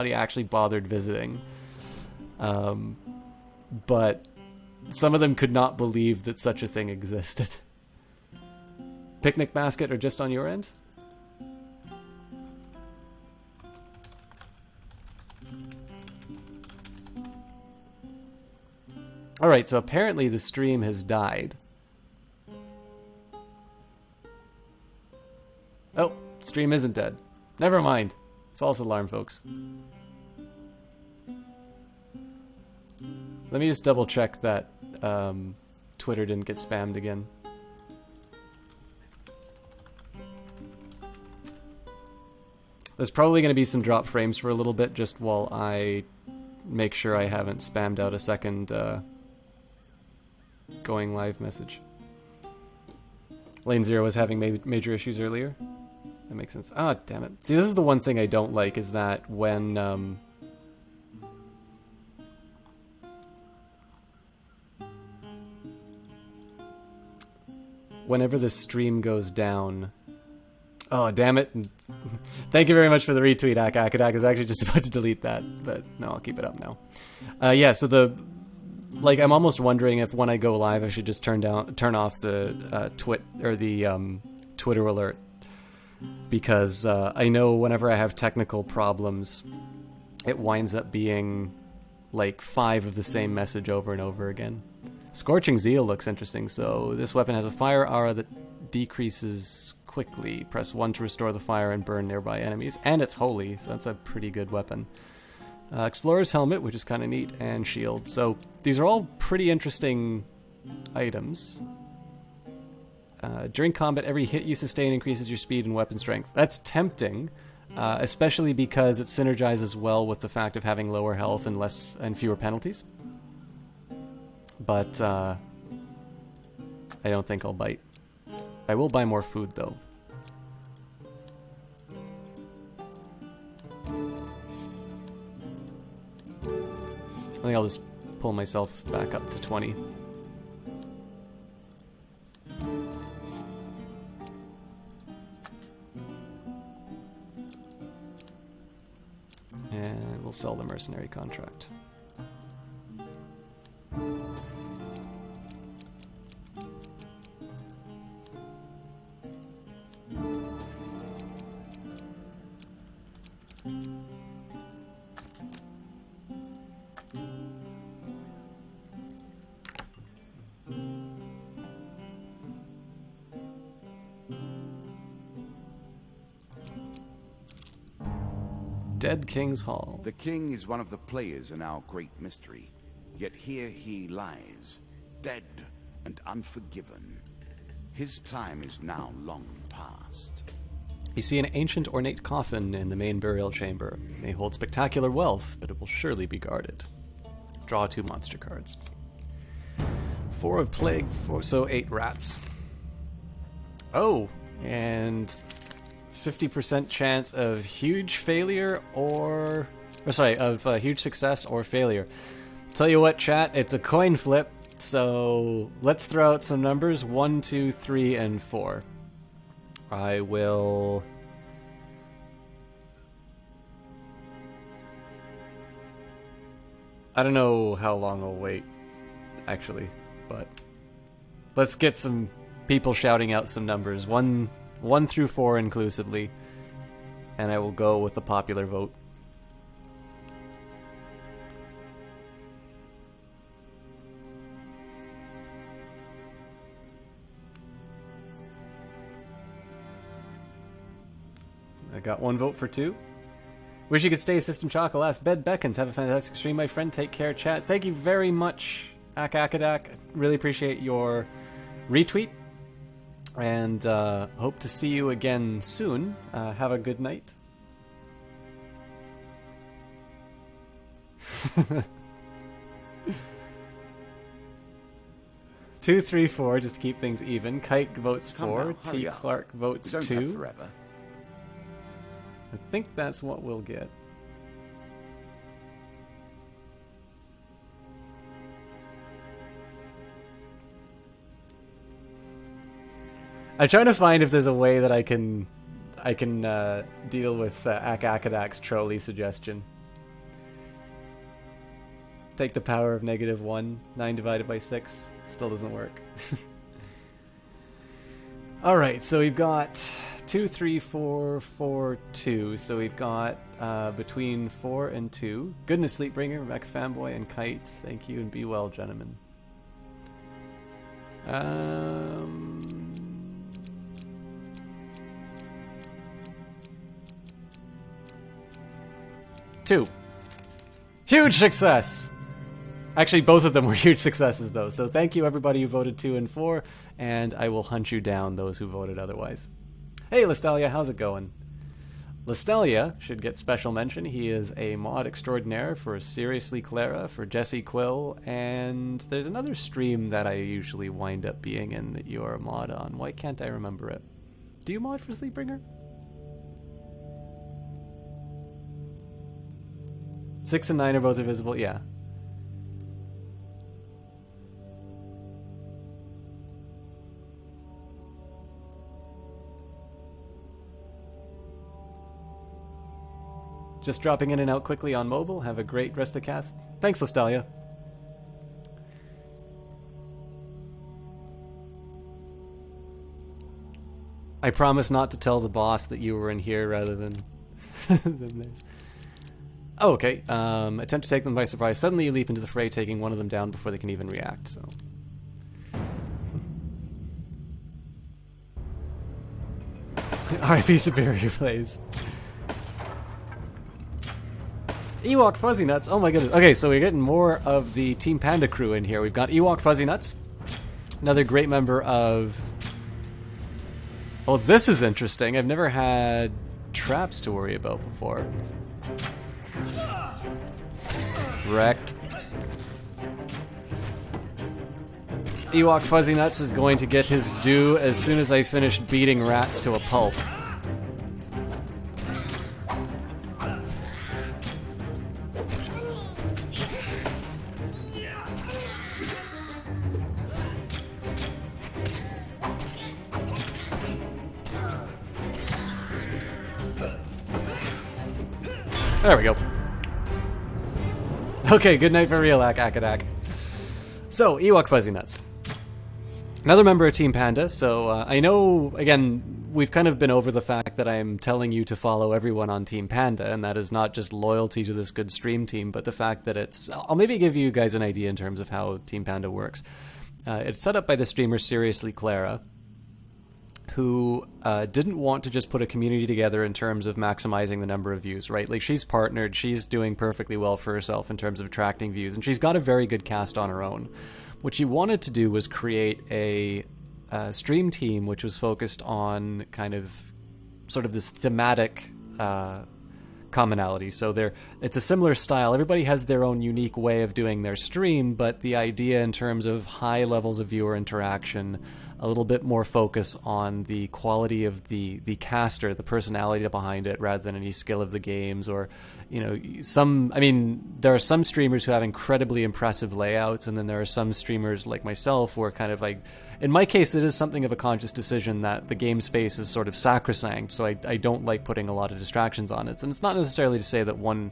actually bothered visiting. But some of them could not believe that such a thing existed. Picnic basket or just on your end? Alright, so apparently the stream has died. Oh, stream isn't dead. Never mind. False alarm, folks. Let me just double check that Twitter didn't get spammed again. There's probably going to be some drop frames for a little bit just while I make sure I haven't spammed out a second going live message. Lane Zero was having major issues earlier. That makes sense. Ah, damn it. See, this is the one thing I don't like, is that when whenever the stream goes down... Oh, damn it. Thank you very much for the retweet, Akadak. I was actually just about to delete that, but no, I'll keep it up now. Yeah, so I'm almost wondering if when I go live I should just turn off the Twitter alert, because I know whenever I have technical problems, it winds up being like 5 of the same message over and over again. Scorching Zeal looks interesting. So this weapon has a fire aura that decreases quickly. Press 1 to restore the fire and burn nearby enemies, and it's holy, so that's a pretty good weapon. Explorer's Helmet, which is kind of neat, and Shield. So these are all pretty interesting items. During combat, every hit you sustain increases your speed and weapon strength. That's tempting, especially because it synergizes well with the fact of having lower health and fewer penalties. But I don't think I'll bite. I will buy more food, though. I think I'll just pull myself back up to 20. And we'll sell the mercenary contract. Dead King's Hall. The king is one of the players in our great mystery, yet here he lies, dead and unforgiven. His time is now long past. You see an ancient ornate coffin in the main burial chamber. It may hold spectacular wealth, but it will surely be guarded. Draw 2 monster cards. 4 of plague, so 8 rats. Oh, and 50% chance of huge failure of huge success or failure. Tell you what, chat, it's a coin flip, so let's throw out some numbers. 1, 2, 3, and 4. I will... I don't know how long I'll wait, actually, but let's get some people shouting out some numbers. 1 through 4 inclusively, and I will go with the popular vote. I got 1 vote for 2. Wish you could stay Systemchalk. Alas, bed beckons. Have a fantastic stream, my friend. Take care, chat. Thank you very much, Akadak. Really appreciate your retweet. And hope to see you again soon. Have a good night. Two, 3, 4, just to keep things even. Kite votes 4. T. Clark votes 2. Forever. I think that's what we'll get. I'm trying to find if there's a way that I can deal with Akadak's trolley suggestion. Take the power of -1. 9 divided by 6. Still doesn't work. Alright, so we've got 2, 3, 4, 4, 2. So we've got between 4 and 2. Goodness, Sleepbringer, Rebecca Fanboy, and Kite. Thank you, and be well, gentlemen. 2. Huge success! Actually, both of them were huge successes, though. So thank you, everybody who voted 2 and 4, and I will hunt you down, those who voted otherwise. Hey, Listelia, how's it going? Listelia should get special mention. He is a mod extraordinaire for Seriously Clara, for Jesse Quill, and there's another stream that I usually wind up being in that you're a mod on. Why can't I remember it? Do you mod for Sleepbringer? 6 and 9 are both invisible, yeah. Just dropping in and out quickly on mobile. Have a great rest of cast. Thanks, Listelia. I promise not to tell the boss that you were in here rather than theirs. Oh, okay. Attempt to take them by surprise. Suddenly you leap into the fray, taking one of them down before they can even react, so... RIP Superior plays. Ewok Fuzzy Nuts. Oh my goodness. Okay, so we're getting more of the Team Panda crew in here. We've got Ewok Fuzzy Nuts, another great member of... Oh, this is interesting. I've never had traps to worry about before. Wrecked. Ewok Fuzzy Nuts is going to get his due as soon as I finish beating rats to a pulp. There we go. Okay, good night for real, Akadak. So, Ewok Fuzzy Nuts. Another member of Team Panda, so I know, again, we've kind of been over the fact that I'm telling you to follow everyone on Team Panda, and that is not just loyalty to this good stream team, but the fact that it's... I'll maybe give you guys an idea in terms of how Team Panda works. It's set up by the streamer Seriously Clara, who didn't want to just put a community together in terms of maximizing the number of views, right? Like, she's partnered, she's doing perfectly well for herself in terms of attracting views, and she's got a very good cast on her own. What she wanted to do was create a stream team which was focused on kind of sort of this thematic commonality. So it's a similar style. Everybody has their own unique way of doing their stream, but the idea in terms of high levels of viewer interaction, a little bit more focus on the quality of the caster, the personality behind it, rather than any skill of the games, or, you know, there are some streamers who have incredibly impressive layouts, and then there are some streamers like myself who are kind of like, in my case, it is something of a conscious decision that the game space is sort of sacrosanct, so I don't like putting a lot of distractions on it. And it's not necessarily to say that one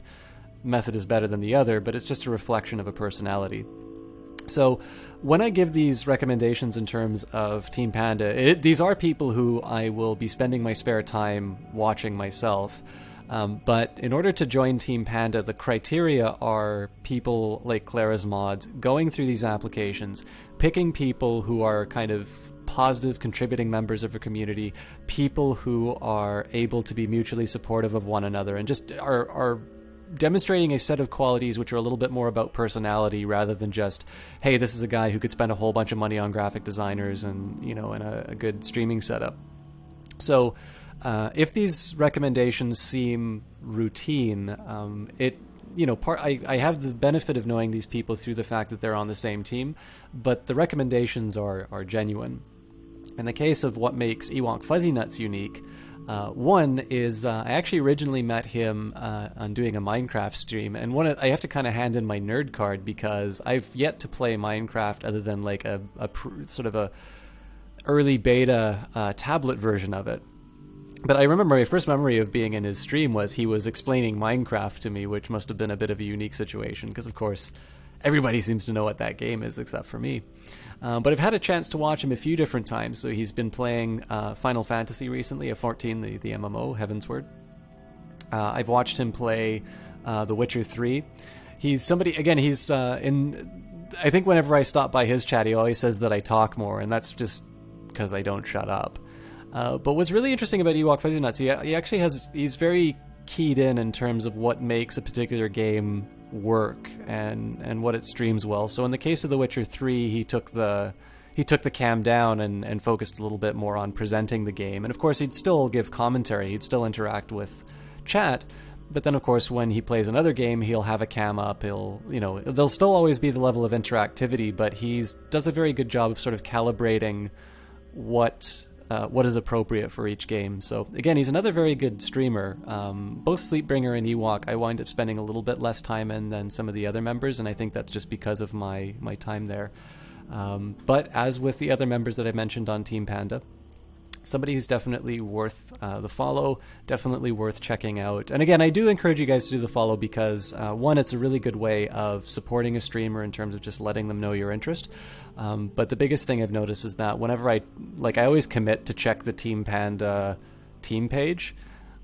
method is better than the other, but it's just a reflection of a personality. So when I give these recommendations in terms of Team Panda, these are people who I will be spending my spare time watching myself. But in order to join Team Panda, the criteria are people like Clara's mods going through these applications, picking people who are kind of positive, contributing members of a community, people who are able to be mutually supportive of one another, and just are demonstrating a set of qualities which are a little bit more about personality rather than just, hey, this is a guy who could spend a whole bunch of money on graphic designers and, you know, and a good streaming setup. So if these recommendations seem routine, I have the benefit of knowing these people through the fact that they're on the same team, but the recommendations are genuine. In the case of what makes Ewok Fuzzy Nuts unique, one is I actually originally met him on doing a Minecraft stream, and I have to kind of hand in my nerd card because I've yet to play Minecraft other than like a sort of a early beta tablet version of it. But I remember my first memory of being in his stream was he was explaining Minecraft to me, which must have been a bit of a unique situation because, of course, everybody seems to know what that game is except for me. But I've had a chance to watch him a few different times. So he's been playing Final Fantasy recently, 14, the MMO, Heavensward. I've watched him play The Witcher 3. He's somebody, again, he's I think whenever I stop by his chat, he always says that I talk more, and that's just because I don't shut up. But what's really interesting about Ewok Fuzzy Nuts, he actually he's very keyed in terms of what makes a particular game work and what it streams well. So in the case of The Witcher 3, he took the cam down and focused a little bit more on presenting the game. And of course, he'd still give commentary, he'd still interact with chat. But then, of course, when he plays another game, he'll have a cam up. There'll still always be the level of interactivity, but he does a very good job of sort of calibrating what is appropriate for each game. So again, he's another very good streamer. Both Sleepbringer and Ewok, I wind up spending a little bit less time in than some of the other members, and I think that's just because of my time there. But as with the other members that I mentioned on Team Panda, somebody who's definitely worth the follow, definitely worth checking out. And again, I do encourage you guys to do the follow because, one, it's a really good way of supporting a streamer in terms of just letting them know your interest. But the biggest thing I've noticed is that whenever I always commit to check the Team Panda team page,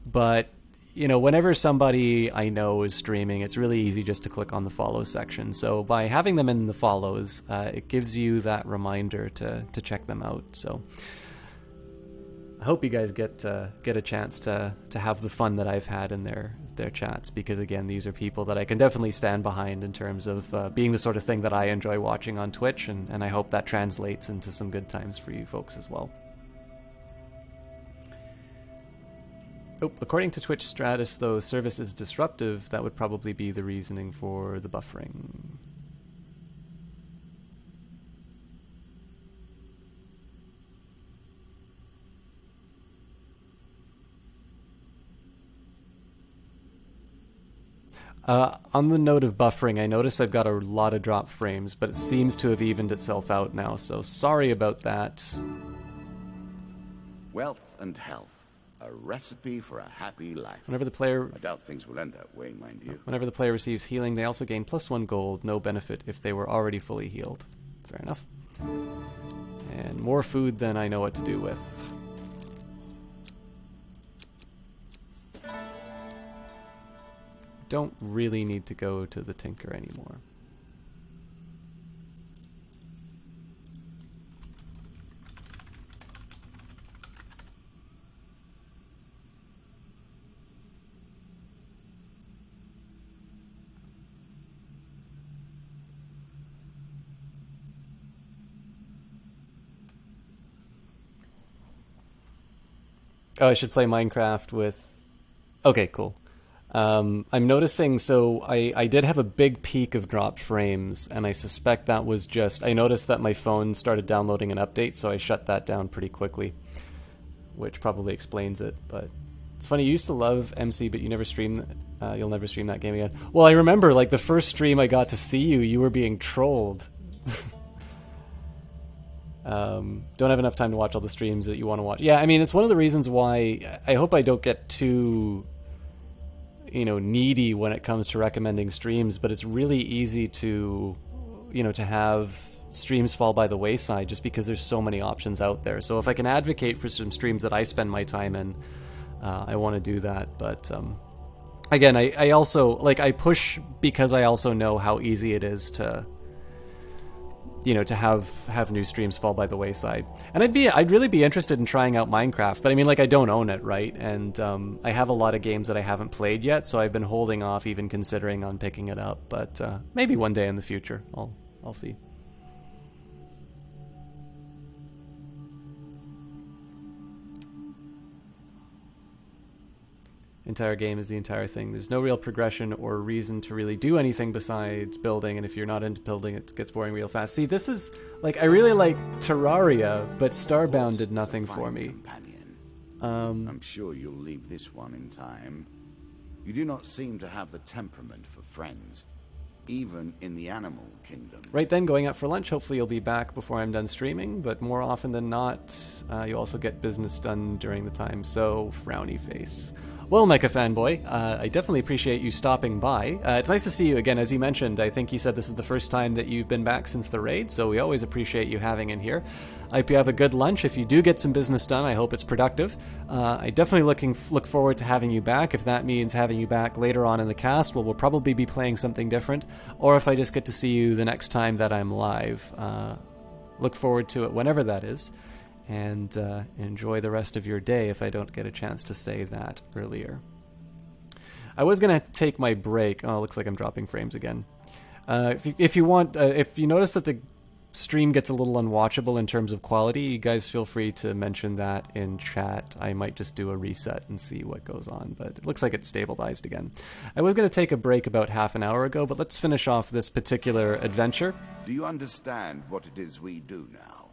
but whenever somebody I know is streaming, it's really easy just to click on the follow section. So by having them in the follows, it gives you that reminder to check them out. So I hope you guys get a chance to have the fun that I've had in their chats, because again, these are people that I can definitely stand behind in terms of being the sort of thing that I enjoy watching on Twitch, and I hope that translates into some good times for you folks as well. Oh, according to Twitch Stratus, though, service is disruptive. That would probably be the reasoning for the buffering. On the note of buffering, I notice I've got a lot of drop frames, but it seems to have evened itself out now, so sorry about that. Wealth and health. A recipe for a happy life. Whenever the player... I doubt things will end that way, mind you. Whenever the player receives healing, they also gain +1 gold, no benefit if they were already fully healed. Fair enough. And more food than I know what to do with. Don't really need to go to the Tinker anymore. Oh, I should play Minecraft with... Okay, cool. I'm noticing, so I did have a big peak of dropped frames, and I suspect that was just... I noticed that my phone started downloading an update, so I shut that down pretty quickly, which probably explains it, but... It's funny, you used to love MC, but you never stream... you'll never stream that game again. Well, I remember, like, the first stream I got to see you, you were being trolled. Don't have enough time to watch all the streams that you want to watch. Yeah, I mean, it's one of the reasons why I hope I don't get too, needy when it comes to recommending streams, but it's really easy to, to have streams fall by the wayside just because there's so many options out there. So if I can advocate for some streams that I spend my time in, I want to do that. But again, I also, I push because I also know how easy it is to... to have new streams fall by the wayside. And I'd really be interested in trying out Minecraft, but I mean, I don't own it, right? And I have a lot of games that I haven't played yet, so I've been holding off even considering on picking it up, but maybe one day in the future, I'll see. Entire game is the entire thing. There's no real progression or reason to really do anything besides building, and if you're not into building, it gets boring real fast. See, this is, I really like Terraria, but Starbound did nothing for me. I'm sure you'll leave this one in time. You do not seem to have the temperament for friends, even in the animal kingdom. Right then, going out for lunch. Hopefully you'll be back before I'm done streaming, but more often than not, you also get business done during the time, so frowny face. Well, Mecha Fanboy, I definitely appreciate you stopping by. It's nice to see you again. As you mentioned, I think you said this is the first time that you've been back since the raid, so we always appreciate you having in here. I hope you have a good lunch. If you do get some business done, I hope it's productive. I definitely look forward to having you back. If that means having you back later on in the cast, well, we'll probably be playing something different, or if I just get to see you the next time that I'm live. Look forward to it whenever that is. And enjoy the rest of your day if I don't get a chance to say that earlier. I was going to take my break. Oh, it looks like I'm dropping frames again. If you notice that the stream gets a little unwatchable in terms of quality, you guys feel free to mention that in chat. I might just do a reset and see what goes on, but it looks like it's stabilized again. I was going to take a break about half an hour ago, but let's finish off this particular adventure. Do you understand what it is we do now?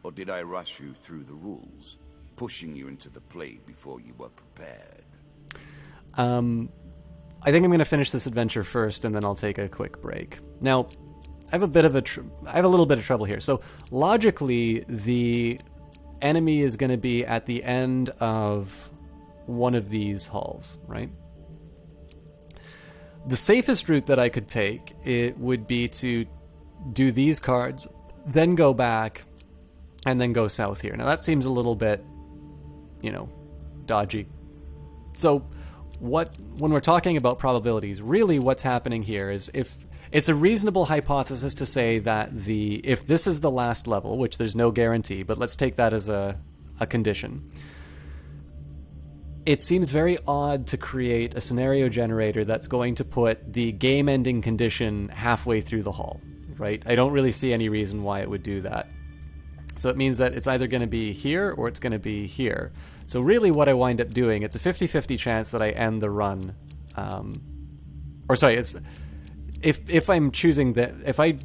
Or did I rush you through the rules, pushing you into the play before you were prepared? I think I'm going to finish this adventure first, and then I'll take a quick break. Now, I have a little bit of trouble here. So logically, the enemy is going to be at the end of one of these halls, right? The safest route that I could take would be to do these cards, then go back, and then go south here. Now that seems a little bit, dodgy. So when we're talking about probabilities, really what's happening here is if it's a reasonable hypothesis to say that if this is the last level, which there's no guarantee, but let's take that as a condition. It seems very odd to create a scenario generator that's going to put the game-ending condition halfway through the hall, right? I don't really see any reason why it would do that. So it means that it's either going to be here or it's going to be here. So really what I wind up doing, it's a 50-50 chance that I end the run. If I'm choosing if I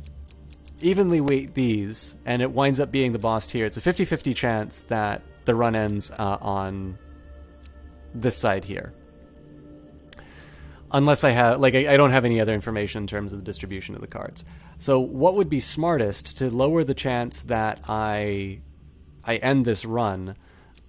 evenly weight these and it winds up being the boss here, it's a 50-50 chance that the run ends on this side here. Unless I have, I don't have any other information in terms of the distribution of the cards. So what would be smartest to lower the chance that I end this run,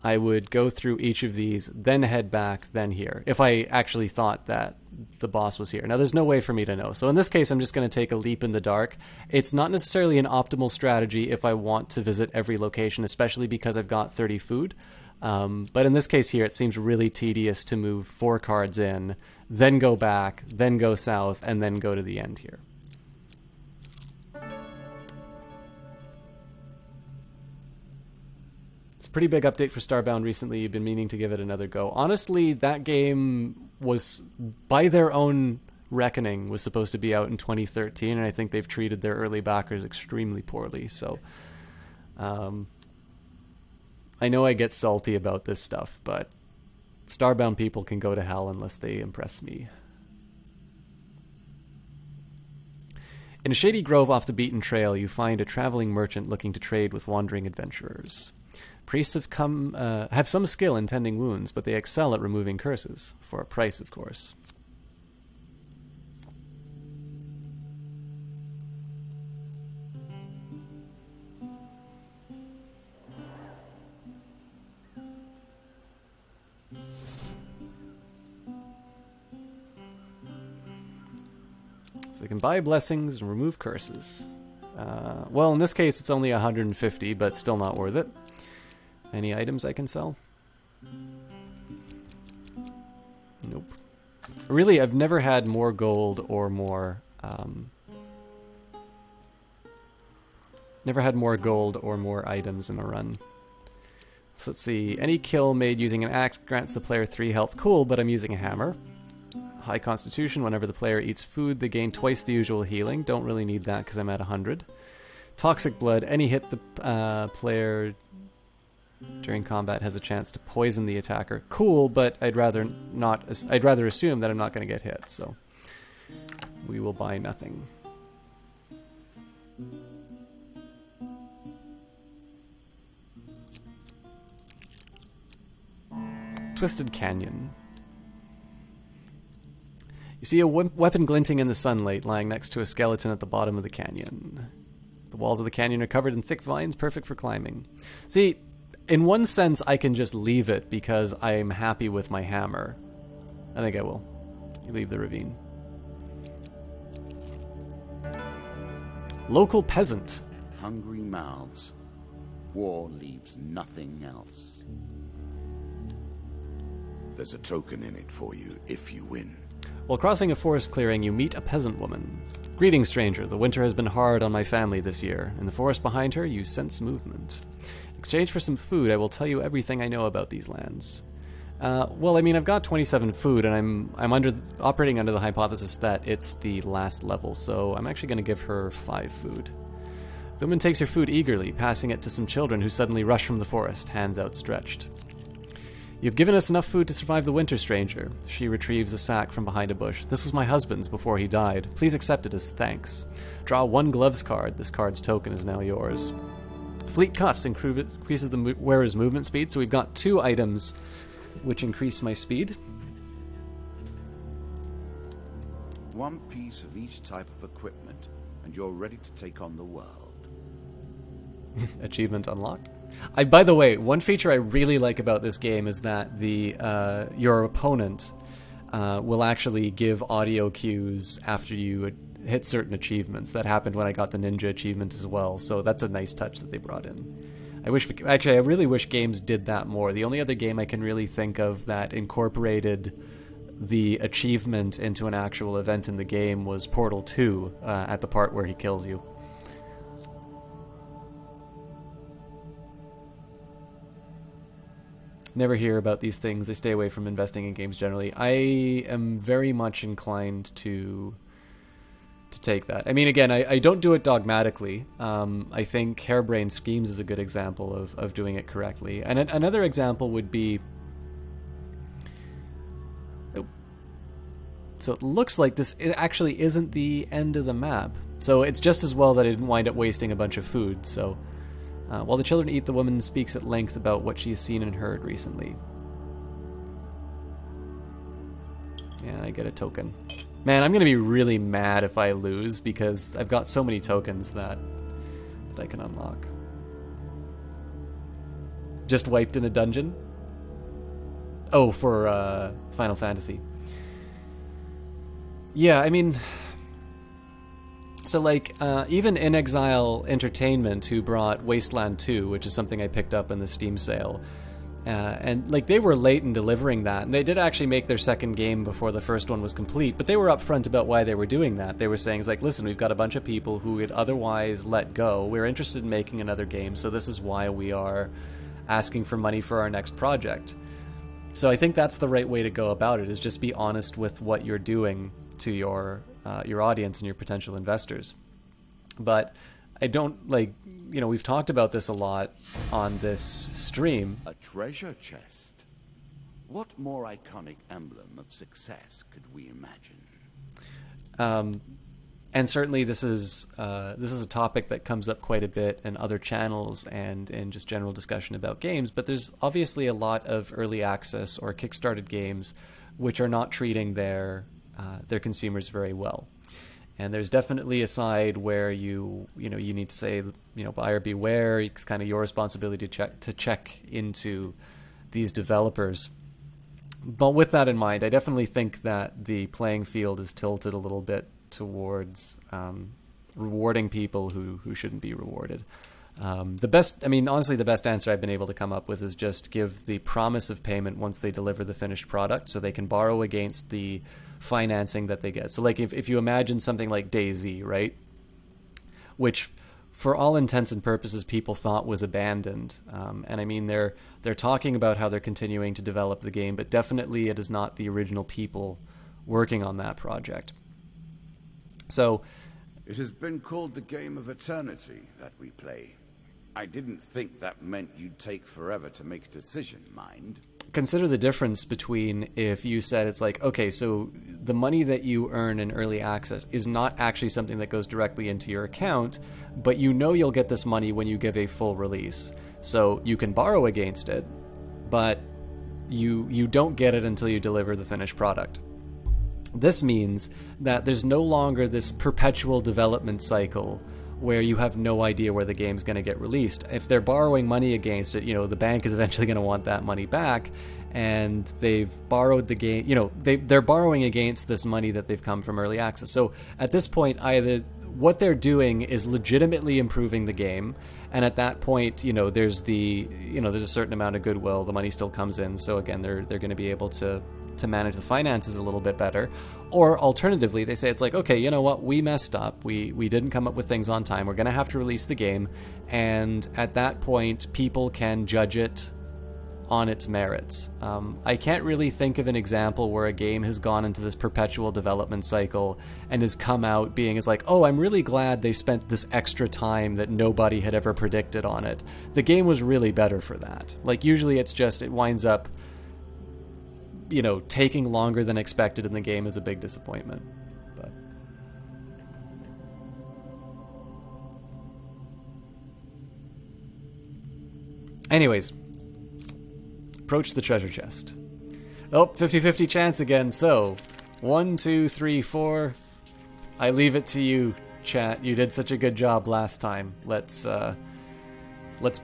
I would go through each of these, then head back, then here, if I actually thought that the boss was here. Now, there's no way for me to know. So in this case, I'm just going to take a leap in the dark. It's not necessarily an optimal strategy if I want to visit every location, especially because I've got 30 food. But in this case here, it seems really tedious to move 4 cards in, then go back, then go south, and then go to the end here. It's a pretty big update for Starbound recently. You've been meaning to give it another go. Honestly, that game was, by their own reckoning, was supposed to be out in 2013, and I think they've treated their early backers extremely poorly, so... I know I get salty about this stuff, but Starbound people can go to hell unless they impress me. In a shady grove off the beaten trail, you find a traveling merchant looking to trade with wandering adventurers. Priests have some skill in tending wounds, but they excel at removing curses, for a price, of course. So I can buy blessings and remove curses. Well, in this case, it's only 150, but still not worth it. Any items I can sell? Nope. Really, I've never had more gold or more... never had more gold or more items in a run. So let's see. Any kill made using an axe grants the player 3 health. Cool, but I'm using a hammer. High constitution. Whenever the player eats food, they gain twice the usual healing. Don't really need that because I'm at 100. Toxic blood. Any hit the player during combat has a chance to poison the attacker. Cool, but I'd rather assume that I'm not going to get hit, so we will buy nothing. Twisted Canyon. You see a weapon glinting in the sunlight lying next to a skeleton at the bottom of the canyon. The walls of the canyon are covered in thick vines, perfect for climbing. See, in one sense, I can just leave it because I'm happy with my hammer. I think I will. You leave the ravine. Local peasant. Hungry mouths. War leaves nothing else. There's a token in it for you if you win. While crossing a forest clearing, you meet a peasant woman. Greetings, stranger. The winter has been hard on my family this year. In the forest behind her, you sense movement. In exchange for some food, I will tell you everything I know about these lands. Well, I mean, I've got 27 food, and I'm operating under the hypothesis that it's the last level, so I'm actually going to give her 5 food. The woman takes her food eagerly, passing it to some children who suddenly rush from the forest, hands outstretched. You've given us enough food to survive the winter, stranger. She retrieves a sack from behind a bush. This was my husband's before he died. Please accept it as thanks. Draw 1 gloves card. This card's token is now yours. Fleet cuffs increases the wearer's movement speed, so we've got 2 items which increase my speed. 1 piece of each type of equipment, and you're ready to take on the world. Achievement unlocked. By the way, one feature I really like about this game is that your opponent will actually give audio cues after you hit certain achievements. That happened when I got the ninja achievement as well, so that's a nice touch that they brought in. I really wish games did that more. The only other game I can really think of that incorporated the achievement into an actual event in the game was Portal 2, at the part where he kills you. Never hear about these things. I stay away from investing in games generally. I am very much inclined to take that. I mean, again, I don't do it dogmatically. I think Harebrained Schemes is a good example of doing it correctly. And another example would be... So it looks like this actually isn't the end of the map. So it's just as well that I didn't wind up wasting a bunch of food. So while the children eat, the woman speaks at length about what she has seen and heard recently. Yeah, I get a token. Man, I'm going to be really mad if I lose because I've got so many tokens that I can unlock. Just wiped in a dungeon? Oh, for Final Fantasy. Yeah, I mean... So, like, even In Exile Entertainment, who brought Wasteland 2, which is something I picked up in the Steam sale, and, like, they were late in delivering that, and they did actually make their second game before the first one was complete, but they were upfront about why they were doing that. They were saying, it's like, listen, we've got a bunch of people who would otherwise let go. We're interested in making another game, so this is why we are asking for money for our next project. So I think that's the right way to go about it, is just be honest with what you're doing to your audience and your potential investors. But I don't, like, you know, we've talked about this a lot on this stream. A treasure chest. What more iconic emblem of success could we imagine? And certainly this is a topic that comes up quite a bit in other channels and in just general discussion about games, but there's obviously a lot of early access or kickstarted games which are not treating their consumers very well. And there's definitely a side where you need to say, buyer beware. It's kind of your responsibility to check into these developers. But with that in mind, I definitely think that the playing field is tilted a little bit towards rewarding people who shouldn't be rewarded. Honestly, the best answer I've been able to come up with is just give the promise of payment once they deliver the finished product, so they can borrow against the financing that they get. So, like, if you imagine something like DayZ, right, which for all intents and purposes people thought was abandoned, and I mean they're talking about how they're continuing to develop the game, but definitely it is not the original people working on that project. So it has been called the game of eternity that we play. I didn't think that meant you'd take forever to make a decision, mind. Consider the difference between if you said it's like, okay, so the money that you earn in early access is not actually something that goes directly into your account, but you know you'll get this money when you give a full release. So you can borrow against it, but you don't get it until you deliver the finished product. This means that there's no longer this perpetual development cycle where you have no idea where the game's going to get released. If they're borrowing money against it, the bank is eventually going to want that money back, and they've borrowed the game. You know, they're borrowing against this money that they've come from early access. So at this point, either what they're doing is legitimately improving the game, and at that point, you know, there's a certain amount of goodwill. The money still comes in, so again, they're going to be able to manage the finances a little bit better. Or alternatively, they say it's like, okay, you know what, we messed up. We didn't come up with things on time. We're going to have to release the game, and at that point, people can judge it on its merits. I can't really think of an example where a game has gone into this perpetual development cycle and has come out being, it's like, oh, I'm really glad they spent this extra time that nobody had ever predicted on it. The game was really better for that. Like, usually it's just, it winds up, you know, taking longer than expected, and the game is a big disappointment. But anyways, approach the treasure chest. Oh, 50-50 chance again. So 1, 2, 3, 4. I leave it to you, chat. You did such a good job last time. Let's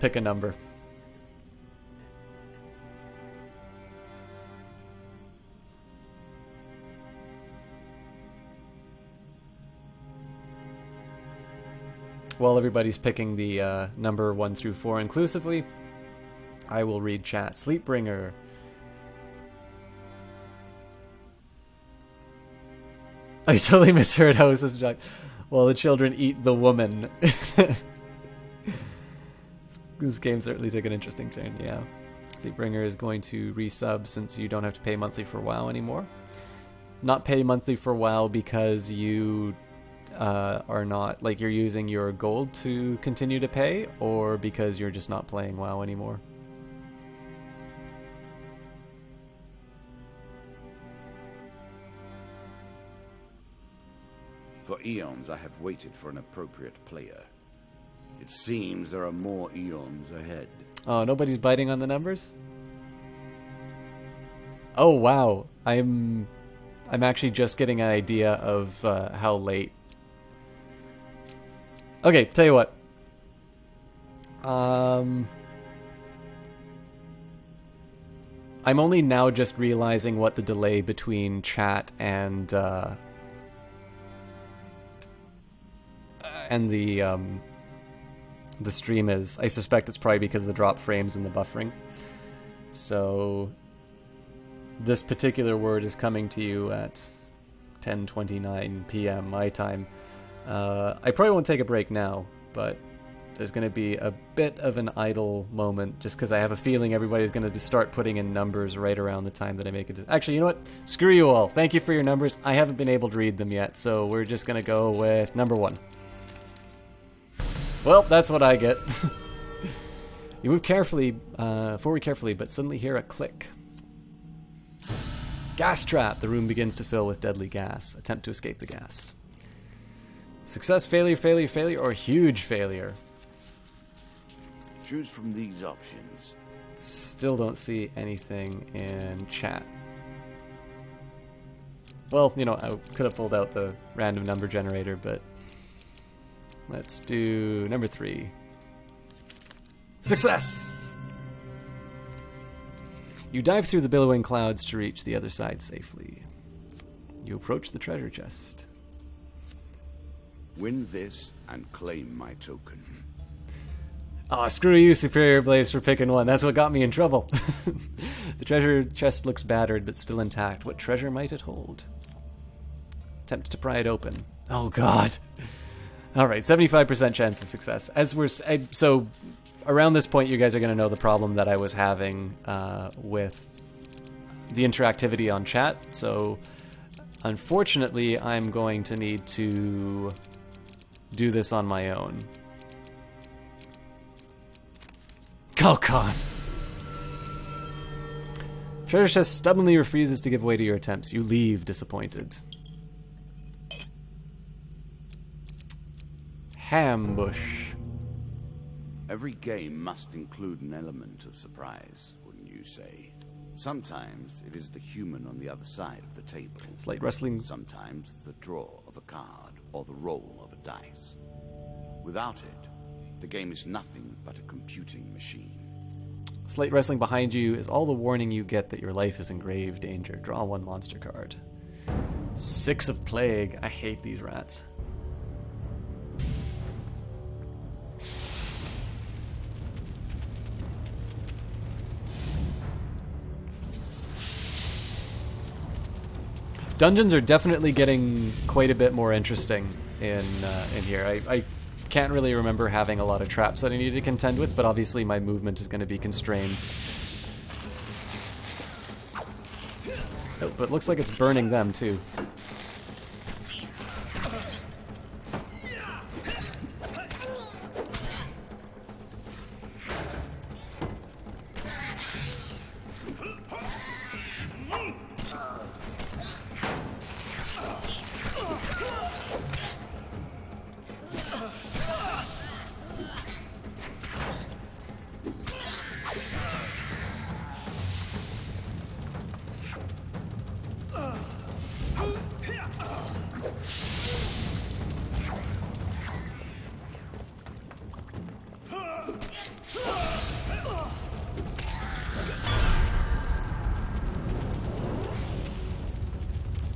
pick a number. While everybody's picking the number 1 through 4 inclusively, I will read chat. Sleepbringer. I totally misheard how it was such a joke. Well, the children eat the woman. This game certainly took an interesting turn, yeah. Sleepbringer is going to resub since you don't have to pay monthly for WoW anymore. Not pay monthly for WoW because you are not, like, you're using your gold to continue to pay, or because you're just not playing WoW anymore. For eons I have waited for an appropriate player. It seems there are more eons ahead. Oh, nobody's biting on the numbers? Oh, wow. I'm actually just getting an idea of how late. Okay, tell you what. I'm only now just realizing what the delay between chat and the stream is. I suspect it's probably because of the drop frames and the buffering. So this particular word is coming to you at 10:29 p.m. my time. I probably won't take a break now, but there's going to be a bit of an idle moment just because I have a feeling everybody's going to start putting in numbers right around the time that I make it. Actually, you know what? Screw you all. Thank you for your numbers. I haven't been able to read them yet, so we're just going to go with number 1. Well, that's what I get. You move carefully, forward carefully, but suddenly hear a click. Gas trap. The room begins to fill with deadly gas. Attempt to escape the gas. Success, failure, failure, failure, or huge failure. Choose from these options. Still don't see anything in chat. Well, you know, I could have pulled out the random number generator, but let's do number 3. Success! You dive through the billowing clouds to reach the other side safely. You approach the treasure chest. Win this and claim my token. Aw, screw you, Superior Blaze, for picking 1. That's what got me in trouble. The treasure chest looks battered, but still intact. What treasure might it hold? Attempt to pry it open. Oh, God. All right, 75% chance of success. So around this point, you guys are going to know the problem that I was having with the interactivity on chat. So unfortunately, I'm going to need to do this on my own. Oh, God. Treasure chest stubbornly refuses to give way to your attempts. You leave disappointed. Ambush. Every game must include an element of surprise, wouldn't you say? Sometimes it is the human on the other side of the table. Slight rustling. Sometimes the draw of a card or the roll of a dice. Without it, the game is nothing but a computing machine. Slate wrestling behind you is all the warning you get that your life is in grave danger. Draw 1 monster card. 6 of Plague. I hate these rats. Dungeons are definitely getting quite a bit more interesting in here. I can't really remember having a lot of traps that I need to contend with, but obviously my movement is going to be constrained. Oh, but it looks like it's burning them too.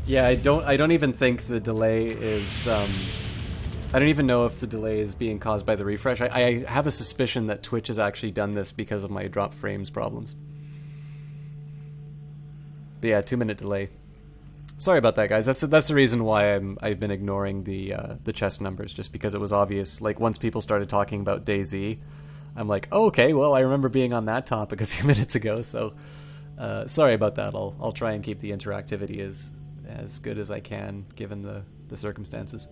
Yeah, I don't even think the delay is I don't even know if the delay is being caused by the refresh. I have a suspicion that Twitch has actually done this because of my drop frames problems. But yeah, 2-minute delay. Sorry about that, guys. That's the reason why I've been ignoring the chest numbers, just because it was obvious. Like, once people started talking about DayZ, I'm like, oh, okay, well, I remember being on that topic a few minutes ago, so sorry about that. I'll try and keep the interactivity as good as I can, given the circumstances.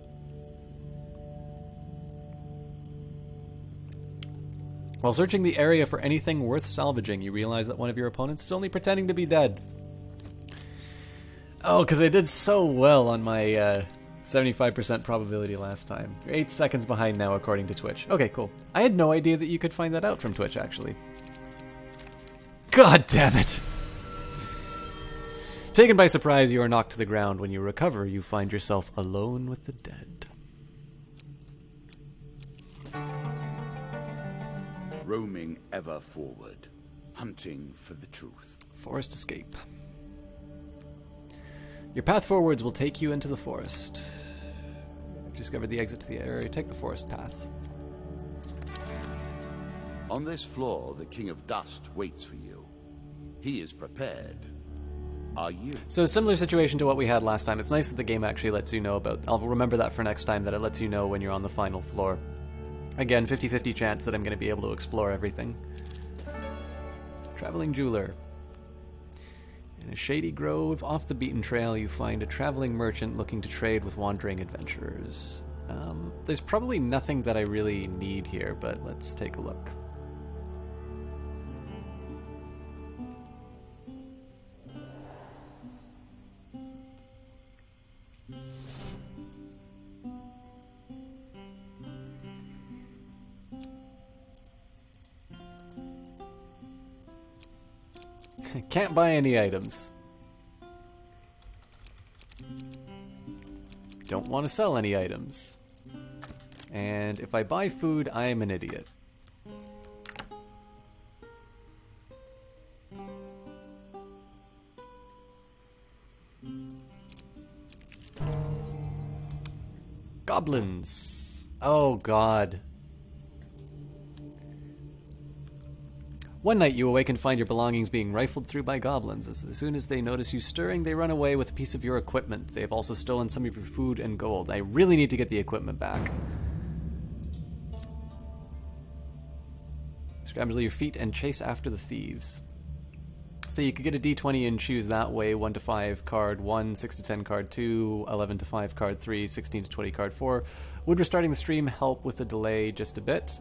While searching the area for anything worth salvaging, you realize that one of your opponents is only pretending to be dead. Oh, because I did so well on my 75% probability last time. You're 8 seconds behind now, according to Twitch. Okay, cool. I had no idea that you could find that out from Twitch, actually. God damn it! Taken by surprise, you are knocked to the ground. When you recover, you find yourself alone with the dead. Roaming ever forward, hunting for the truth. Forest escape. Your path forwards will take you into the forest. You've discovered the exit to the area. Take the forest path. On this floor, the King of Dust waits for you. He is prepared. Are you? So a similar situation to what we had last time. It's nice that the game actually lets you know about... I'll remember that for next time, that it lets you know when you're on the final floor. Again, 50-50 chance that I'm going to be able to explore everything. Traveling Jeweler. In a shady grove off the beaten trail, you find a traveling merchant looking to trade with wandering adventurers. There's probably nothing that I really need here, but let's take a look. Can't buy any items. Don't want to sell any items. And if I buy food, I am an idiot. Goblins. Oh, God. One night you awake and find your belongings being rifled through by goblins. As soon as they notice you stirring, they run away with a piece of your equipment. They have also stolen some of your food and gold. I really need to get the equipment back. Scramble your feet and chase after the thieves. So you could get a d20 and choose that way. 1 to 5 card 1, 6 to 10 card 2, 11 to 5 card 3, 16 to 20 card 4. Would restarting the stream help with the delay just a bit?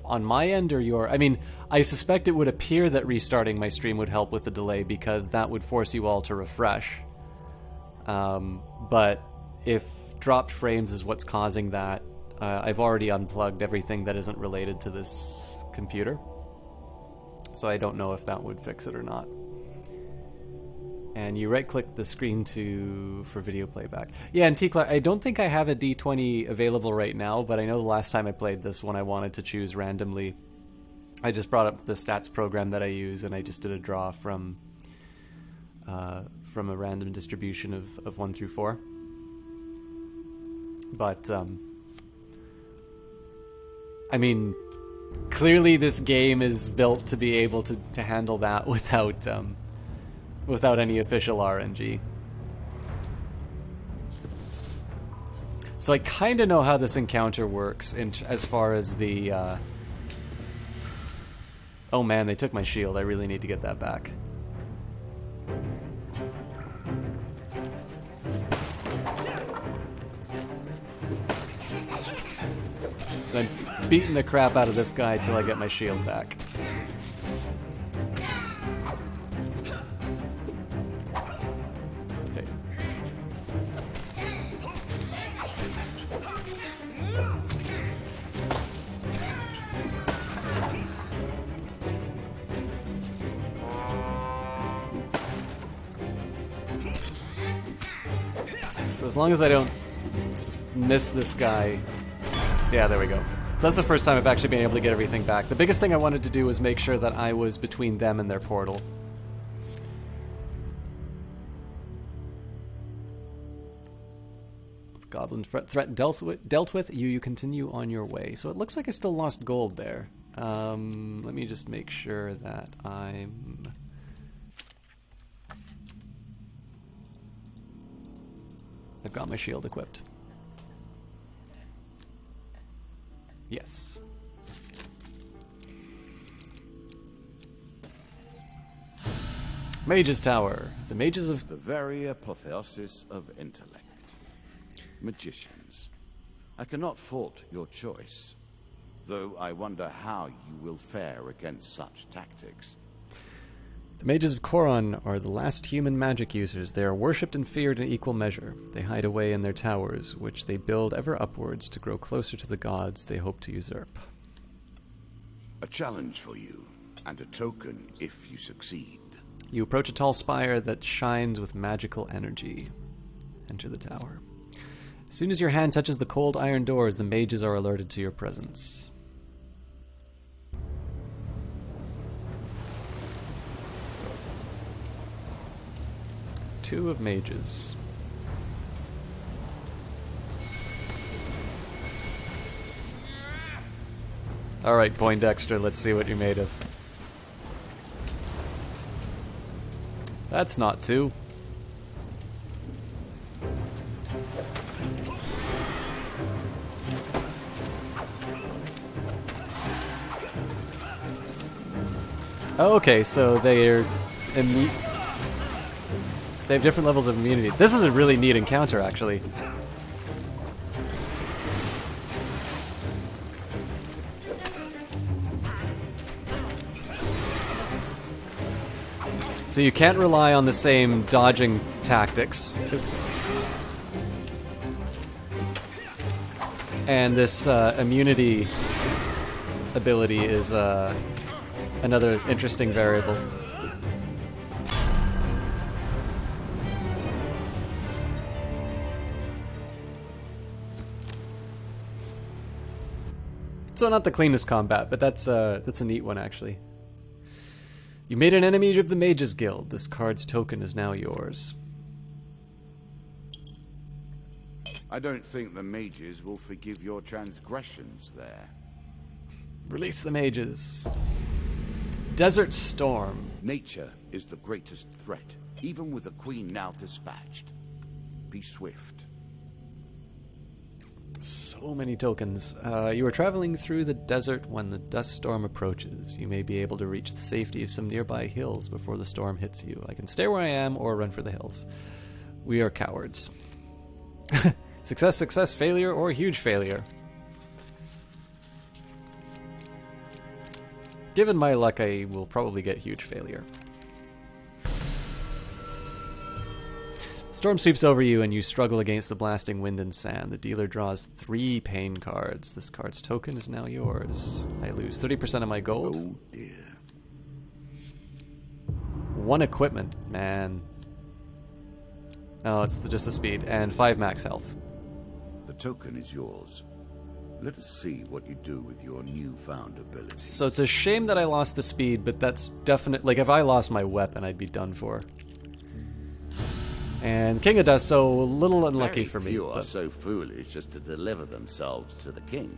On my end or your... I mean, I suspect it would appear that restarting my stream would help with the delay because that would force you all to refresh. But if dropped frames is what's causing that, I've already unplugged everything that isn't related to this computer. So I don't know if that would fix it or not. And you right-click the screen for video playback. Yeah, and T-Clark, I don't think I have a D20 available right now, but I know the last time I played this one I wanted to choose randomly. I just brought up the stats program that I use, and I just did a draw from a random distribution of 1 through 4. But I mean, clearly this game is built to be able to handle that without any official RNG. So I kind of know how this encounter works as far as the... Oh man, they took my shield. I really need to get that back. So I'm beating the crap out of this guy till I get my shield back. Okay. So as long as I don't miss this guy... Yeah, there we go. So that's the first time I've actually been able to get everything back. The biggest thing I wanted to do was make sure that I was between them and their portal. Goblin threat dealt with. You continue on your way. So it looks like I still lost gold there. Let me just make sure that I've got my shield equipped. Yes. Mage's Tower. The mages of... The very apotheosis of intellect. Magicians. I cannot fault your choice, though I wonder how you will fare against such tactics. The mages of Koron are the last human magic users. They are worshipped and feared in equal measure. They hide away in their towers, which they build ever upwards to grow closer to the gods they hope to usurp. A challenge for you, and a token if you succeed. You approach a tall spire that shines with magical energy. Enter the tower. As soon as your hand touches the cold iron doors, the mages are alerted to your presence. Two of mages. Alright, Poindexter, let's see what you're made of. That's not two. Okay, so they're they have different levels of immunity. This is a really neat encounter, actually. So you can't rely on the same dodging tactics. And this immunity ability is another interesting variable. So not the cleanest combat, but that's a neat one, actually. You made an enemy of the Mages Guild. This card's token is now yours. I don't think the mages will forgive your transgressions there. Release the mages. Desert Storm. Nature is the greatest threat, even with the queen now dispatched. Be swift. So many tokens. You are traveling through the desert when the dust storm approaches. You may be able to reach the safety of some nearby hills before the storm hits you. I can stay where I am or run for the hills. We are cowards. Success, success, failure, or huge failure. Given my luck, I will probably get huge failure. Storm sweeps over you and you struggle against the blasting wind and sand. The dealer draws 3 pain cards. This card's token is now yours. I lose 30% of my gold. Oh dear. 1 equipment, man. Oh, it's just the speed. And 5 max health. The token is yours. Let us see what you do with your newfound ability. So it's a shame that I lost the speed, but that's definitely... Like, if I lost my weapon, I'd be done for. And King of Dust, so a little unlucky Very for me. few are so foolish as to deliver themselves to the king.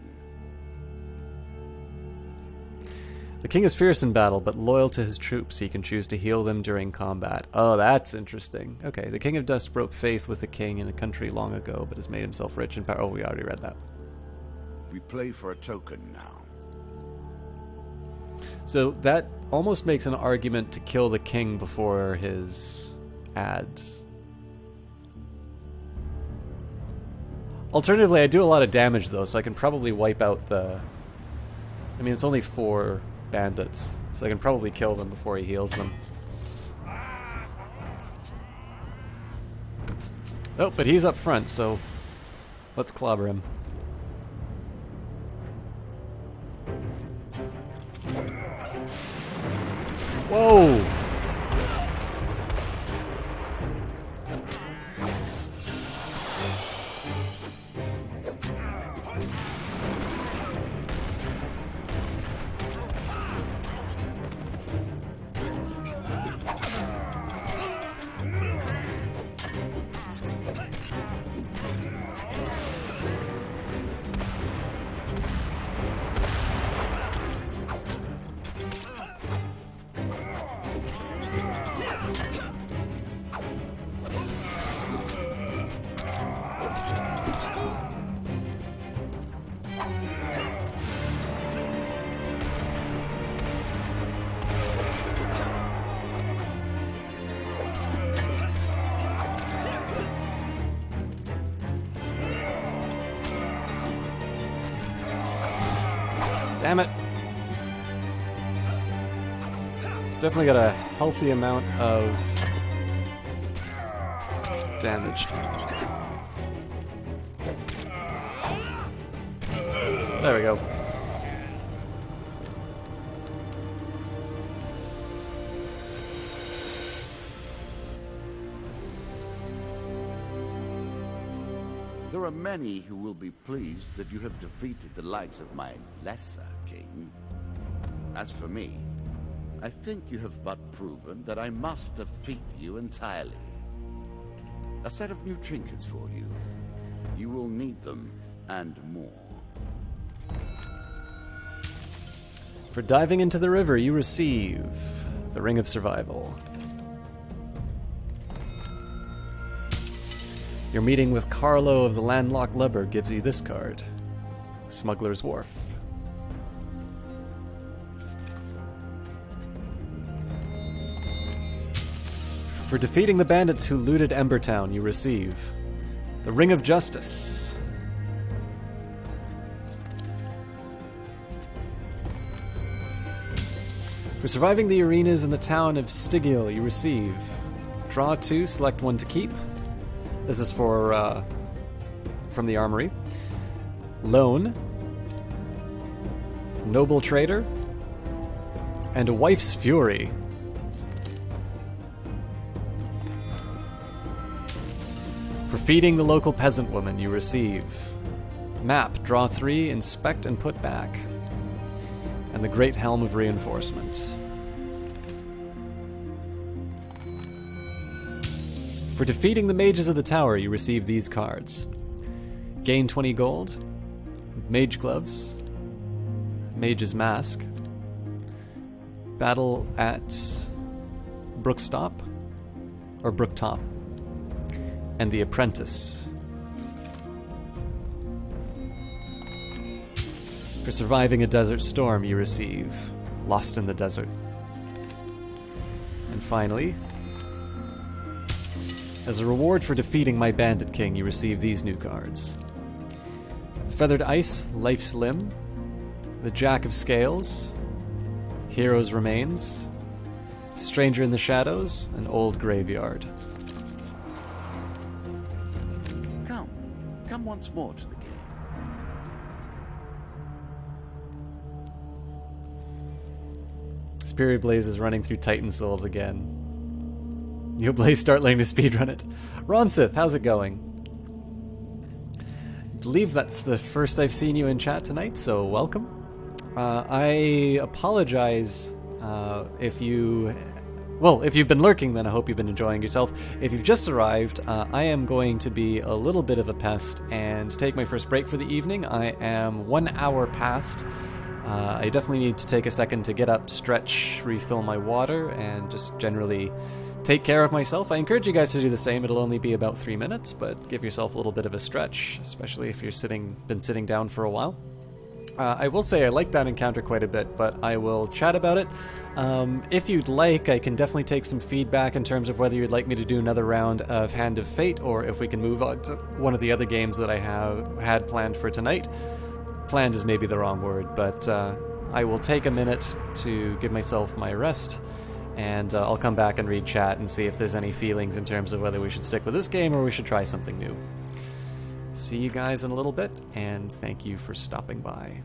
The king is fierce in battle, but loyal to his troops. He can choose to heal them during combat. Oh, that's interesting. Okay, the King of Dust broke faith with the king in a country long ago, but has made himself rich in power. Oh, we already read that. We play for a token now. So that almost makes an argument to kill the king before his ads. Alternatively, I do a lot of damage, though, so I can probably wipe out the... I mean, it's only 4 bandits, so I can probably kill them before he heals them. Oh, but he's up front, so let's clobber him. Whoa! Damn it. Definitely got a healthy amount of damage. There we go. There are many who will be pleased that you have defeated the likes of my lesser king. As for me, I think you have but proven that I must defeat you entirely. A set of new trinkets for you. You will need them, and more. For diving into the river, you receive the Ring of Survival. Your meeting with Carlo of the Landlocked Lubber gives you this card, Smuggler's Wharf. For defeating the bandits who looted Embertown, you receive the Ring of Justice. For surviving the arenas in the town of Stygiel, you receive draw 2, select 1 to keep. This is for from the armory. Loan, Noble Trader, and a Wife's Fury. For feeding the local peasant woman, you receive map, draw 3, inspect and put back, and the Great Helm of Reinforcement. For defeating the mages of the tower, you receive these cards. Gain 20 gold, Mage Gloves, Mage's Mask, Battle at Brookstop, or Brooktop, and The Apprentice. For surviving a desert storm, you receive Lost in the Desert. And finally, as a reward for defeating my Bandit King, you receive these new cards. Feathered Ice, Life's Limb, the Jack of Scales, Hero's Remains, Stranger in the Shadows, and Old Graveyard. Come once more to the game. Superior Blaze is running through Titan Souls again. New Blaze start learning to speedrun it. Ronsith, how's it going? believe that's the first I've seen you in chat tonight, so welcome. I apologize if you... Well, if you've been lurking, then I hope you've been enjoying yourself. If you've just arrived, I am going to be a little bit of a pest and take my first break for the evening. I am 1 hour past. I definitely need to take a second to get up, stretch, refill my water, and just generally take care of myself. I encourage you guys to do the same. It'll only be about 3 minutes, but give yourself a little bit of a stretch, especially if you're been sitting down for a while. I will say I like that encounter quite a bit, but I will chat about it. If you'd like, I can definitely take some feedback in terms of whether you'd like me to do another round of Hand of Fate, or if we can move on to one of the other games that I had planned for tonight. Planned is maybe the wrong word, but I will take a minute to give myself my rest, and I'll come back and read chat and see if there's any feelings in terms of whether we should stick with this game or we should try something new. See you guys in a little bit, and thank you for stopping by.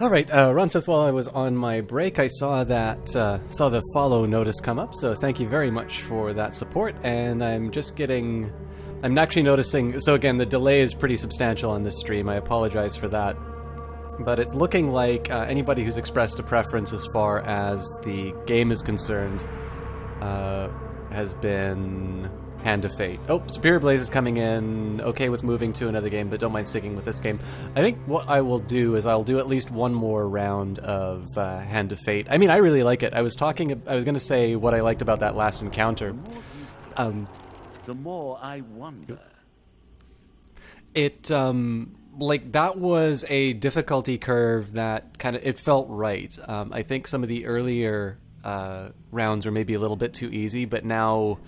All right, Ronseth, while I was on my break, I saw the follow notice come up, so thank you very much for that support, and I'm actually noticing, so again, the delay is pretty substantial on this stream, I apologize for that, but it's looking like anybody who's expressed a preference as far as the game is concerned has been Hand of Fate. Oh, Superior Blaze is coming in, okay with moving to another game, but don't mind sticking with this game. I think what I will do is I'll do at least one more round of Hand of Fate. I mean, I really like it. I was going to say what I liked about that last encounter. The more I wonder. It, like, that was a difficulty curve that it felt right. I think some of the earlier rounds were maybe a little bit too easy, but now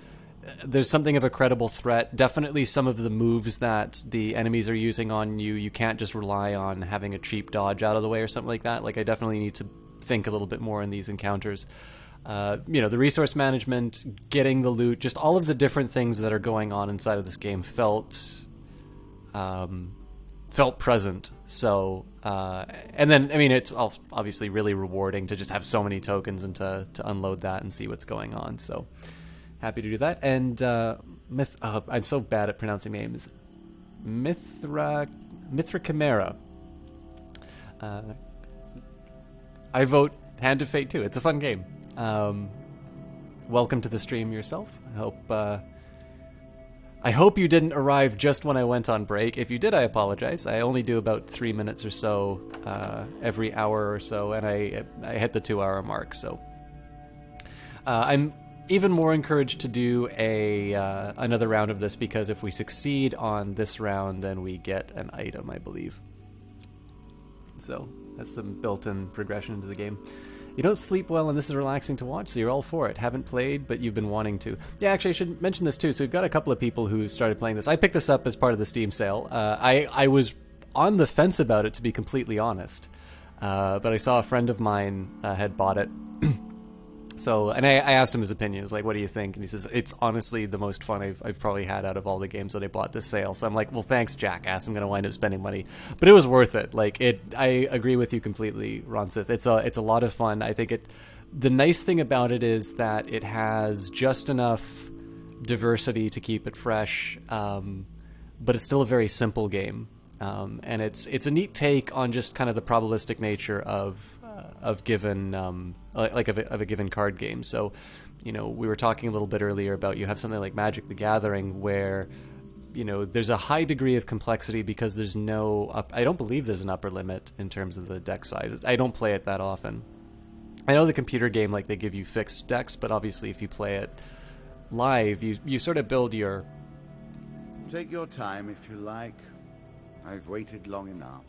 there's something of a credible threat. Definitely some of the moves that the enemies are using on you, you can't just rely on having a cheap dodge out of the way or something like that. Like, I definitely need to think a little bit more in these encounters. the resource management, getting the loot, just all of the different things that are going on inside of this game felt present. So, and then, I mean, it's obviously really rewarding to just have so many tokens and to unload that and see what's going on. So, happy to do that. And I'm so bad at pronouncing names. Mithra Chimera. I vote Hand of Fate 2. It's a fun game. Welcome to the stream yourself. I hope you didn't arrive just when I went on break. If you did, I apologize. I only do about 3 minutes or so every hour or so, and I hit the 2-hour mark. So I'm even more encouraged to do another round of this, because if we succeed on this round, then we get an item, I believe. So that's some built-in progression into the game. You don't sleep well, and this is relaxing to watch, so you're all for it. Haven't played, but you've been wanting to. Yeah, actually, I should mention this too. So we've got a couple of people who started playing this. I picked this up as part of the Steam sale. I was on the fence about it, to be completely honest. But I saw a friend of mine had bought it. So, and I asked him his opinion. I was like, what do you think? And he says, it's honestly the most fun I've probably had out of all the games that I bought this sale. So I'm like, well, thanks, jackass. I'm going to wind up spending money. But it was worth it. Like, I agree with you completely, Ronsith. It's a lot of fun. I think the nice thing about it is that it has just enough diversity to keep it fresh, but it's still a very simple game. And it's a neat take on just kind of the probabilistic nature of given of a given card game. So, we were talking a little bit earlier about, you have something like Magic the Gathering where, there's a high degree of complexity because there's I don't believe there's an upper limit in terms of the deck size. I don't play it that often. I know the computer game, like, they give you fixed decks, but obviously if you play it live, you sort of build your... Take your time if you like. I've waited long enough.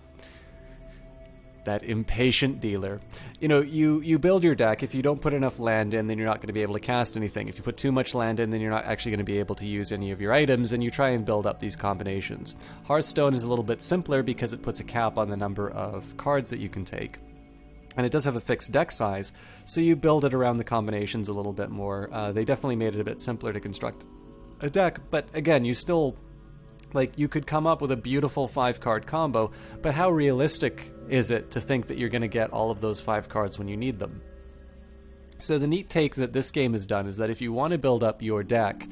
That impatient dealer. You build your deck. If you don't put enough land in, then you're not going to be able to cast anything. If you put too much land in, then you're not actually going to be able to use any of your items, and you try and build up these combinations. Hearthstone is a little bit simpler because it puts a cap on the number of cards that you can take. And it does have a fixed deck size, so you build it around the combinations a little bit more. They definitely made it a bit simpler to construct a deck, but again, you still... Like, you could come up with a beautiful 5-card combo, but how realistic is it to think that you're going to get all of those 5 cards when you need them? So the neat take that this game has done is that if you want to build up your deck,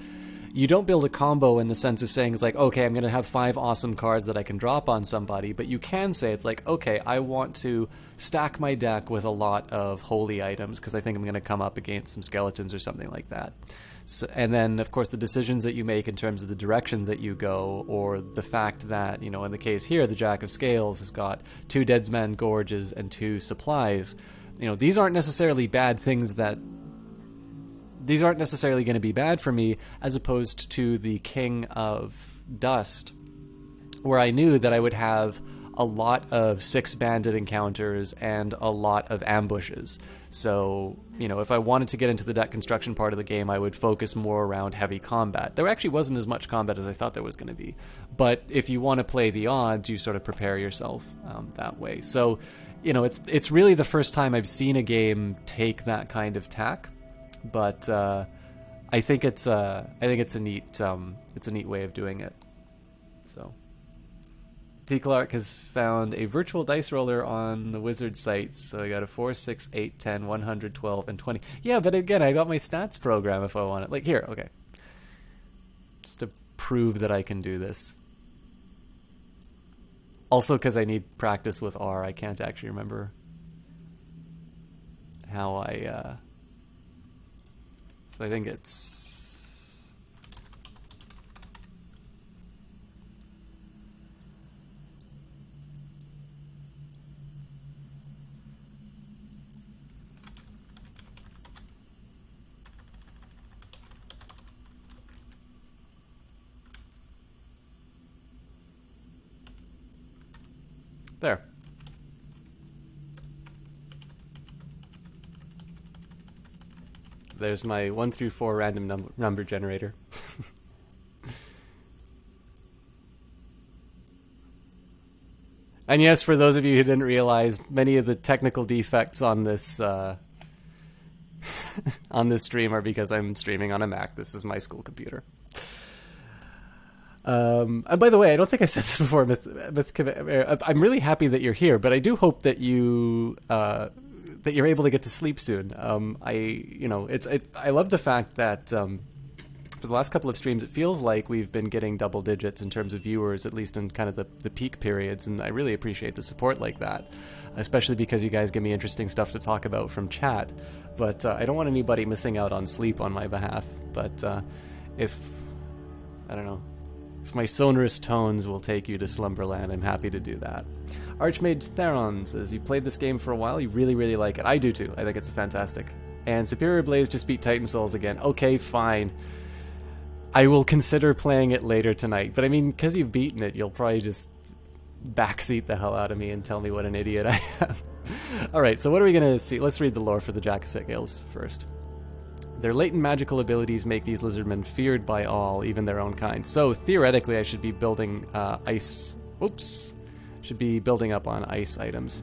you don't build a combo in the sense of saying, it's like, okay, I'm going to have 5 awesome cards that I can drop on somebody, but you can say, it's like, okay, I want to stack my deck with a lot of holy items because I think I'm going to come up against some skeletons or something like that. So, and then, of course, the decisions that you make in terms of the directions that you go, or the fact that, in the case here, the Jack of Scales has got 2 Deadsman Gorges and 2 supplies. These aren't necessarily bad things these aren't necessarily going to be bad for me, as opposed to the King of Dust, where I knew that I would have a lot of 6 bandit encounters and a lot of ambushes. So, if I wanted to get into the deck construction part of the game, I would focus more around heavy combat. There actually wasn't as much combat as I thought there was going to be. But if you want to play the odds, you sort of prepare yourself that way. So, it's really the first time I've seen a game take that kind of tack. But I think it's a neat way of doing it. So. T. Clark has found a virtual dice roller on the Wizard site, so I got a 4, 6, 8, 10, 100, 12, and 20. Yeah, but again, I got my stats program if I want it. Like, here, okay. Just to prove that I can do this. Also, because I need practice with R, I can't actually remember how I... So I think it's... There. There's my 1 through 4 random number generator. And yes, for those of you who didn't realize, many of the technical defects on this on this stream are because I'm streaming on a Mac. This is my school computer. And by the way, I don't think I said this before. I'm really happy that you're here, but I do hope that you're able to get to sleep soon. I love the fact that for the last couple of streams, it feels like we've been getting double digits in terms of viewers, at least in kind of the peak periods, and I really appreciate the support like that, especially because you guys give me interesting stuff to talk about from chat. But I don't want anybody missing out on sleep on my behalf. But if my sonorous tones will take you to Slumberland, I'm happy to do that. Archmage Theron says, you played this game for a while, you really, really like it. I do too. I think it's fantastic. And Superior Blaze just beat Titan Souls again. Okay, fine. I will consider playing it later tonight. But I mean, because you've beaten it, you'll probably just backseat the hell out of me and tell me what an idiot I am. Alright, so what are we going to see? Let's read the lore for the Jackasset Gales first. Their latent magical abilities make these lizardmen feared by all, even their own kind. So, theoretically, I should be building should be building up on ice items.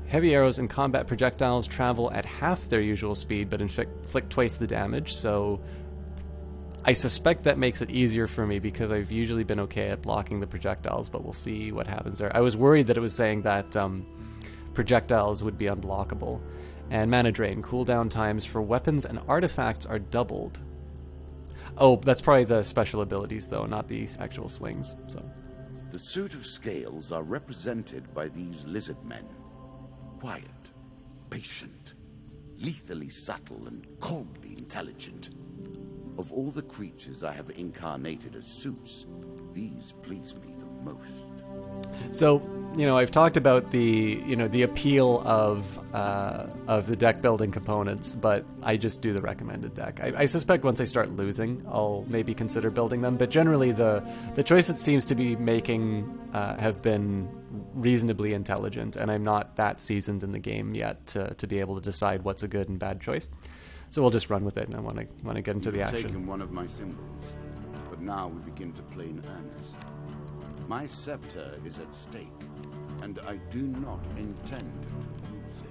Heavy arrows and combat projectiles travel at half their usual speed, but inflict twice the damage, so I suspect that makes it easier for me because I've usually been okay at blocking the projectiles, but we'll see what happens there. I was worried that it was saying that projectiles would be unblockable. And mana drain. Cooldown times for weapons and artifacts are doubled. Oh, that's probably the special abilities, though, not the actual swings. So, the suit of scales are represented by these lizard men. Quiet, patient, lethally subtle, and coldly intelligent. Of all the creatures I have incarnated as suits, these please me the most. So, I've talked about the appeal of the deck building components, but I just do the recommended deck. I suspect once I start losing, I'll maybe consider building them. But generally, the choice it seems to be making have been reasonably intelligent, and I'm not that seasoned in the game yet to be able to decide what's a good and bad choice. So we'll just run with it, and I want to get into the action. You've taken one of my symbols, but now we begin to play in earnest. My scepter is at stake, and I do not intend to lose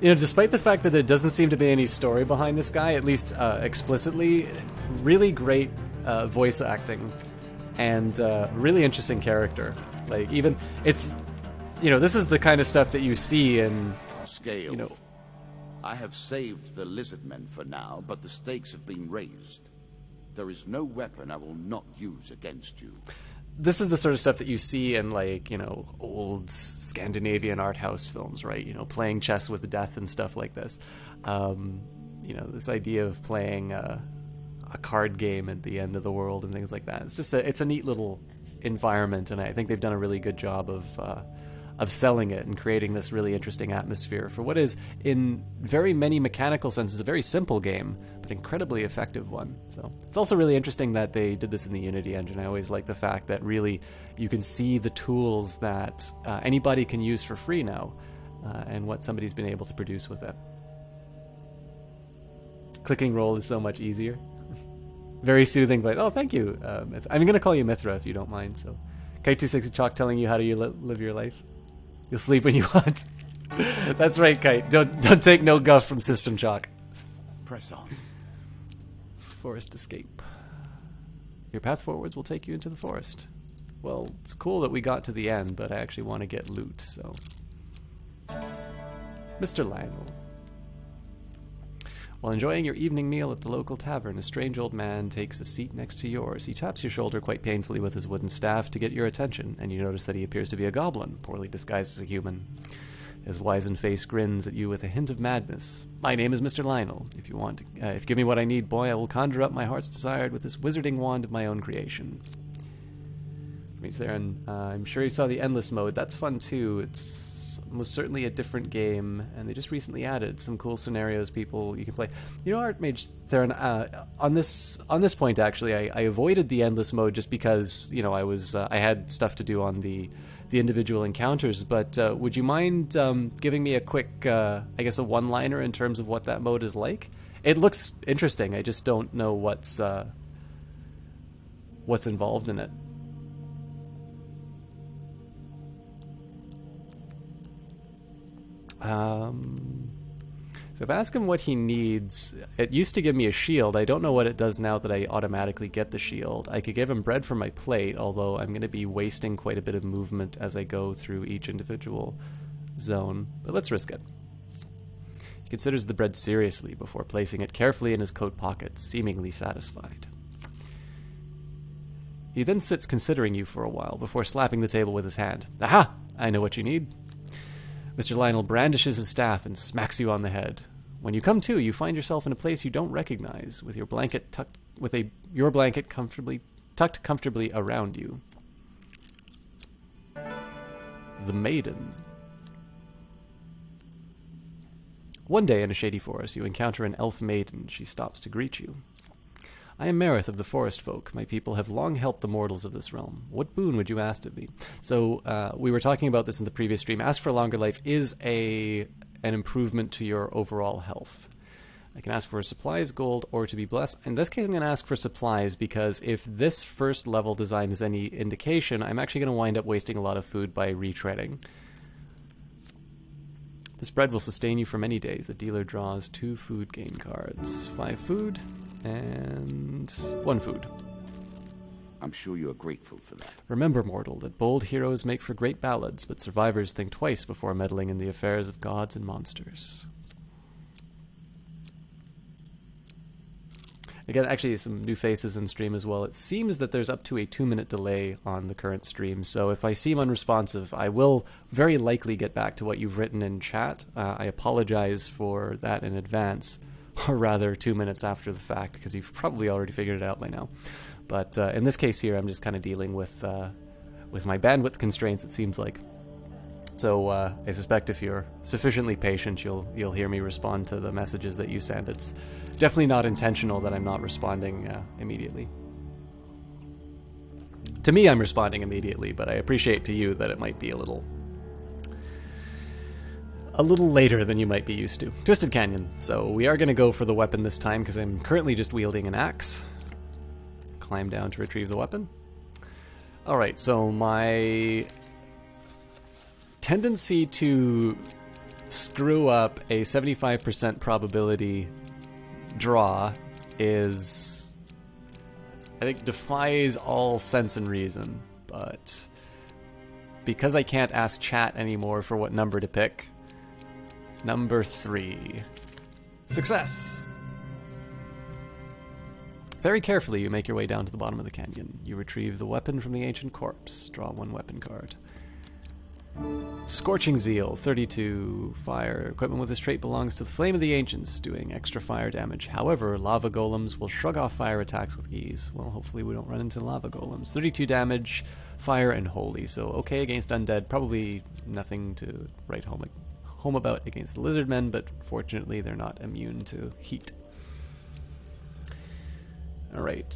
it. Despite the fact that there doesn't seem to be any story behind this guy, at least explicitly, really great voice acting, and really interesting character. Like, even, it's, this is the kind of stuff that you see in... Scales. I have saved the lizard men for now, but the stakes have been raised. There is no weapon I will not use against you. This is the sort of stuff that you see in, old Scandinavian art house films, right? Playing chess with death and stuff like this. This idea of playing a card game at the end of the world and things like that. It's just it's a neat little environment, and I think they've done a really good job of selling it and creating this really interesting atmosphere for what is, in very many mechanical senses, a very simple game, but incredibly effective one. So it's also really interesting that they did this in the Unity engine. I always like the fact that really you can see the tools that anybody can use for free now, and what somebody's been able to produce with it. Clicking roll is so much easier. Very soothing, but thank you. I'm going to call you Mithra if you don't mind. So, Kite260Chalk telling you how do you live your life. You'll sleep when you want. That's right, Kite. Don't take no guff from Systemchalk. Press on. Forest escape. Your path forwards will take you into the forest. Well, it's cool that we got to the end, but I actually want to get loot, so... Mr. Lionel. While enjoying your evening meal at the local tavern, a strange old man takes a seat next to yours. He taps your shoulder quite painfully with his wooden staff to get your attention, and you notice that he appears to be a goblin, poorly disguised as a human. His wizened face grins at you with a hint of madness. My name is Mr. Lionel. If you give me what I need, boy, I will conjure up my heart's desire with this wizarding wand of my own creation. I'm sure you saw the Endless mode. That's fun, too. It's most certainly a different game, and they just recently added some cool scenarios you can play. Archmage Theron, on this point, actually, I avoided the Endless mode just because, I had stuff to do on the individual encounters, but would you mind giving me a quick, a one-liner in terms of what that mode is like? It looks interesting, I just don't know what's involved in it. So if I ask him what he needs, it used to give me a shield. I don't know what it does now that I automatically get the shield. I could give him bread for my plate, although I'm going to be wasting quite a bit of movement as I go through each individual zone. But let's risk it. He considers the bread seriously before placing it carefully in his coat pocket, seemingly satisfied. He then sits considering you for a while before slapping the table with his hand. Aha! I know what you need. Mr. Lionel brandishes his staff and smacks you on the head. When you come to, you find yourself in a place you don't recognize, with your blanket tucked comfortably around you. The Maiden. One day in a shady forest, you encounter an elf maiden. She stops to greet you. I am Marith of the Forest Folk. My people have long helped the mortals of this realm. What boon would you ask of me? So, we were talking about this in the previous stream. Ask for Longer Life is an improvement to your overall health. I can ask for supplies, gold, or to be blessed. In this case, I'm going to ask for supplies, because if this first level design is any indication, I'm actually going to wind up wasting a lot of food by retreading. This bread will sustain you for many days. The dealer draws 2 food gain cards. 5 food and 1 food. I'm sure you are grateful for that. Remember, mortal, that bold heroes make for great ballads, but survivors think twice before meddling in the affairs of gods and monsters. Again, actually, some new faces in stream as well. It seems that there's up to a 2-minute delay on the current stream, so if I seem unresponsive, I will very likely get back to what you've written in chat. I apologize for that in advance, or rather 2 minutes after the fact, because you've probably already figured it out by now. But in this case here, I'm just kind of dealing with my bandwidth constraints, it seems like. So I suspect if you're sufficiently patient, you'll hear me respond to the messages that you send. It's definitely not intentional that I'm not responding immediately. To me, I'm responding immediately, but I appreciate to you that it might be a little later than you might be used to. Twisted Canyon. So we are going to go for the weapon this time, because I'm currently just wielding an axe. Climb down to retrieve the weapon. Alright, so my tendency to screw up a 75% probability draw is, I think, defies all sense and reason, but because I can't ask chat anymore for what number to pick, number 3. Success! Very carefully, you make your way down to the bottom of the canyon. You retrieve the weapon from the ancient corpse. Draw 1 weapon card. Scorching Zeal, 32 fire. Equipment with this trait belongs to the Flame of the Ancients, doing extra fire damage. However, lava golems will shrug off fire attacks with ease. Well, hopefully we don't run into lava golems. 32 damage, fire and holy. So okay against undead. Probably nothing to write home about against the lizard men, but fortunately they're not immune to heat. Alright.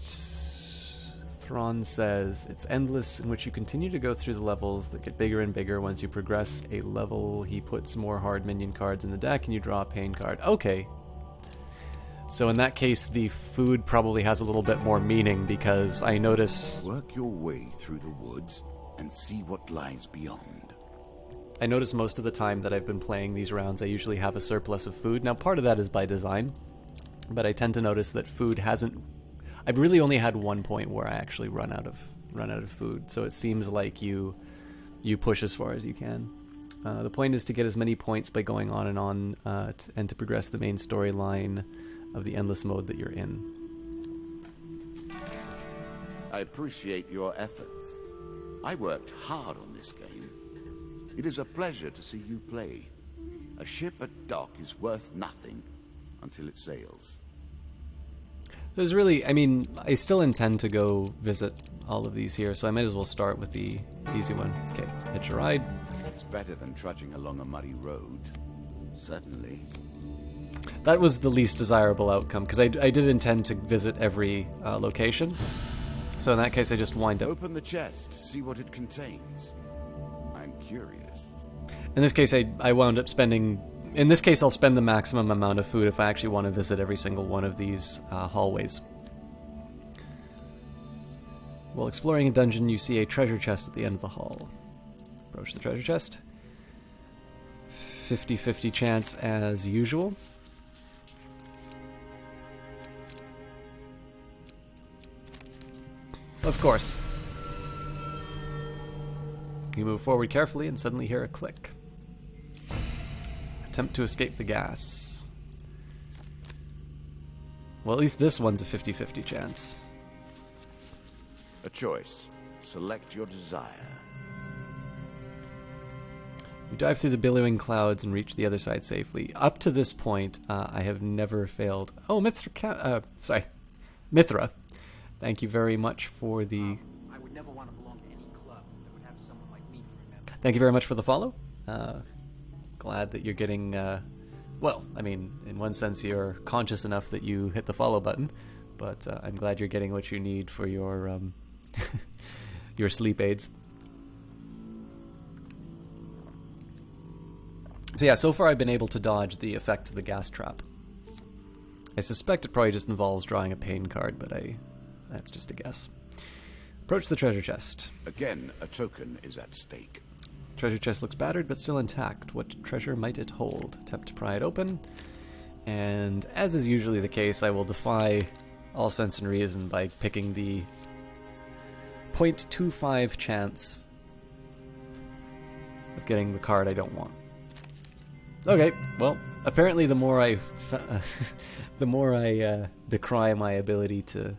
Thrawn says, it's endless, in which you continue to go through the levels that get bigger and bigger. Once you progress a level, he puts more hard minion cards in the deck and you draw a pain card. Okay. So in that case, the food probably has a little bit more meaning, because I notice... Work your way through the woods and see what lies beyond. I notice most of the time that I've been playing these rounds, I usually have a surplus of food. Now, part of that is by design, but I tend to notice that food hasn't... I've really only had one point where I actually run out of food, so it seems like you push as far as you can. The point is to get as many points by going on and to progress the main storyline of the endless mode that you're in. I appreciate your efforts. I worked hard on this game. It is a pleasure to see you play. A ship at dock is worth nothing until it sails. There's really, I mean, I still intend to go visit all of these here, so I might as well start with the easy one. Okay, hitch a ride. It's better than trudging along a muddy road. Certainly. That was the least desirable outcome, because I did intend to visit every location. So in that case, I just wind up... Open the chest, see what it contains. I'm curious. In this case, I wound up spending... In this case, I'll spend the maximum amount of food if I actually want to visit every single one of these hallways. While exploring a dungeon, you see a treasure chest at the end of the hall. Approach the treasure chest. 50-50 chance as usual. Of course. You move forward carefully and suddenly hear a click. Attempt to escape the gas. Well, at least this one's a 50-50 chance. A choice. Select your desire. You dive through the billowing clouds and reach the other side safely. Up to this point, I have never failed. Oh, Mithra. Thank you very much for the... I would never want to belong to any club that would have someone like me for a member. Thank you very much for the follow. Glad that you're getting... well, I mean, in one sense, you're conscious enough that you hit the follow button, but I'm glad you're getting what you need for your your sleep aids. So yeah, so far I've been able to dodge the effect of the gas trap. I suspect it probably just involves drawing a pain card, but that's just a guess. Approach the treasure chest. Again, a token is at stake. Treasure chest looks battered, but still intact. What treasure might it hold? Attempt to pry it open. And as is usually the case, I will defy all sense and reason by picking the 0.25 chance of getting the card I don't want. Okay, well, apparently the more I decry my ability to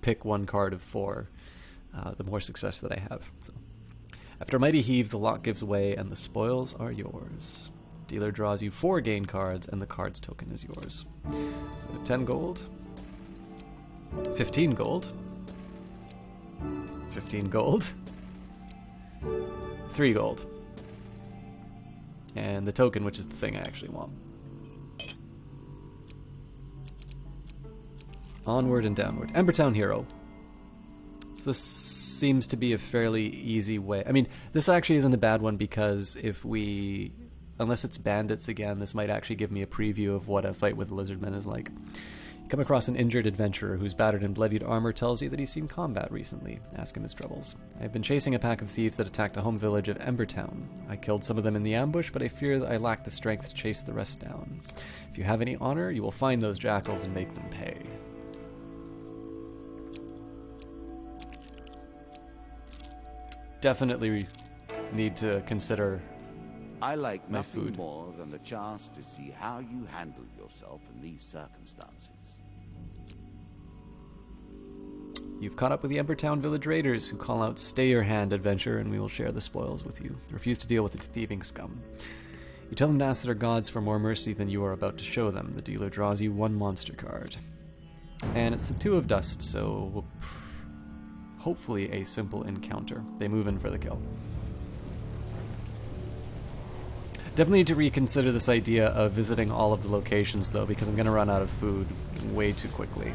pick one card of 4, the more success that I have. So, after a mighty heave, the lock gives way and the spoils are yours. Dealer draws you 4 gain cards and the card's token is yours. So 10 gold, 15 gold, 15 gold, 3 gold. And the token, which is the thing I actually want. Onward and downward. Embertown Hero. So this seems to be a fairly easy way. I mean, this actually isn't a bad one because if we... Unless it's bandits again, this might actually give me a preview of what a fight with lizardmen is like. You come across an injured adventurer whose battered and bloodied armor tells you that he's seen combat recently. Ask him his troubles. I've been chasing a pack of thieves that attacked a home village of Embertown. I killed some of them in the ambush, but I fear that I lack the strength to chase the rest down. If you have any honor, you will find those jackals and make them pay. Definitely need to consider I like my nothing food. more than the chance to see how you handle yourself in these circumstances. You've caught up with the Embertown village raiders who call out, "Stay your hand, adventurer, and we will share the spoils with you." Refuse to deal with the thieving scum. You tell them to ask their gods for more mercy than you are about to show them. The dealer draws you 1 monster card. And it's the 2 of dust, so hopefully a simple encounter. They move in for the kill. Definitely need to reconsider this idea of visiting all of the locations, though, because I'm going to run out of food way too quickly.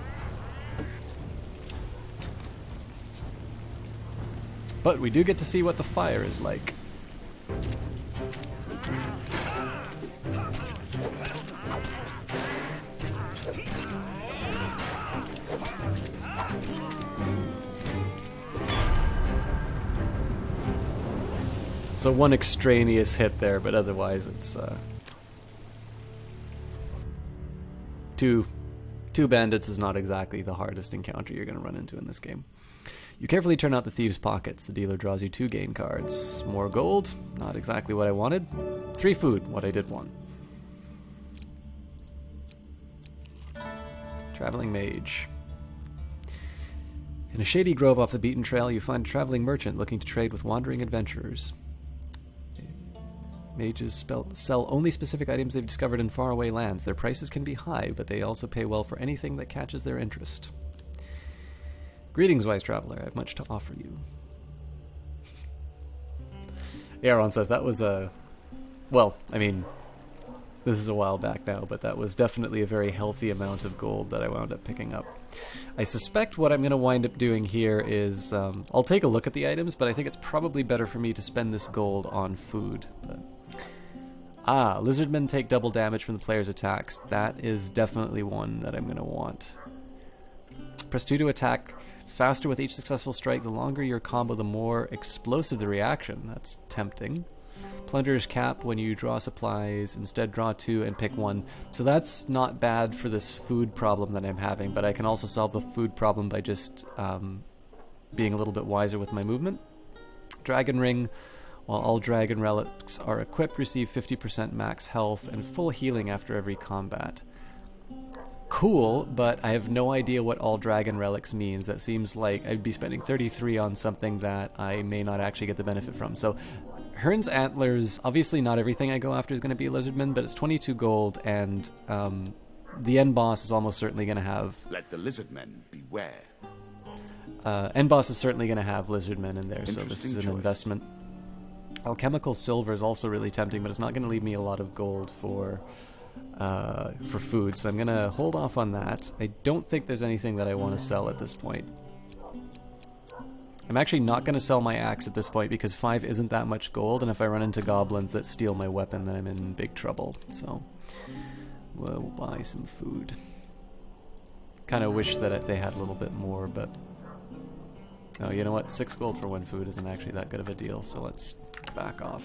But we do get to see what the fire is like. So one extraneous hit there, but otherwise it's two bandits is not exactly the hardest encounter you're going to run into in this game. You carefully turn out the thieves' pockets. The dealer draws you 2 gain cards. More gold, not exactly what I wanted. 3 food, what I did want. Traveling mage. In a shady grove off the beaten trail, you find a traveling merchant looking to trade with wandering adventurers. Mages sell only specific items they've discovered in faraway lands. Their prices can be high, but they also pay well for anything that catches their interest. Greetings, wise traveler. I have much to offer you. Yeah, Ronseth, that was a... Well, I mean, this is a while back now, but that was definitely a very healthy amount of gold that I wound up picking up. I suspect what I'm going to wind up doing here is... I'll take a look at the items, but I think it's probably better for me to spend this gold on food. But... lizardmen take double damage from the player's attacks. That is definitely one that I'm going to want. Press 2 to attack faster with each successful strike. The longer your combo, the more explosive the reaction. That's tempting. Plunder's Cap, when you draw supplies, instead draw 2 and pick 1. So that's not bad for this food problem that I'm having, but I can also solve the food problem by just being a little bit wiser with my movement. Dragon Ring, while all dragon relics are equipped, receive 50% max health and full healing after every combat. Cool, but I have no idea what all dragon relics means. That seems like I'd be spending 33 on something that I may not actually get the benefit from. So Hearn's Antlers, obviously not everything I go after is going to be Lizardman, but it's 22 gold, and the end boss is almost certainly going to have... Let the Lizardmen beware. End boss is certainly going to have Lizardmen in there, so this is an investment. Alchemical Silver is also really tempting, but it's not going to leave me a lot of gold for food, so I'm going to hold off on that. I don't think there's anything that I want to sell at this point. I'm actually not going to sell my axe at this point because 5 isn't that much gold, and if I run into goblins that steal my weapon, then I'm in big trouble. So we'll buy some food. Kind of wish that they had a little bit more, but... Oh, you know what? 6 gold for 1 food isn't actually that good of a deal, so let's back off.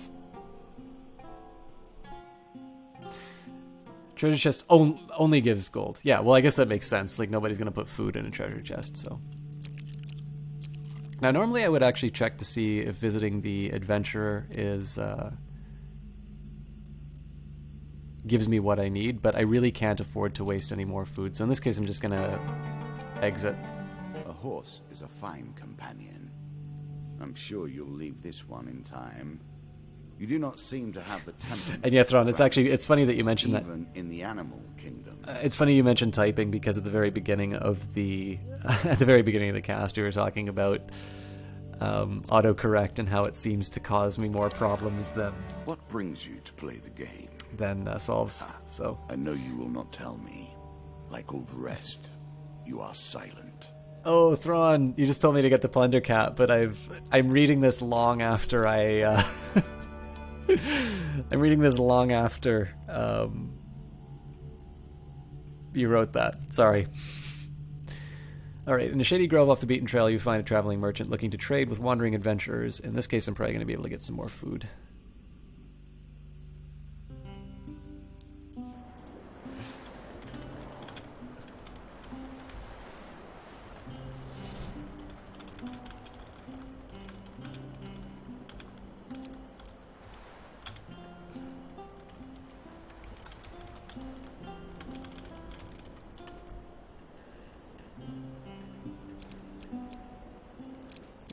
Treasure chest only gives gold. Yeah, well, I guess that makes sense. Like, nobody's going to put food in a treasure chest, so... Now, normally I would actually check to see if visiting the adventurer is... gives me what I need, but I really can't afford to waste any more food. So in this case, I'm just going to exit. A horse is a fine companion. I'm sure you'll leave this one in time. You do not seem to have the temperament. And yeah, Thrawn, it's funny that you mentioned that. Even in the animal kingdom. It's funny you mentioned typing because at the very beginning of the at the very beginning of the cast, we were talking about autocorrect and how it seems to cause me more problems than What brings you to play the game? Solves. So I know you will not tell me. Like all the rest, you are silent. Oh, Thrawn, you just told me to get the Plunder Cap, but I'm reading this long after I I'm reading this long after you wrote that. Sorry. Alright, in a shady grove off the beaten trail, you find a traveling merchant looking to trade with wandering adventurers. In this case, I'm probably going to be able to get some more food.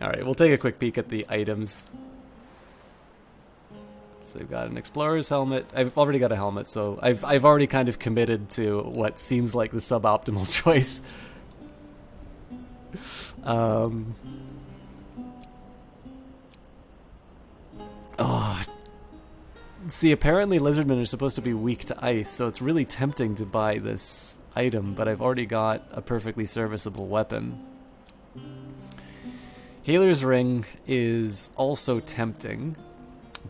Alright, we'll take a quick peek at the items. So we've got an explorer's helmet. I've already got a helmet, so I've already kind of committed to what seems like the suboptimal choice. See, apparently lizardmen are supposed to be weak to ice, so it's really tempting to buy this item, but I've already got a perfectly serviceable weapon. Healer's Ring is also tempting,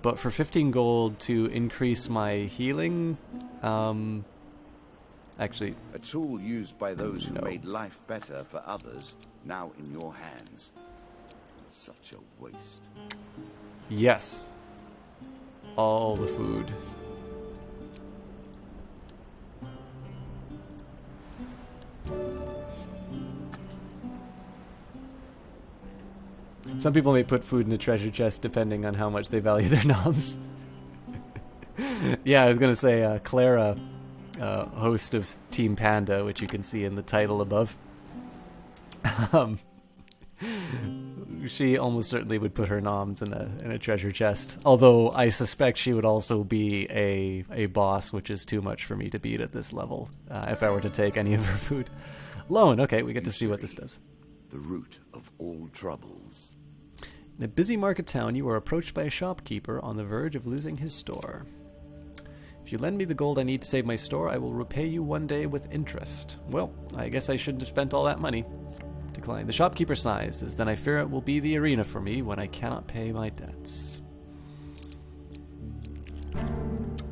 but for 15 gold to increase my healing, actually... A tool used by those who made life better for others, now in your hands. Such a waste. Yes. All the food. Some people may put food in a treasure chest depending on how much they value their noms. Yeah, I was going to say Clara, host of Team Panda, which you can see in the title above. She almost certainly would put her noms in a treasure chest. Although I suspect she would also be a boss, which is too much for me to beat at this level, if I were to take any of her food. Loan, okay, we get to see what this does. The root of all troubles. In a busy market town, you are approached by a shopkeeper on the verge of losing his store. If you lend me the gold I need to save my store, I will repay you one day with interest. Well, I guess I shouldn't have spent all that money. Decline. The shopkeeper sighs, as then I fear it will be the arena for me when I cannot pay my debts.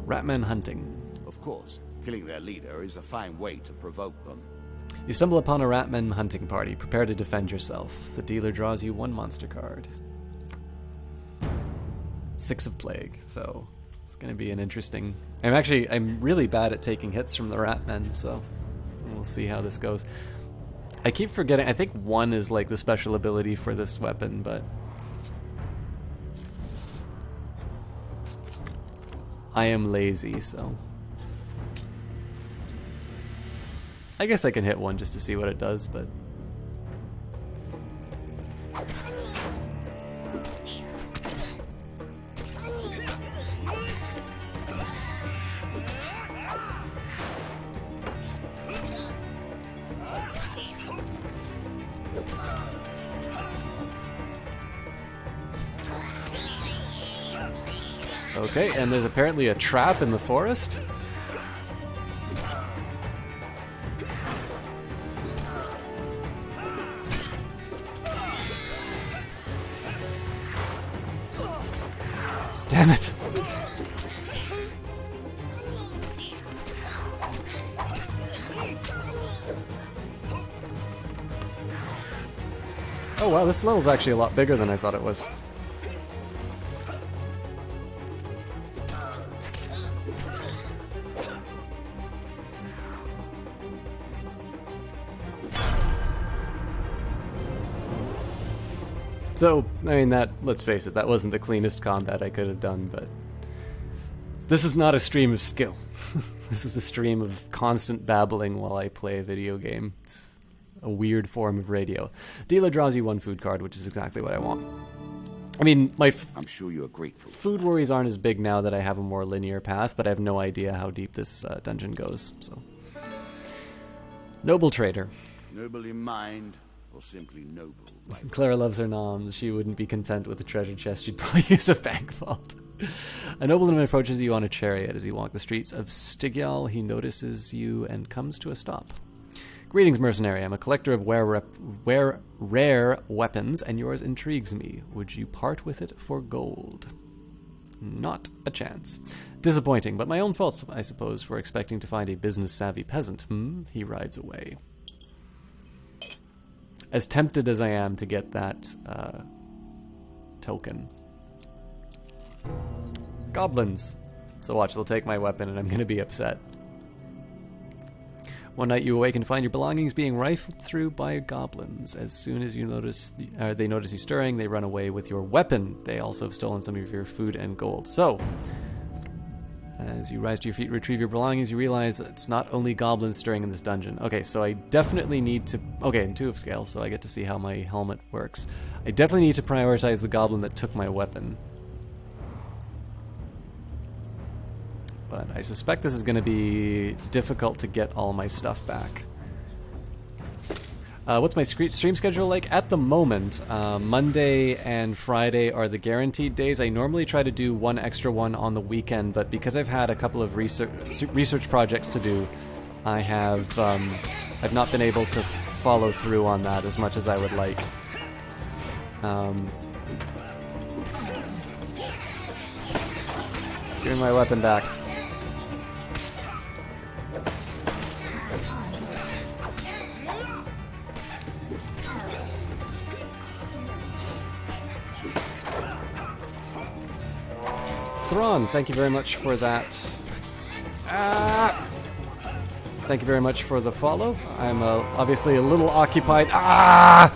Ratman hunting. Of course, killing their leader is a fine way to provoke them. You stumble upon a Ratman hunting party. Prepare to defend yourself. The dealer draws you one monster card. 6 of plague, so it's going to be an interesting... I'm really bad at taking hits from the Ratmen, so we'll see how this goes. I keep forgetting, I think 1 is like the special ability for this weapon, but... I am lazy, so... I guess I can hit 1 just to see what it does, but... Okay, and there's apparently a trap in the forest. Damn it! Oh wow, this level's actually a lot bigger than I thought it was. So, I mean, let's face it, that wasn't the cleanest combat I could have done, but this is not a stream of skill. This is a stream of constant babbling while I play a video game. It's a weird form of radio. Dealer draws you 1 food card, which is exactly what I want. I mean, I'm sure you're grateful. Food worries aren't as big now that I have a more linear path, but I have no idea how deep this dungeon goes, so... Noble Trader. Noble in mind, or simply noble by... Clara loves her noms. She wouldn't be content with a treasure chest. She'd probably use a bank vault. A nobleman approaches you on a chariot. As you walk the streets of Stygial, he notices you and comes to a stop. Greetings, mercenary. I'm a collector of rare weapons, and yours intrigues me. Would you part with it for gold? Not a chance. Disappointing, but my own fault, I suppose, for expecting to find a business-savvy peasant. He rides away. As tempted as I am to get that token. Goblins. So watch, they'll take my weapon and I'm going to be upset. One night you awake and find your belongings being rifled through by goblins. As soon as you they notice you stirring, they run away with your weapon. They also have stolen some of your food and gold. So, as you rise to your feet, retrieve your belongings, you realize that it's not only goblins stirring in this dungeon. Okay, so I definitely need to... Okay, in 2 of scale, so I get to see how my helmet works. I definitely need to prioritize the goblin that took my weapon. But I suspect this is going to be difficult to get all my stuff back. What's my stream schedule like? At the moment, Monday and Friday are the guaranteed days. I normally try to do 1 extra one on the weekend, but because I've had a couple of research projects to do, I've not been able to follow through on that as much as I would like. Give me my weapon back. Thrawn, thank you very much for that. Thank you very much for the follow. I'm obviously a little occupied. I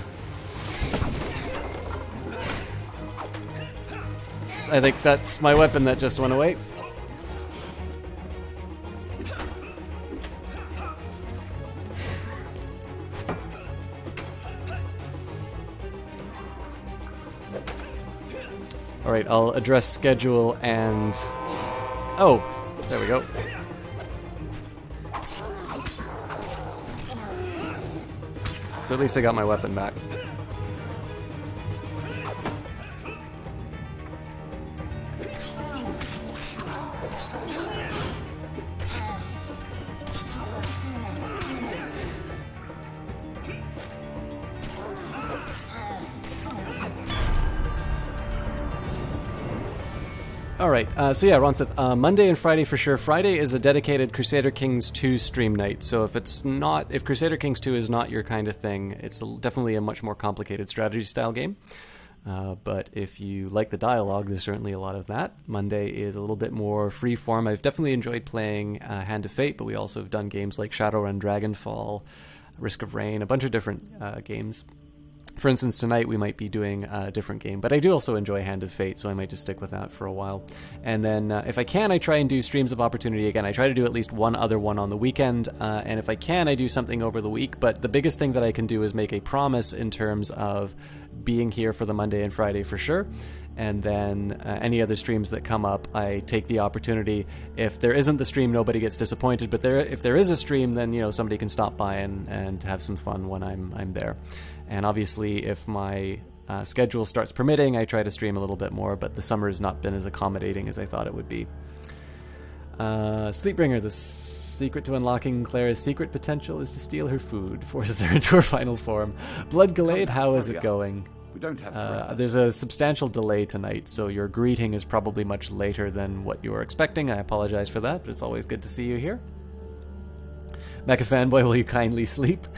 think that's my weapon that just went away. Alright, I'll address schedule and... Oh, there we go. So at least I got my weapon back. Alright, so yeah, Ron said, Monday and Friday for sure. Friday is a dedicated Crusader Kings 2 stream night, so if Crusader Kings 2 is not your kind of thing, it's definitely a much more complicated strategy style game. But if you like the dialogue, there's certainly a lot of that. Monday is a little bit more freeform. I've definitely enjoyed playing Hand of Fate, but we also have done games like Shadowrun, Dragonfall, Risk of Rain, a bunch of different games. For instance, tonight we might be doing a different game, but I do also enjoy Hand of Fate, so I might just stick with that for a while. And then if I can, I try and do Streams of Opportunity again. I try to do at least one other one on the weekend, and if I can, I do something over the week. But the biggest thing that I can do is make a promise in terms of being here for the Monday and Friday for sure. And then any other streams that come up, I take the opportunity. If there isn't the stream, nobody gets disappointed. But if there is a stream, then somebody can stop by and have some fun when I'm there. And obviously, if my schedule starts permitting, I try to stream a little bit more. But the summer has not been as accommodating as I thought it would be. Sleepbringer, the secret to unlocking Claire's secret potential is to steal her food. Forces her into her final form. Blood Gallade, how is it going? We don't have there's a substantial delay tonight, so your greeting is probably much later than what you were expecting. I apologize for that, but it's always good to see you here. Mecha Fanboy, will you kindly sleep?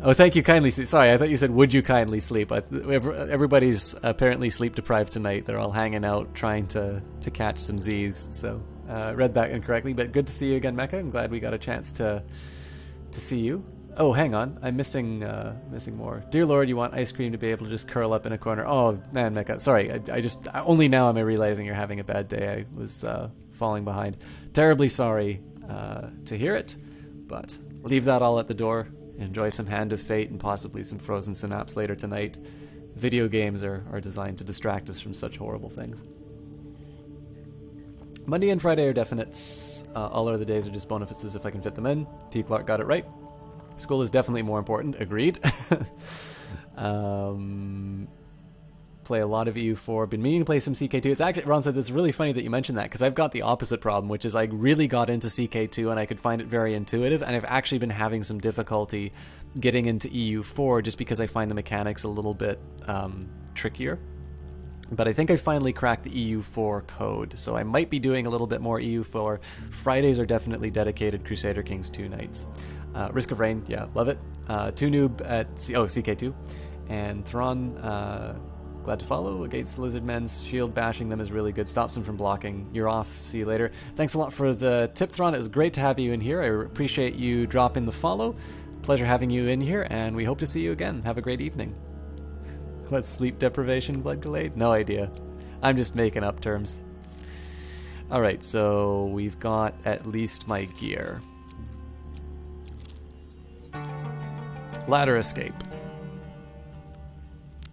Oh, thank you, kindly sleep. Sorry, I thought you said, would you kindly sleep? Everybody's apparently sleep deprived tonight. They're all hanging out, trying to catch some Z's, so read that incorrectly, but good to see you again, Mecha. I'm glad we got a chance to see you. Oh, hang on. I'm missing more. Dear Lord, you want ice cream to be able to just curl up in a corner. Oh, man, Mecha. Sorry. Only now am I realizing you're having a bad day. I was falling behind. Terribly sorry to hear it, but leave that all at the door. Enjoy some Hand of Fate and possibly some Frozen Synapse later tonight. Video games are designed to distract us from such horrible things. Monday and Friday are definites. All other days are just bonuses if I can fit them in. T. Clark got it right. School is definitely more important. Agreed. Play a lot of EU4. Been meaning to play some CK2. It's actually, Ron said, it's really funny that you mentioned that, because I've got the opposite problem, which is I really got into CK2 and I could find it very intuitive, and I've actually been having some difficulty getting into EU4 just because I find the mechanics a little bit trickier. But I think I finally cracked the EU4 code, so I might be doing a little bit more EU4. Fridays are definitely dedicated Crusader Kings 2 nights. Risk of Rain, yeah, love it. 2 noob at CK2. And Thrawn, glad to follow. Against Lizardmen's shield, bashing them is really good. Stops them from blocking. You're off. See you later. Thanks a lot for the tip, Thrawn. It was great to have you in here. I appreciate you dropping the follow. Pleasure having you in here, and we hope to see you again. Have a great evening. What's sleep deprivation, Blood Gallade? No idea. I'm just making up terms. Alright, so we've got at least my gear. Ladder escape.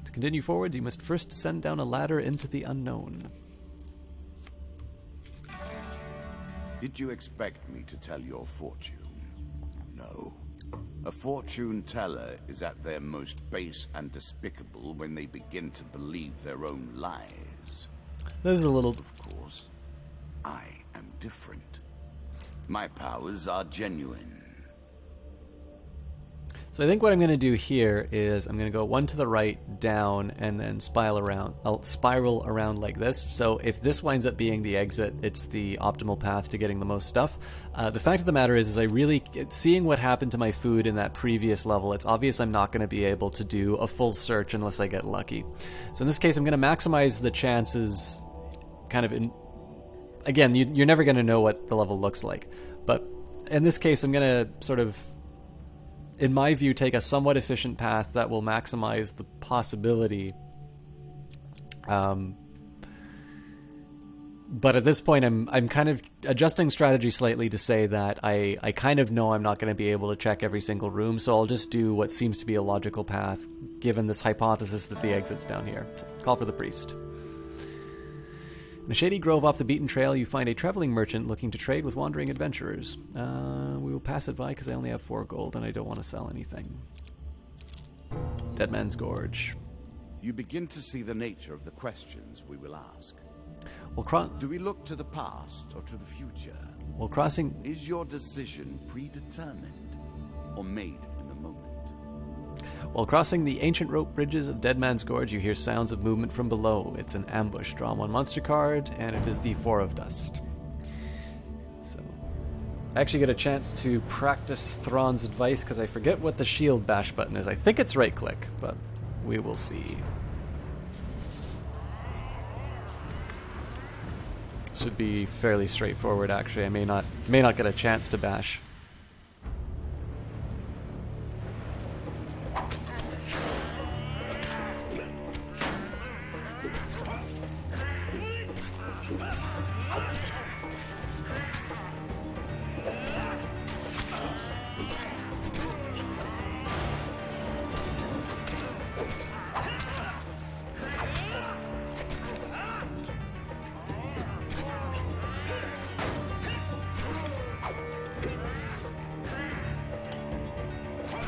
To continue forward, you must first descend down a ladder into the unknown. Did you expect me to tell your fortune? No. A fortune teller is at their most base and despicable when they begin to believe their own lies. This is a little... Of course, I am different. My powers are genuine. So I think what I'm going to do here is I'm going to go one to the right, down, and then spiral around. I'll spiral around like this. So if this winds up being the exit, it's the optimal path to getting the most stuff. The fact of the matter is I really, seeing what happened to my food in that previous level, it's obvious I'm not going to be able to do a full search unless I get lucky. So in this case, I'm going to maximize the chances kind of in... Again, you're never going to know what the level looks like. But in this case, I'm going to sort of, in my view, take a somewhat efficient path that will maximize the possibility. But at this point, I'm kind of adjusting strategy slightly to say that I kind of know I'm not going to be able to check every single room, so I'll just do what seems to be a logical path, given this hypothesis that the exit's down here. So, call for the priest. In a shady grove off the beaten trail, you find a traveling merchant looking to trade with wandering adventurers. We will pass it by because I only have 4 gold and I don't want to sell anything. Dead Man's Gorge. You begin to see the nature of the questions we will ask. Do we look to the past or to the future? While crossing... Is your decision predetermined or made in the moment? While crossing the ancient rope bridges of Dead Man's Gorge, you hear sounds of movement from below. It's an ambush. Draw 1 monster card, and it is the 4 of Dust. So, I actually get a chance to practice Thrawn's advice because I forget what the shield bash button is. I think it's right click, but We will see. Should be fairly straightforward, actually. I may not get a chance to bash.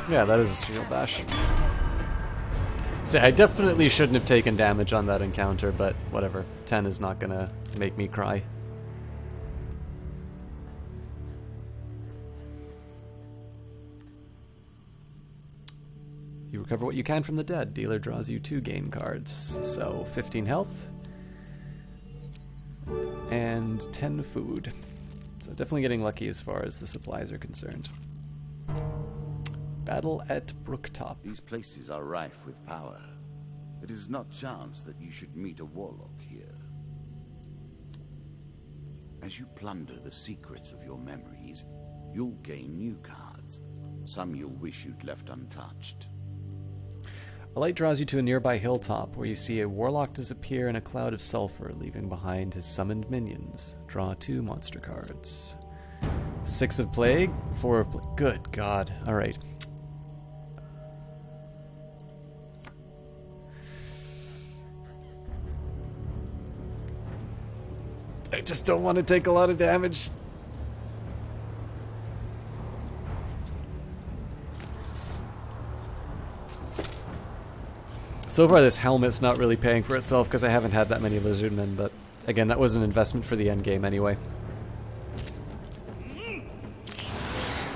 Yeah, that is a steel bash. See, I definitely shouldn't have taken damage on that encounter, but whatever. 10 is not gonna make me cry. You recover what you can from the dead. Dealer draws you 2 game cards. So, 15 health. And 10 food. So definitely getting lucky as far as the supplies are concerned. Battle at Brooktop. These places are rife with power. It is not chance that you should meet a warlock here. As you plunder the secrets of your memories, you'll gain new cards. Some you'll wish you'd left untouched. A light draws you to a nearby hilltop where you see a warlock disappear in a cloud of sulfur, leaving behind his summoned minions. Draw 2 monster cards. 6 of plague, 4 of plague. Good God. Alright. I just don't want to take a lot of damage. So far this helmet's not really paying for itself because I haven't had that many lizardmen, but again, that was an investment for the end game anyway.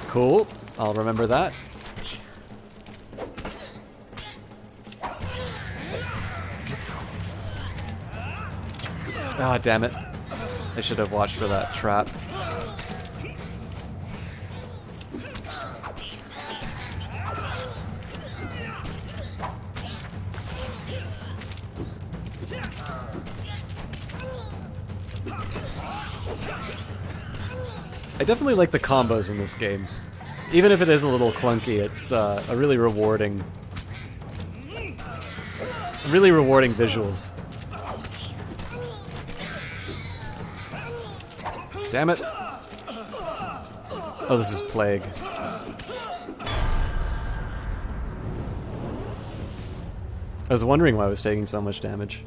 Cool. I'll remember that. Ah, damn it. I should have watched for that trap. I definitely like the combos in this game. Even if it is a little clunky, it's a really rewarding visuals. Damn it. Oh, this is Plague. I was wondering why I was taking so much damage.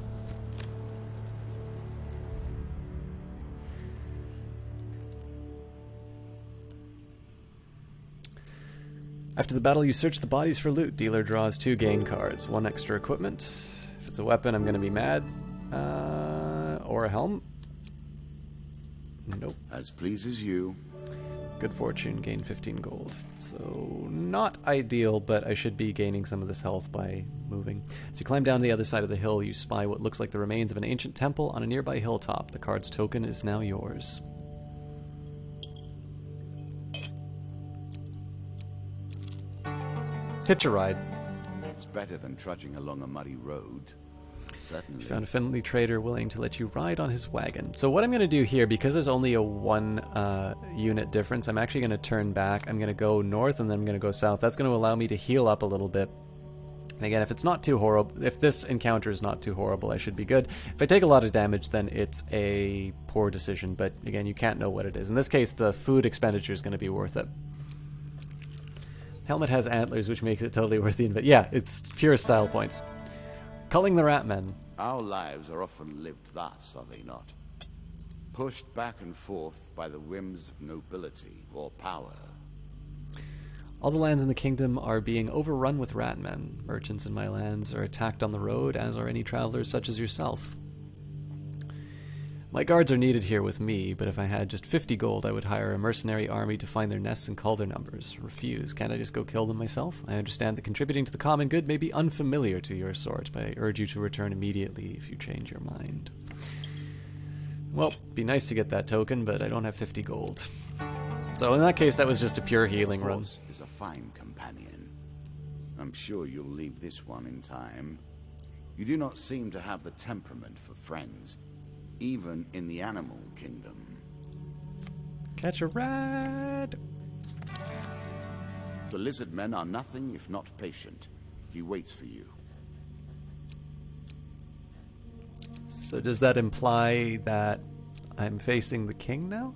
After the battle, you search the bodies for loot. Dealer draws 2 gain cards. 1 extra equipment. If it's a weapon, I'm gonna be mad. Or a helm. Nope. As pleases you. Good fortune, gain 15 gold. So, not ideal, but I should be gaining some of this health by moving. As you climb down the other side of the hill, you spy what looks like the remains of an ancient temple on a nearby hilltop. The card's token is now yours. Hitch a ride. It's better than trudging along a muddy road. Certainly. You found a friendly trader willing to let you ride on his wagon. So what I'm going to do here, because there's only a 1 unit difference, I'm actually going to turn back. I'm going to go north and then I'm going to go south. That's going to allow me to heal up a little bit. And again, if it's not too horrible, if this encounter is not too horrible, I should be good. If I take a lot of damage, then it's a poor decision. But again, you can't know what it is. In this case, the food expenditure is going to be worth it. Helmet has antlers, which makes it totally worth the investment. Yeah, it's pure style points. Culling the Ratmen. Our lives are often lived thus, are they not? Pushed back and forth by the whims of nobility or power. All the lands in the kingdom are being overrun with Ratmen. Merchants in my lands are attacked on the road, as are any travelers such as yourself. My guards are needed here with me, but if I had just 50 gold, I would hire a mercenary army to find their nests and call their numbers. Refuse. Can't I just go kill them myself? I understand that contributing to the common good may be unfamiliar to your sort, but I urge you to return immediately if you change your mind. Well, it'd be nice to get that token, but I don't have 50 gold. So in that case, that was just a pure healing run. Is a fine companion. I'm sure you'll leave this one in time. You do not seem to have the temperament for friends, even in the animal kingdom. Catch a ride. The lizard men are nothing if not patient. He waits for you. So does that imply that I'm facing the king now?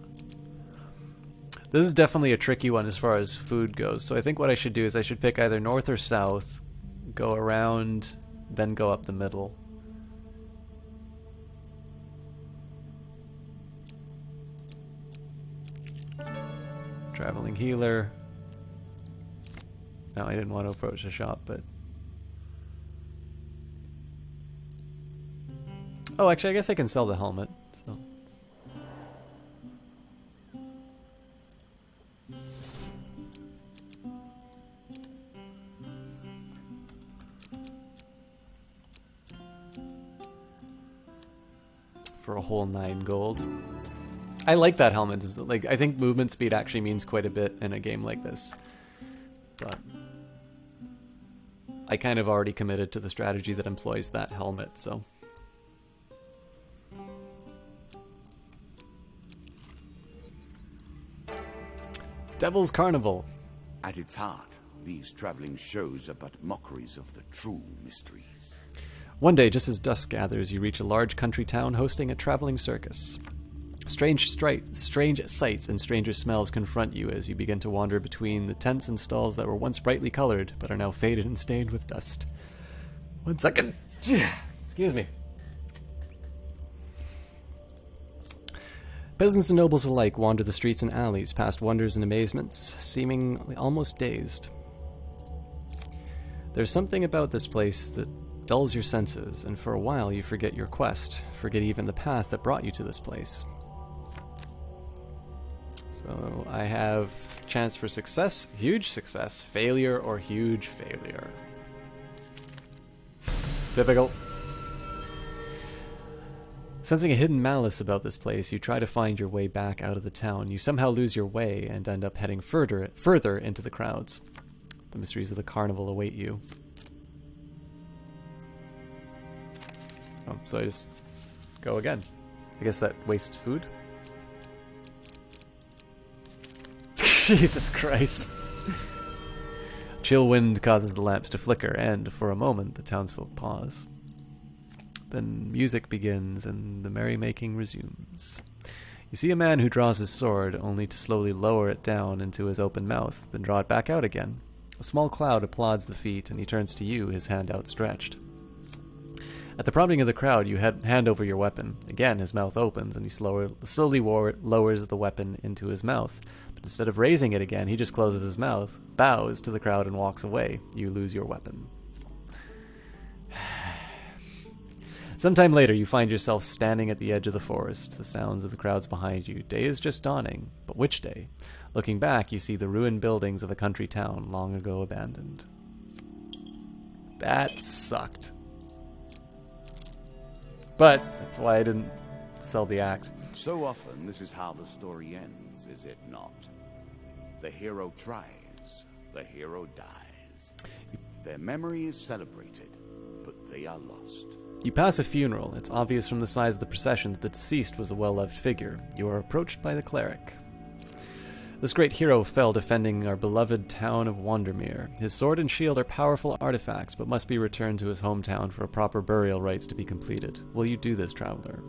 This is definitely a tricky one as far as food goes. So I think what I should do is I should pick either north or south, go around, then go up the middle. Traveling healer. No, I didn't want to approach the shop, but... Oh, actually, I guess I can sell the helmet. So. For a whole 9 gold. I like that helmet. Like, I think movement speed actually means quite a bit in a game like this. But I kind of already committed to the strategy that employs that helmet, so... Devil's Carnival. At its heart, these traveling shows are but mockeries of the true mysteries. One day, just as dusk gathers, you reach a large country town hosting a traveling circus. Strange sights and stranger smells confront you as you begin to wander between the tents and stalls that were once brightly colored, but are now faded and stained with dust. 1 second. Excuse me. Peasants and nobles alike wander the streets and alleys, past wonders and amazements, seeming almost dazed. There's something about this place that dulls your senses, and for a while you forget your quest, forget even the path that brought you to this place. So I have chance for success, huge success, failure, or huge failure. Difficult. Sensing a hidden malice about this place, you try to find your way back out of the town. You somehow lose your way and end up heading further into the crowds. The mysteries of the carnival await you. Oh, so I just go again. I guess that wastes food. Jesus Christ. Chill wind causes the lamps to flicker, and for a moment the townsfolk pause. Then music begins, and the merrymaking resumes. You see a man who draws his sword, only to slowly lower it down into his open mouth, then draw it back out again. A small cloud applauds the feat, and he turns to you, his hand outstretched. At the prompting of the crowd, you hand over your weapon. Again, his mouth opens, and he slowly lowers the weapon into his mouth. But instead of raising it again, he just closes his mouth, bows to the crowd, and walks away. You lose your weapon. Sometime later, you find yourself standing at the edge of the forest, the sounds of the crowds behind you. Day is just dawning, but which day? Looking back, you see the ruined buildings of a country town long ago abandoned. That sucked. But that's why I didn't sell the axe. So often, this is how the story ends, is it not? The hero tries, the hero dies. Their memory is celebrated, but they are lost. You pass a funeral. It's obvious from the size of the procession that the deceased was a well-loved figure. You are approached by the cleric. This great hero fell defending our beloved town of Wandermere. His sword and shield are powerful artifacts, but must be returned to his hometown for proper burial rites to be completed. Will you do this, traveler?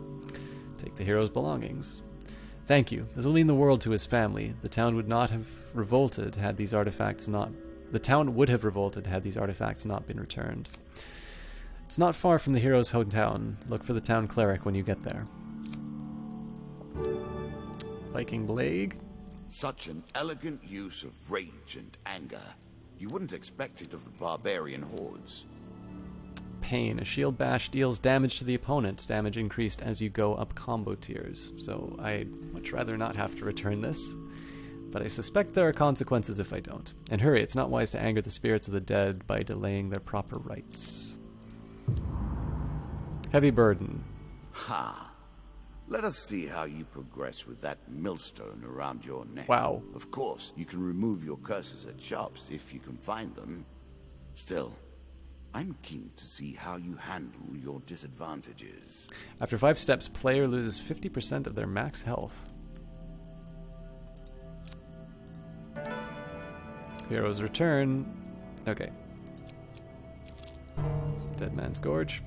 Take the hero's belongings. Thank you. This will mean the world to his family. The town would not have revolted had these artifacts not... The town would have revolted had these artifacts not been returned. It's not far from the hero's hometown. Look for the town cleric when you get there. Viking blade. Such an elegant use of rage and anger. You wouldn't expect it of the barbarian hordes. Pain. A shield bash deals damage to the opponent. Damage increased as you go up combo tiers. So I'd much rather not have to return this. But I suspect there are consequences if I don't. And hurry, it's not wise to anger the spirits of the dead by delaying their proper rites. Heavy burden. Ha! Let us see how you progress with that millstone around your neck. Wow. Of course, you can remove your curses at shops if you can find them. Still, I'm keen to see how you handle your disadvantages. After 5 steps, player loses 50% of their max health. Heroes return. Okay. Dead Man's Gorge.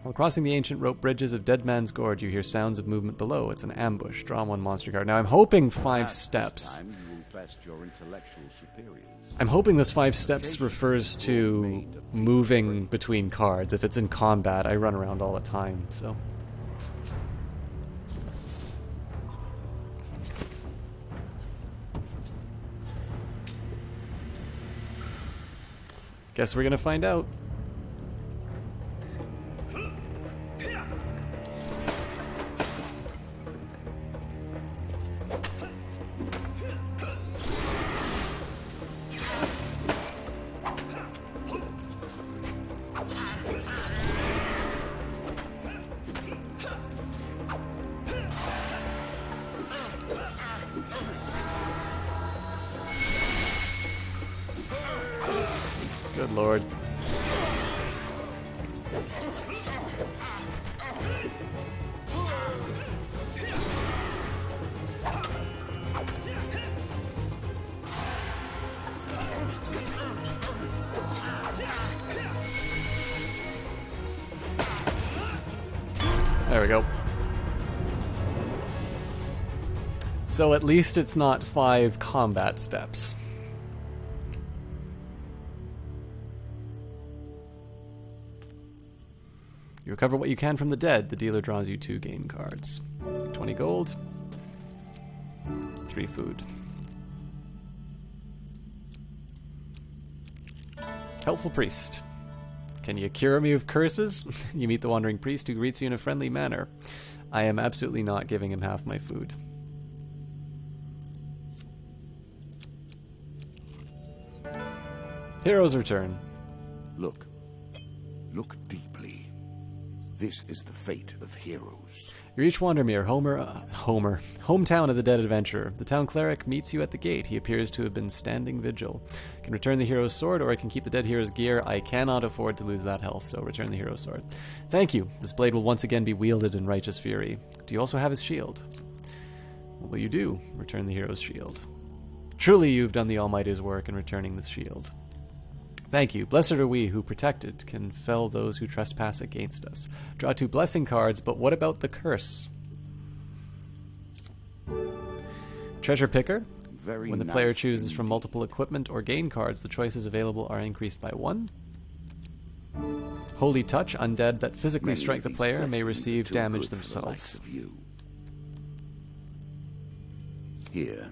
While crossing the ancient rope bridges of Dead Man's Gorge, you hear sounds of movement below. It's an ambush. Draw 1 monster card. Now, I'm hoping 5 Perhaps steps. This time you will test your intellectual superiors. I'm hoping this 5 steps refers to moving between cards. If it's in combat, I run around all the time, so... Guess we're gonna find out. Good lord. There we go. So at least it's not 5 combat steps. You recover what you can from the dead. The dealer draws you 2 game cards. 20 gold. 3 food. Helpful priest. Can you cure me of curses? You meet the wandering priest who greets you in a friendly manner. I am absolutely not giving him half my food. Heroes return. Look. Look deeply. This is the fate of heroes. You reach Wandermere, hometown of the dead adventurer. The town cleric meets you at the gate. He appears to have been standing vigil. Can return the hero's sword, or I can keep the dead hero's gear. I cannot afford to lose that health, so return the hero's sword. Thank you. This blade will once again be wielded in righteous fury. Do you also have his shield? Well, you do. Return the hero's shield. Truly you've done the Almighty's work in returning this shield. Thank you. Blessed are we who protected can fell those who trespass against us. Draw 2 blessing cards, but what about the curse? Treasure Picker. Very When the nice player chooses indeed. from multiple equipment or gain cards, the choices available are increased by 1. Holy Touch. Undead that physically Many strike of the these player may blessings are receive too damage good for the likes themselves. of you. Here,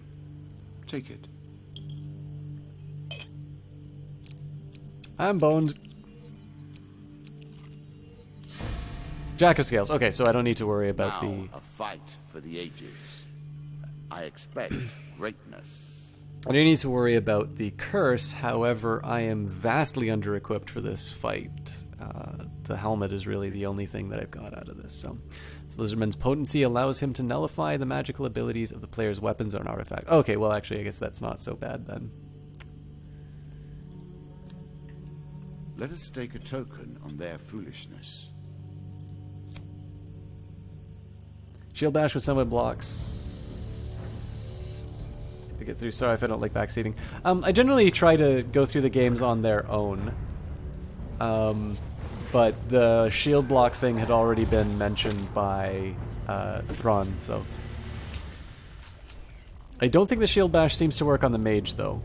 take it. I'm boned. Jack of Scales. Okay, so I don't need to worry about Now, a fight for the ages. I expect greatness. I do need to worry about the curse. However, I am vastly under-equipped for this fight. The helmet is really the only thing that I've got out of this. So Lizardman's potency allows him to nullify the magical abilities of the player's weapons or an artifact. Okay, well, actually, I guess that's not so bad then. Let us stake a token on their foolishness. Shield dash with summon blocks. To get through. Sorry if I don't like backseating. I generally try to go through the games on their own. But the shield block thing had already been mentioned by Thron, so... I don't think the shield bash seems to work on the mage, though.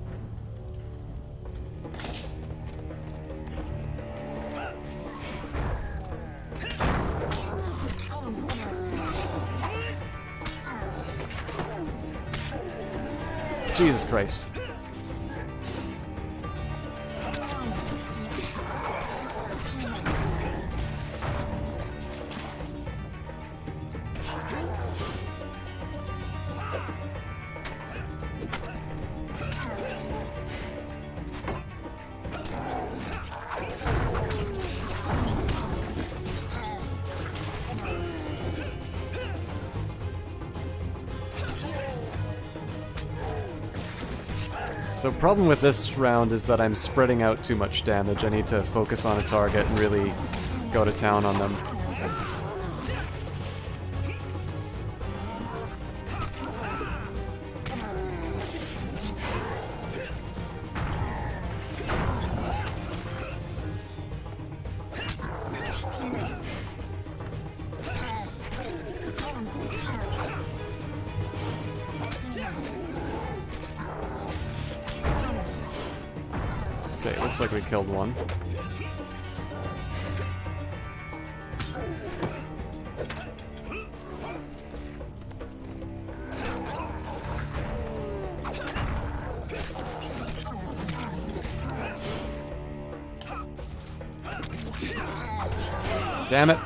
Jesus Christ. So problem with this round is that I'm spreading out too much damage. I need to focus on a target and really go to town on them. Okay, looks like we killed one. Damn it.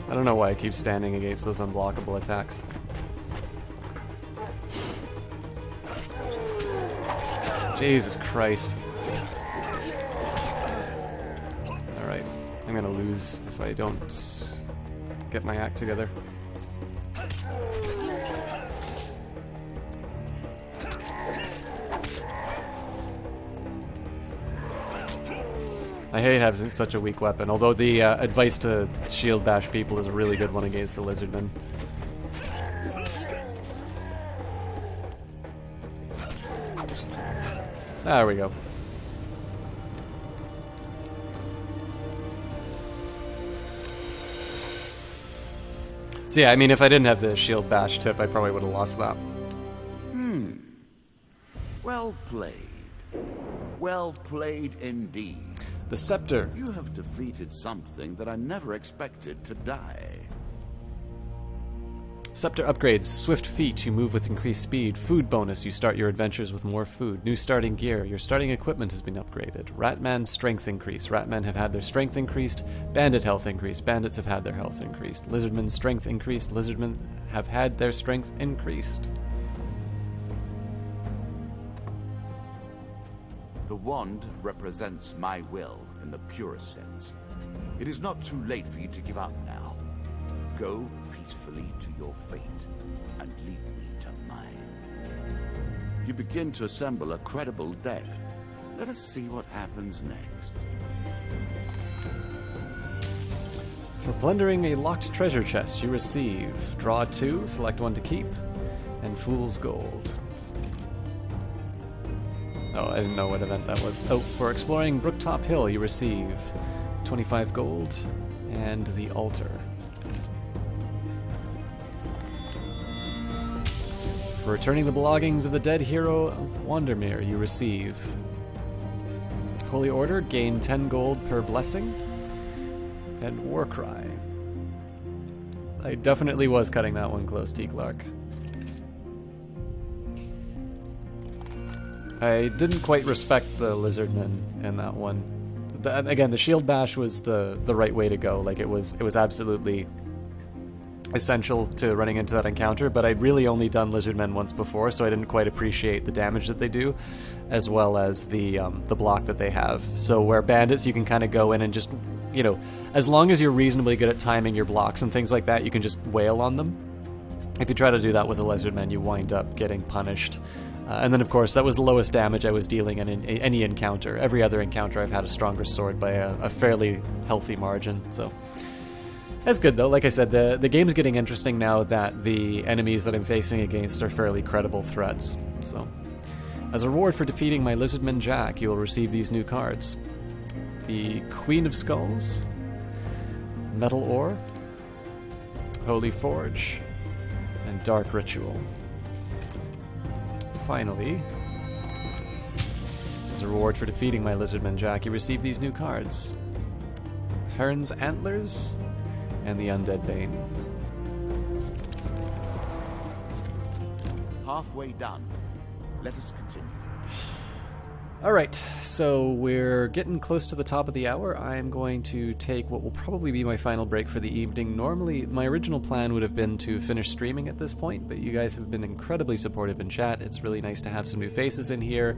I don't know why I keep standing against those unblockable attacks. Jesus Christ. Alright, I'm gonna lose if I don't get my act together. I hate having such a weak weapon, although the advice to shield bash people is a really good one against the lizardmen. There we go. So yeah, I mean, if I didn't have the shield bash tip, I probably would have lost that. Well played. Well played indeed. The scepter. You have defeated something that I never expected to die. Scepter upgrades. Swift feet. You move with increased speed. Food bonus. You start your adventures with more food. New starting gear. Your starting equipment has been upgraded. Ratman strength increase. Ratmen have had their strength increased. Bandit health increased. Bandits have had their health increased. Lizardmen strength increased. Lizardmen have had their strength increased. The wand represents my will in the purest sense. It is not too late for you to give up now. Go peacefully to your fate and leave me to mine. You begin to assemble a credible deck. Let us see what happens next. For plundering a locked treasure chest, you receive draw 2, select one to keep, and Fool's Gold. Oh, I didn't know what event that was. Oh, for exploring Brooktop Hill, you receive 25 gold and the altar. For returning the belongings of the dead hero of Wandermere, you receive Holy Order, gain 10 gold per blessing, and Warcry. I definitely was cutting that one close, T. Clark. I didn't quite respect the lizardmen in that one. Again, the shield bash was the right way to go. Like it was absolutely essential to running into that encounter. But I'd really only done lizardmen once before, so I didn't quite appreciate the damage that they do, as well as the block that they have. So where bandits, you can kind of go in and just, you know, as long as you're reasonably good at timing your blocks and things like that, you can just wail on them. If you try to do that with a lizardman, you wind up getting punished. And then, of course, that was the lowest damage I was dealing in any encounter. Every other encounter, I've had a stronger sword by a fairly healthy margin. So that's good, though. Like I said, the game's getting interesting now that the enemies that I'm facing against are fairly credible threats. So, as a reward for defeating my Lizardman Jack, you will receive these new cards: the Queen of Skulls, Metal Ore, Holy Forge, and Dark Ritual. Finally, as a reward for defeating my Lizardman Jack, you receive these new cards: Heron's Antlers and the Undead Bane. halfway done. Let us continue. Alright, so we're getting close to the top of the hour. I'm going to take what will probably be my final break for the evening. Normally, my original plan would have been to finish streaming at this point, but you guys have been incredibly supportive in chat. It's really nice to have some new faces in here.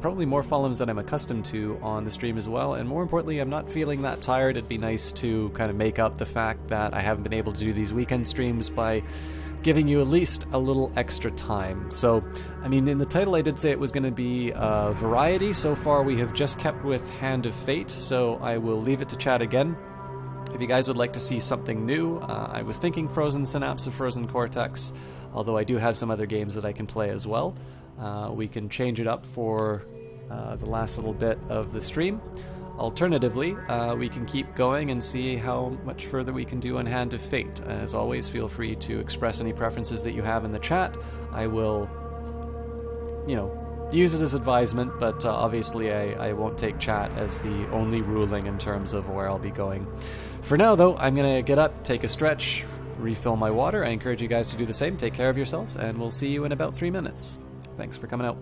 Probably more Fulhams than I'm accustomed to on the stream as well, and more importantly, I'm not feeling that tired. It'd be nice to kind of make up the fact that I haven't been able to do these weekend streams by giving you at least a little extra time. So, I mean, in the title I did say it was going to be variety. So far we have just kept with Hand of Fate, so I will leave it to chat again. If you guys would like to see something new, I was thinking Frozen Synapse or Frozen Cortex, although I do have some other games that I can play as well. We can change it up for the last little bit of the stream. Alternatively, we can keep going and see how much further we can do on Hand of Fate. As always, feel free to express any preferences that you have in the chat. I will, use it as advisement, but obviously I won't take chat as the only ruling in terms of where I'll be going. For now, though, I'm going to get up, take a stretch, refill my water. I encourage you guys to do the same. Take care of yourselves, and we'll see you in about 3 minutes. Thanks for coming out.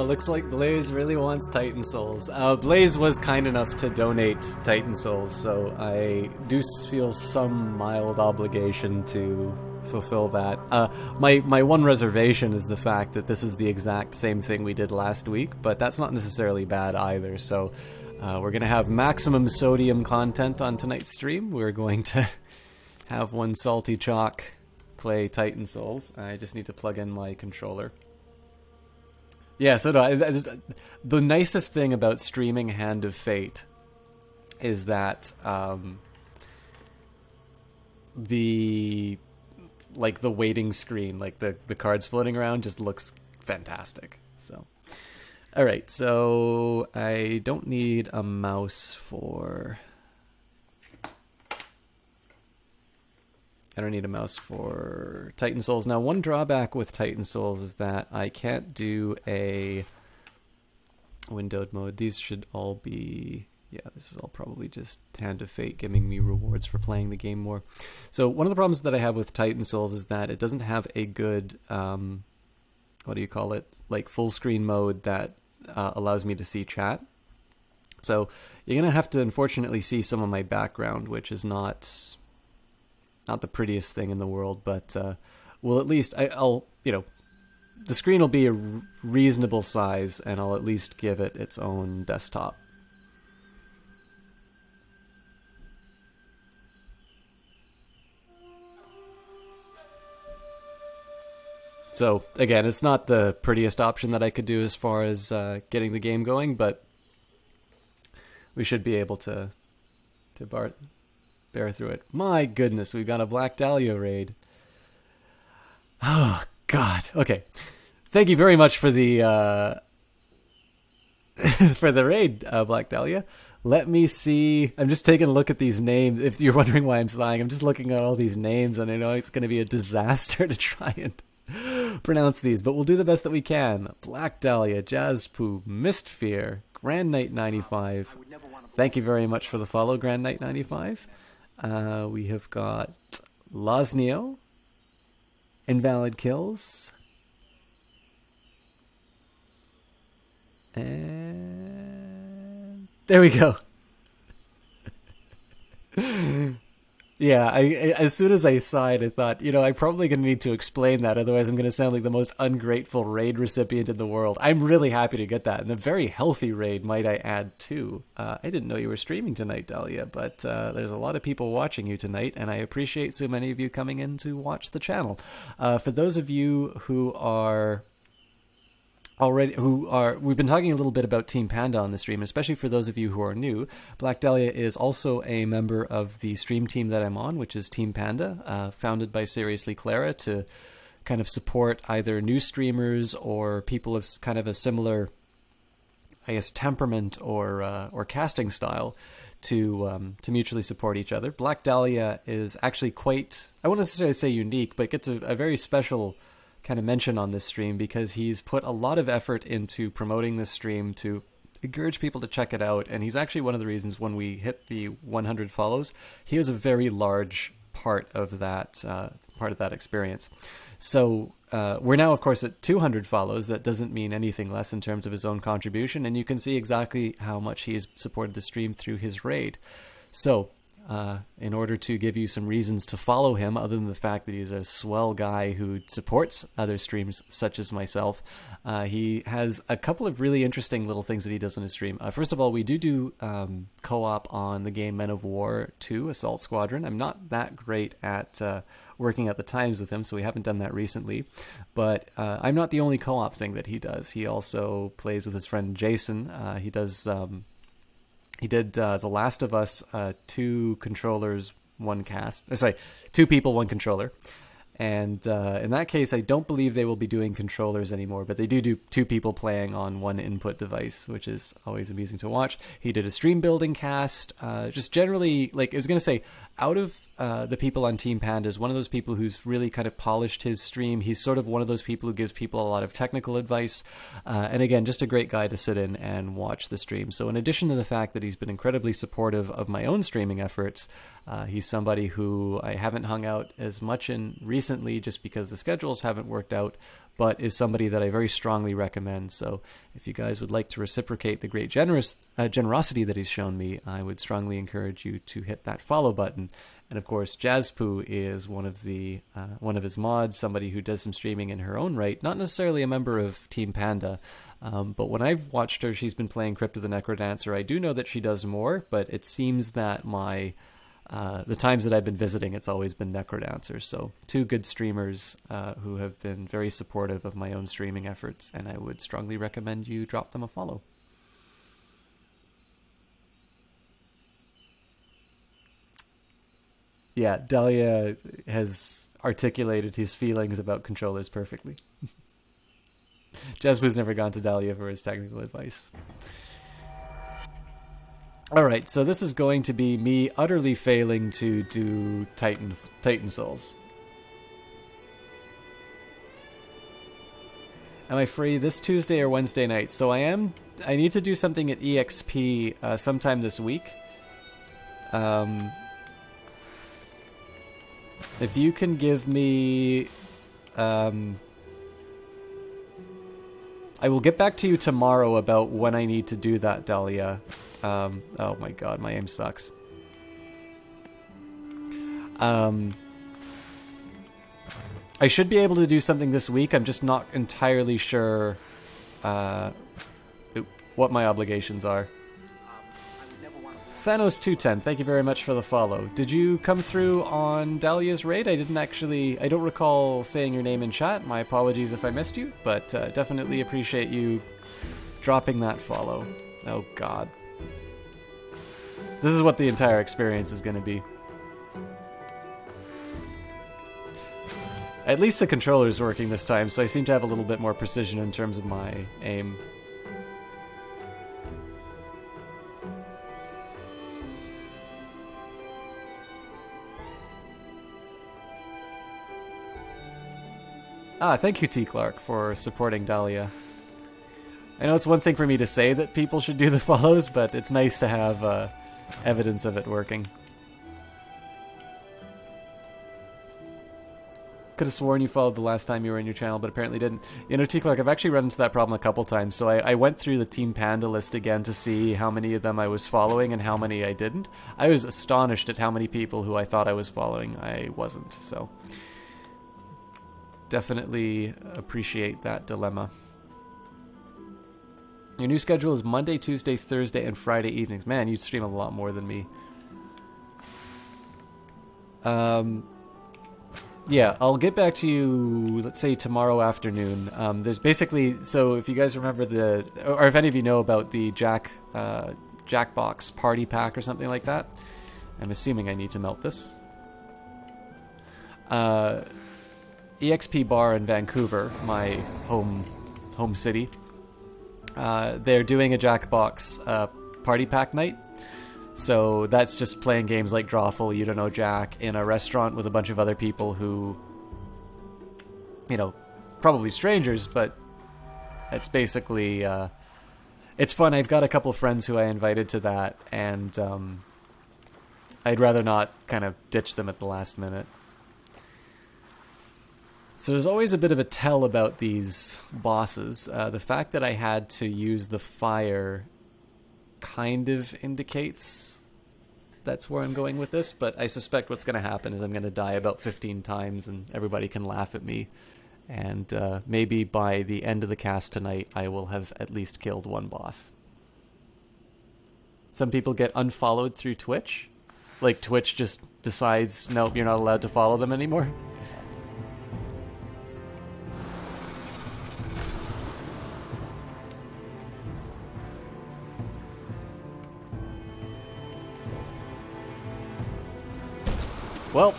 Looks like Blaze really wants Titan Souls. Blaze was kind enough to donate Titan Souls, so I do feel some mild obligation to fulfill that. My one reservation is the fact that this is the exact same thing we did last week, but that's not necessarily bad either, so we're going to have maximum sodium content on tonight's stream. We're going to have one salty chalk play Titan Souls. I just need to plug in my controller. Yeah, so the nicest thing about streaming Hand of Fate is that the waiting screen, like the cards floating around, just looks fantastic. So, all right, so I don't need a mouse for. I don't need a mouse for Titan Souls. Now, one drawback with Titan Souls is that I can't do a windowed mode. These should all be Yeah, this is all probably just Hand of Fate giving me rewards for playing the game more. So one of the problems that I have with Titan Souls is that it doesn't have a good, what do you call it, like full screen mode that allows me to see chat. So you're going to have to unfortunately see some of my background, which is not the prettiest thing in the world, but well, at least I'll, the screen will be a reasonable size, and I'll at least give it its own desktop. So, again, it's not the prettiest option that I could do as far as getting the game going, but we should be able to bear through it. My goodness, we've got a Black Dahlia raid. Oh, God. Okay. Thank you very much for the for the raid, Black Dahlia. Let me see. I'm just taking a look at these names. If you're wondering why I'm sighing, I'm just looking at all these names, and I know it's going to be a disaster to try and pronounce these, but we'll do the best that we can. Black Dahlia, Jazzpoo, Mistfear, Grand Knight 95. Thank you very much for the follow, Grand Knight 95. We have got Losneo, Invalid Kills, and there we go. Yeah, as soon as I sighed, I thought, I'm probably going to need to explain that, otherwise I'm going to sound like the most ungrateful raid recipient in the world. I'm really happy to get that, and a very healthy raid, might I add, too. I didn't know you were streaming tonight, Dahlia, but there's a lot of people watching you tonight, and I appreciate so many of you coming in to watch the channel. For those of you who are... we've been talking a little bit about Team Panda on the stream, especially for those of you who are new. Black Dahlia is also a member of the stream team that I'm on, which is Team Panda, founded by Seriously Clara to kind of support either new streamers or people of kind of a similar, I guess, temperament or casting style to mutually support each other. Black Dahlia is actually quite, I won't necessarily say unique, but gets a very special kind of mention on this stream because he's put a lot of effort into promoting this stream to encourage people to check it out, and he's actually one of the reasons when we hit the 100 follows, he was a very large part of that experience. So we're now, of course, at 200 follows. That doesn't mean anything less in terms of his own contribution, and you can see exactly how much he has supported the stream through his raid. So in order to give you some reasons to follow him, other than the fact that he's a swell guy who supports other streams such as myself, he has a couple of really interesting little things that he does on his stream. First of all, we do co-op on the game Men of War 2 Assault Squadron. I'm not that great at working at the times with him, so we haven't done that recently. But I'm not the only co-op thing that he does. He also plays with his friend Jason. He does... He did The Last of Us, 2 controllers, 1 cast. Sorry, 2 people, 1 controller. And in that case, I don't believe they will be doing controllers anymore, but they do 2 people playing on 1 input device, which is always amusing to watch. He did a stream building cast. Just generally, like I was going to say, out of the people on Team Panda is one of those people who's really kind of polished his stream. He's sort of one of those people who gives people a lot of technical advice. And again, just a great guy to sit in and watch the stream. So in addition to the fact that he's been incredibly supportive of my own streaming efforts, he's somebody who I haven't hung out as much in recently just because the schedules haven't worked out, but is somebody that I very strongly recommend. So if you guys would like to reciprocate the great generosity that he's shown me, I would strongly encourage you to hit that follow button. And of course, Jazzpoo is one of his mods, somebody who does some streaming in her own right, not necessarily a member of Team Panda, but when I've watched her, she's been playing Crypt of the Necrodancer. I do know that she does more, but it seems that the times that I've been visiting, it's always been Necrodancer. So 2 good streamers who have been very supportive of my own streaming efforts, and I would strongly recommend you drop them a follow. Yeah, Dahlia has articulated his feelings about controllers perfectly. Jazzpoo's never gone to Dahlia for his technical advice. Alright, so this is going to be me utterly failing to do Titan Souls. Am I free this Tuesday or Wednesday night? So I am need to do something at EXP sometime this week. If you can give me, I will get back to you tomorrow about when I need to do that, Dahlia. Oh my god, my aim sucks. I should be able to do something this week. I'm just not entirely sure what my obligations are. Thanos210, thank you very much for the follow. Did you come through on Dahlia's raid? I don't recall saying your name in chat. My apologies if I missed you, but definitely appreciate you dropping that follow. Oh god. This is what the entire experience is going to be. At least the controller's working this time, so I seem to have a little bit more precision in terms of my aim. Thank you, T. Clark, for supporting Dahlia. I know it's one thing for me to say that people should do the follows, but it's nice to have evidence of it working. Could have sworn you followed the last time you were in your channel, but apparently didn't. You know, T. Clark, I've actually run into that problem a couple times, so I went through the Team Panda list again to see how many of them I was following and how many I didn't. I was astonished at how many people who I thought I was following I wasn't, so... Definitely appreciate that dilemma. Your new schedule is Monday, Tuesday, Thursday, and Friday evenings. Man, you stream a lot more than me. Yeah, I'll get back to you, let's say, tomorrow afternoon. There's basically... So, if you guys remember or if any of you know about the Jackbox Party Pack or something like that. I'm assuming I need to melt this. EXP Bar in Vancouver, my home city. They're doing a Jackbox party pack night. So that's just playing games like Drawful, You Don't Know Jack, in a restaurant with a bunch of other people who, you know, probably strangers, but it's basically, it's fun. I've got a couple friends who I invited to that, and I'd rather not kind of ditch them at the last minute. So there's always a bit of a tell about these bosses. The fact that I had to use the fire kind of indicates that's where I'm going with this, but I suspect what's going to happen is I'm going to die about 15 times and everybody can laugh at me. And maybe by the end of the cast tonight, I will have at least killed one boss. Some people get unfollowed through Twitch. Like Twitch just decides, nope, you're not allowed to follow them anymore. Well,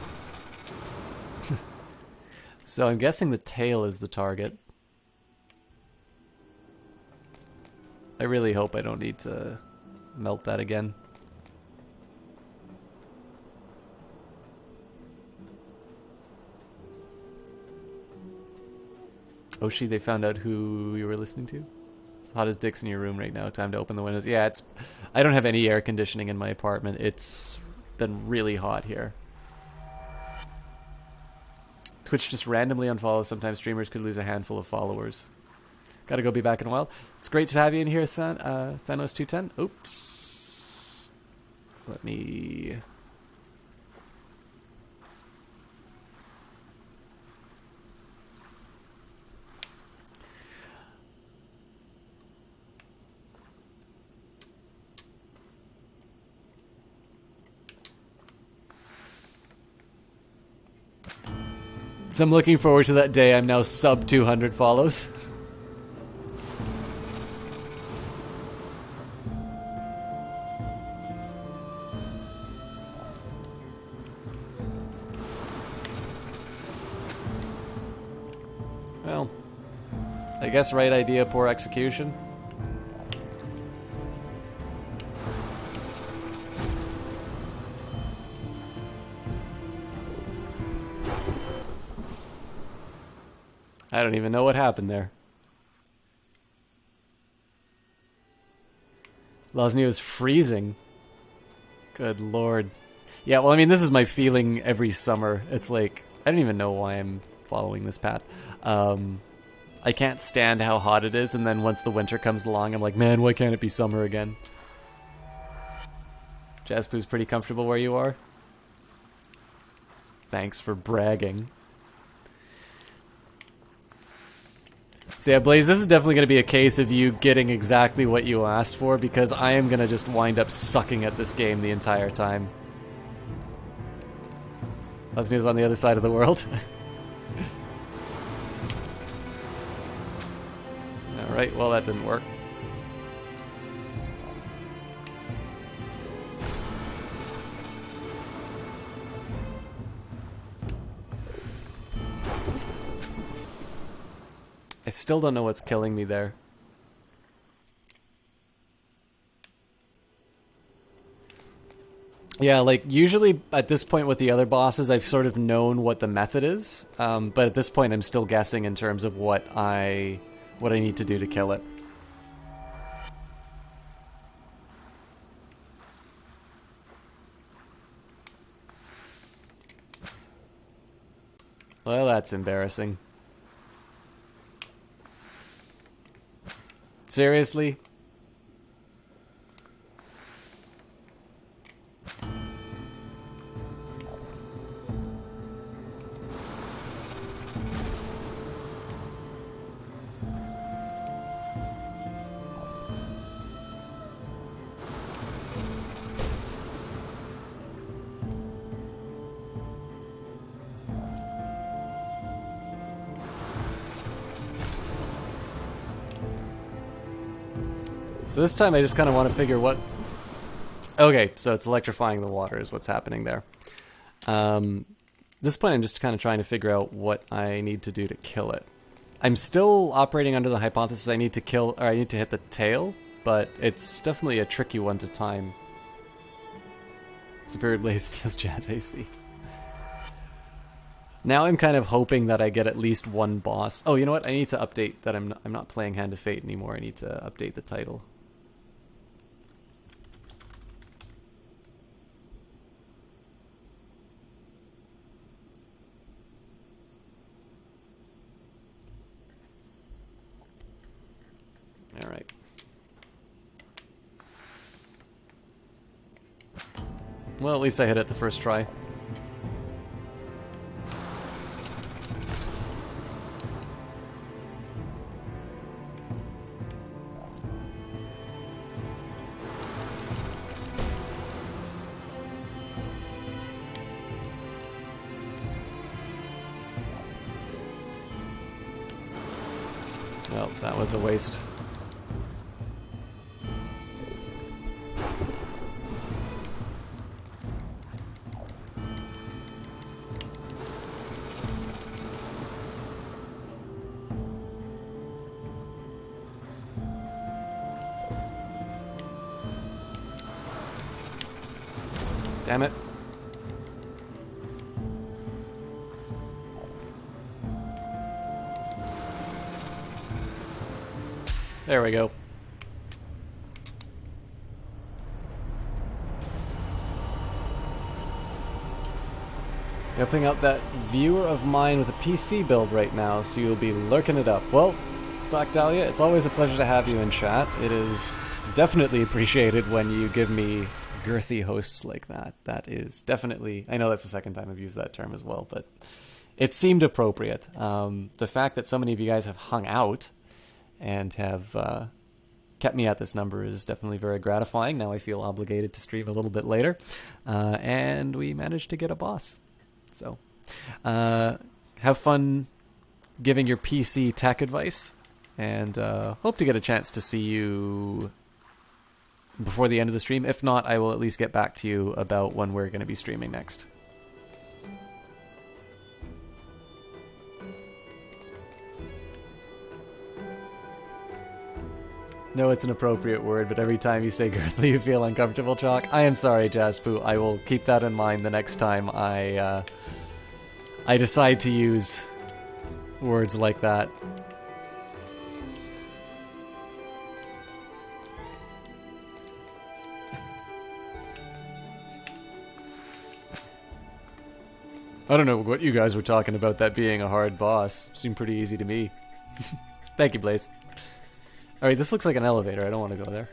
so I'm guessing the tail is the target. I really hope I don't need to melt that again. Oshi, they found out who you were listening to? It's hot as dicks in your room right now. Time to open the windows. Yeah, I don't have any air conditioning in my apartment. It's been really hot here. Twitch just randomly unfollows. Sometimes streamers could lose a handful of followers. Gotta go be back in a while. It's great to have you in here, Thanos210. Oops. Let me... So I'm looking forward to that day I'm now sub 200 follows. Well, I guess right idea, poor execution. I don't even know what happened there. Losneo is freezing. Good lord. Yeah, well, I mean, this is my feeling every summer. It's like, I don't even know why I'm following this path. I can't stand how hot it is, and then once the winter comes along, I'm like, man, why can't it be summer again? Jaspoo's pretty comfortable where you are? Thanks for bragging. So yeah, Blaze, this is definitely going to be a case of you getting exactly what you asked for, because I am going to just wind up sucking at this game the entire time. That's news on the other side of the world. Alright, well that didn't work. I still don't know what's killing me there. Yeah, like, usually at this point with the other bosses, I've sort of known what the method is, but at this point I'm still guessing in terms of what I need to do to kill it. Well, that's embarrassing. Seriously? So this time I just kind of want to figure what... Okay, so it's electrifying the water is what's happening there. This point I'm just kind of trying to figure out what I need to do to kill it. I'm still operating under the hypothesis I need to kill, or I need to hit the tail, but it's definitely a tricky one to time. Superior Blaze steals Jazz AC. Now I'm kind of hoping that I get at least one boss. Oh, you know what? I need to update that I'm not playing Hand of Fate anymore. I need to update the title. All right. Well, at least I hit it the first try. Well, that was a waste. Damn it. There we go. Opening up that viewer of mine with a PC build right now, so you'll be lurking it up. Well, Black Dahlia, it's always a pleasure to have you in chat. It is definitely appreciated when you give me girthy hosts like that. That is definitely... I know that's the second time I've used that term as well, but it seemed appropriate. The fact that so many of you guys have hung out and have kept me at this number is definitely very gratifying. Now I feel obligated to stream a little bit later. And we managed to get a boss. So, have fun giving your PC tech advice, and hope to get a chance to see you before the end of the stream. If not, I will at least get back to you about when we're going to be streaming next. No, it's an appropriate word, but every time you say girthy, you feel uncomfortable, Chalk. I am sorry, Jaspoo. I will keep that in mind the next time I decide to use words like that. I don't know what you guys were talking about that being a hard boss. Seemed pretty easy to me. Thank you, Blaze. Alright, this looks like an elevator. I don't want to go there.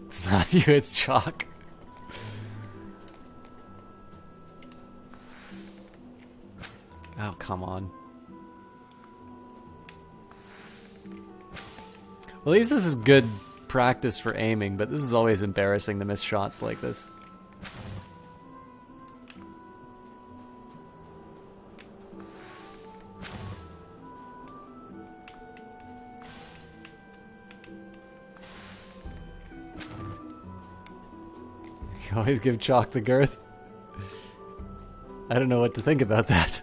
It's not you, it's Chalk. Oh, come on. Well, at least this is good practice for aiming, but this is always embarrassing to miss shots like this. You always give Chalk the girth. I don't know what to think about that.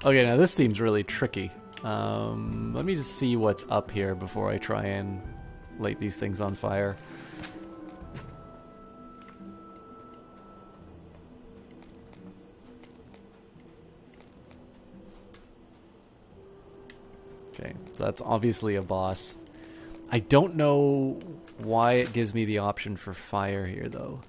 Okay, now this seems really tricky. Let me just see what's up here before I try and light these things on fire. Okay, so that's obviously a boss. I don't know why it gives me the option for fire here, though.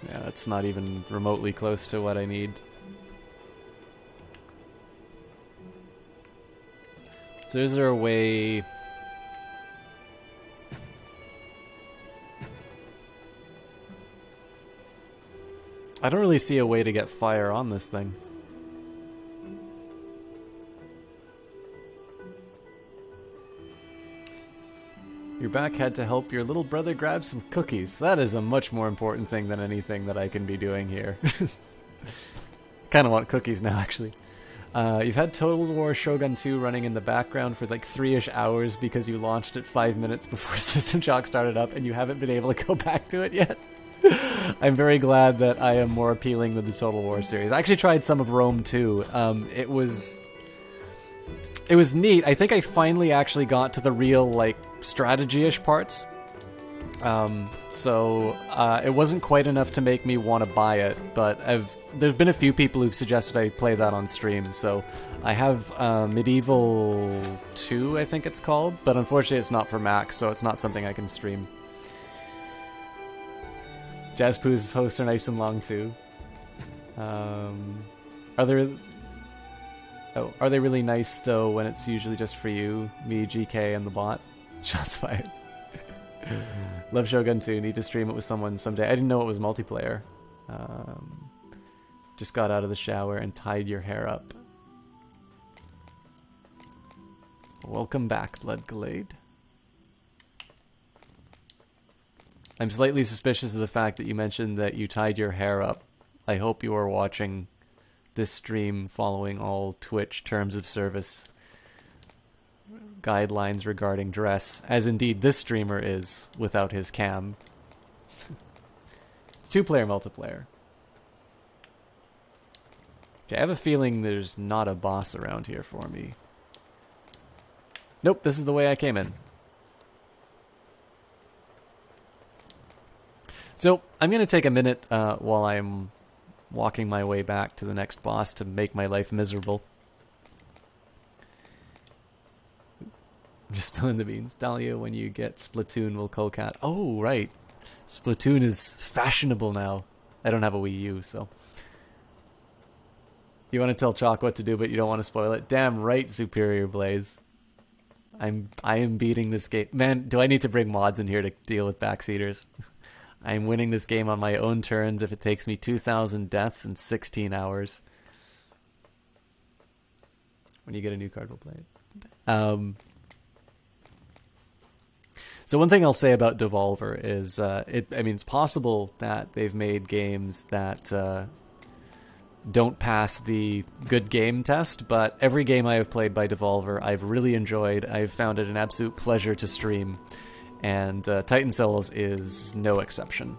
Yeah, that's not even remotely close to what I need. So is there a way... I don't really see a way to get fire on this thing. Your back had to help your little brother grab some cookies. That is a much more important thing than anything that I can be doing here. Kind of want cookies now, actually. You've had Total War Shogun 2 running in the background for like 3-ish hours because you launched it 5 minutes before Systemchalk started up and you haven't been able to go back to it yet. I'm very glad that I am more appealing than the Total War series. I actually tried some of Rome 2. It was neat. I think I finally actually got to the real, like, strategy-ish parts. It wasn't quite enough to make me want to buy it, but there's been a few people who've suggested I play that on stream, so I have Medieval 2, I think it's called, but unfortunately it's not for Mac, so it's not something I can stream. Jazzpoo's hosts are nice and long, too. Are they really nice, though, when it's usually just for you, me, GK, and the bot? Shots fired. Love Shogun 2. Need to stream it with someone someday. I didn't know it was multiplayer. Just got out of the shower and tied your hair up. Welcome back, Blood Glade. I'm slightly suspicious of the fact that you mentioned that you tied your hair up. I hope you are watching this stream following all Twitch terms of service guidelines regarding dress, as indeed this streamer is without his cam. It's 2-player multiplayer. Okay, I have a feeling there's not a boss around here for me. Nope, this is the way I came in. So, I'm going to take a minute while I'm walking my way back to the next boss to make my life miserable. I'm just spilling the beans. Dahlia, when you get Splatoon, will Colcat. Oh, right. Splatoon is fashionable now. I don't have a Wii U, so... You want to tell Chalk what to do, but you don't want to spoil it? Damn right, Superior Blaze. I am beating this game. Man, do I need to bring mods in here to deal with backseaters? I'm winning this game on my own terms if it takes me 2,000 deaths in 16 hours. When you get a new card, we'll play it. So one thing I'll say about Devolver is, it's possible that they've made games that don't pass the good game test, but every game I have played by Devolver, I've really enjoyed. I've found it an absolute pleasure to stream. and Titan Souls is no exception.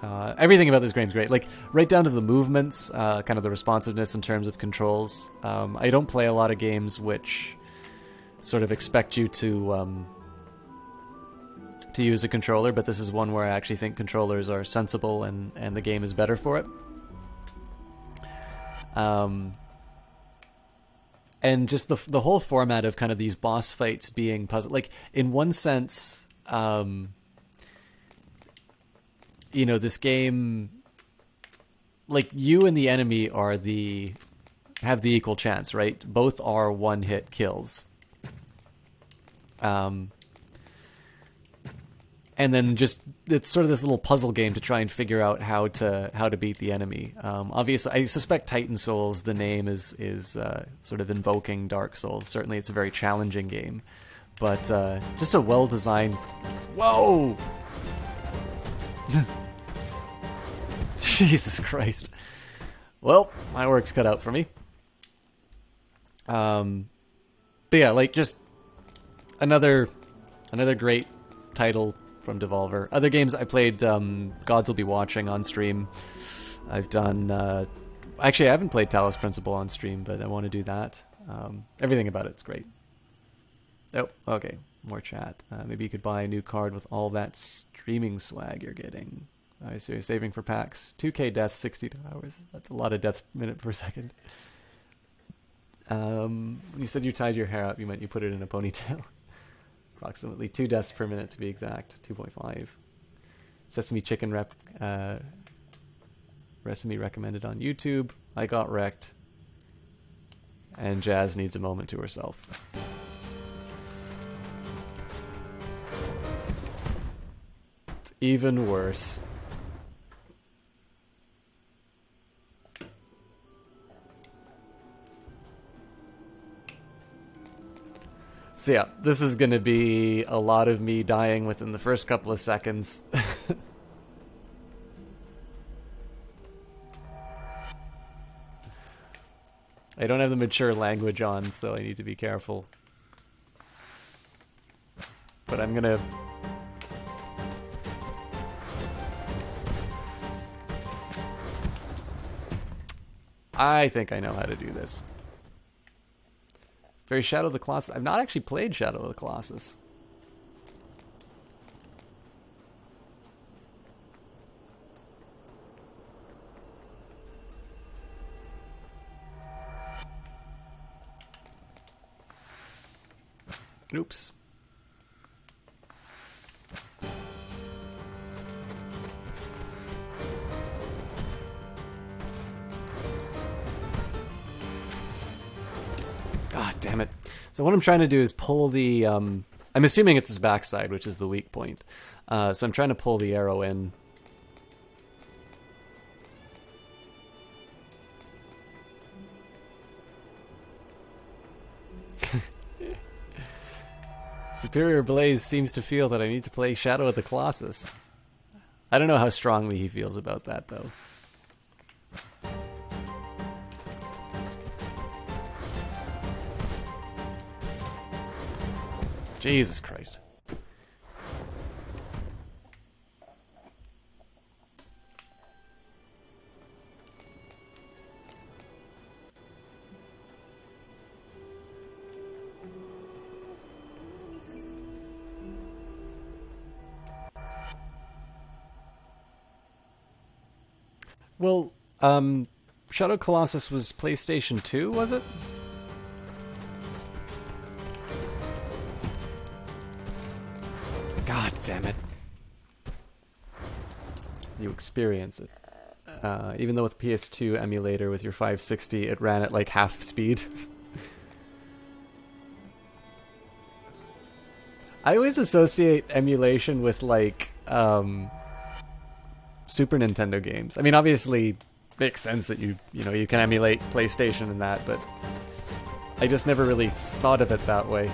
Everything about this game is great, like right down to the movements, kind of the responsiveness in terms of controls. I don't play a lot of games which sort of expect you to use a controller, but this is one where I actually think controllers are sensible and the game is better for it. And just the whole format of kind of these boss fights being puzzle, like in one sense, you know, this game, like you and the enemy have the equal chance, right? Both are one-hit kills. And then just it's sort of this little puzzle game to try and figure out how to beat the enemy. Obviously, I suspect Titan Souls, the name is sort of invoking Dark Souls. Certainly, it's a very challenging game, but just a well-designed. Whoa! Jesus Christ! Well, my work's cut out for me. But yeah, like just another great title from Devolver. Other games I played, Gods Will Be Watching on stream. I've done... actually, I haven't played Talos Principle on stream, but I want to do that. Everything about it's great. Oh, okay. More chat. Maybe you could buy a new card with all that streaming swag you're getting. I see you're saving for packs. 2k death, 62 hours. That's a lot of death minute per second. When you said you tied your hair up, you meant you put it in a ponytail. Approximately 2 deaths per minute to be exact. 2.5. Sesame chicken recipe recommended on YouTube. I got wrecked. And Jazz needs a moment to herself. It's even worse. So yeah, this is going to be a lot of me dying within the first couple of seconds. I don't have the mature language on, so I need to be careful. But I'm gonna... I think I know how to do this. Very Shadow of the Colossus. I've not actually played Shadow of the Colossus. Oops. God damn it. So what I'm trying to do is pull the... I'm assuming it's his backside, which is the weak point. So I'm trying to pull the arrow in. Superior Blaze seems to feel that I need to play Shadow of the Colossus. I don't know how strongly he feels about that, though. Jesus Christ. Well, Shadow Colossus was PlayStation 2, was it? God damn it. You experience it. Even though with PS2 emulator with your 560, it ran at like half speed. I always associate emulation with like Super Nintendo games. I mean, obviously, makes sense that you can emulate PlayStation and that, but I just never really thought of it that way.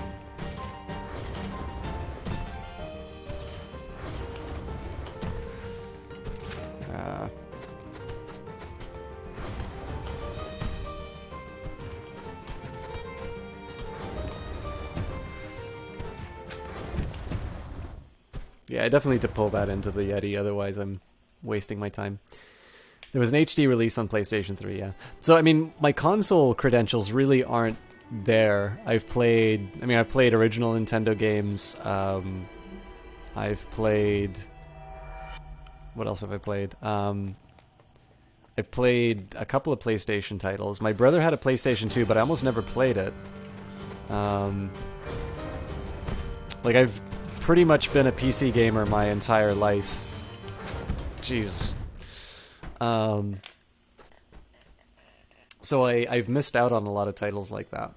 Yeah, I definitely need to pull that into the Yeti, otherwise I'm wasting my time. There was an HD release on PlayStation 3, yeah. So, I mean, my console credentials really aren't there. I've played original Nintendo games. I've played... What else have I played? I've played a couple of PlayStation titles. My brother had a PlayStation 2, but I almost never played it. Like, I've pretty much been a PC gamer my entire life. Jesus. So I've missed out on a lot of titles like that.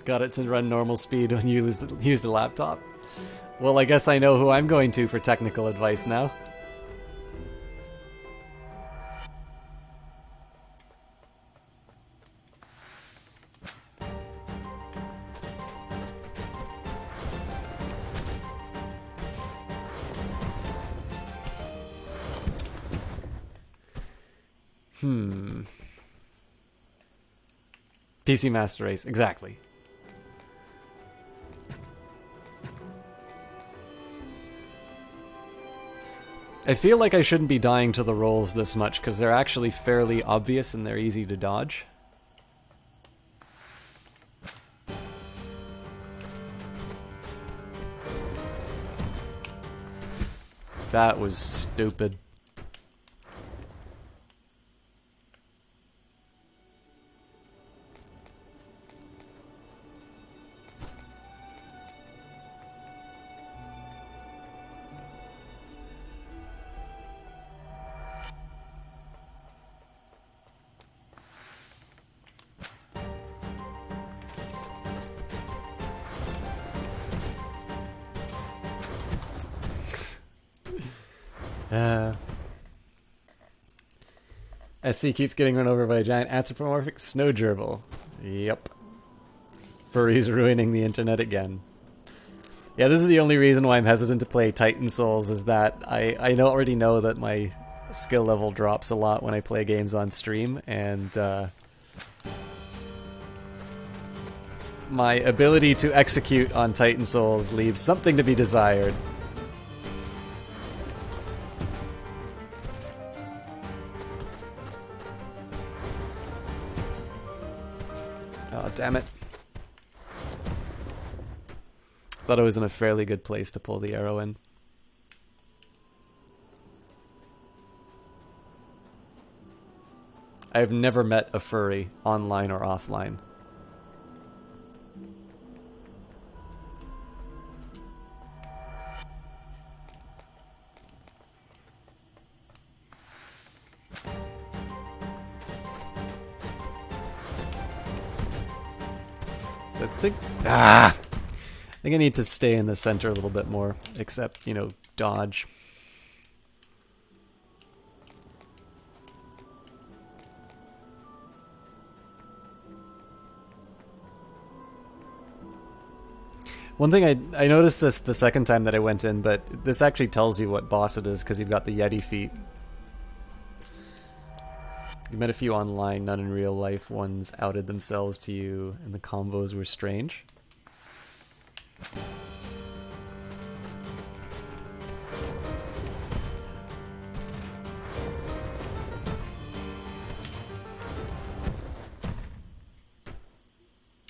Got it to run normal speed when you use the laptop? Well, I guess I know who I'm going to for technical advice now. PC Master Race, exactly. I feel like I shouldn't be dying to the rolls this much, because they're actually fairly obvious and they're easy to dodge. That was stupid. SC keeps getting run over by a giant anthropomorphic snow gerbil. Yep. Furries ruining the internet again. Yeah, this is the only reason why I'm hesitant to play Titan Souls, is that I already know that my skill level drops a lot when I play games on stream, and my ability to execute on Titan Souls leaves something to be desired. Oh, damn it. Thought I was in a fairly good place to pull the arrow in. I've never met a furry, online or offline. So I think... I think I need to stay in the center a little bit more, except, you know, dodge. One thing I noticed this the second time that I went in, but this actually tells you what boss it is because you've got the Yeti feet. You met a few online, none in real life. Ones outed themselves to you, and the combos were strange.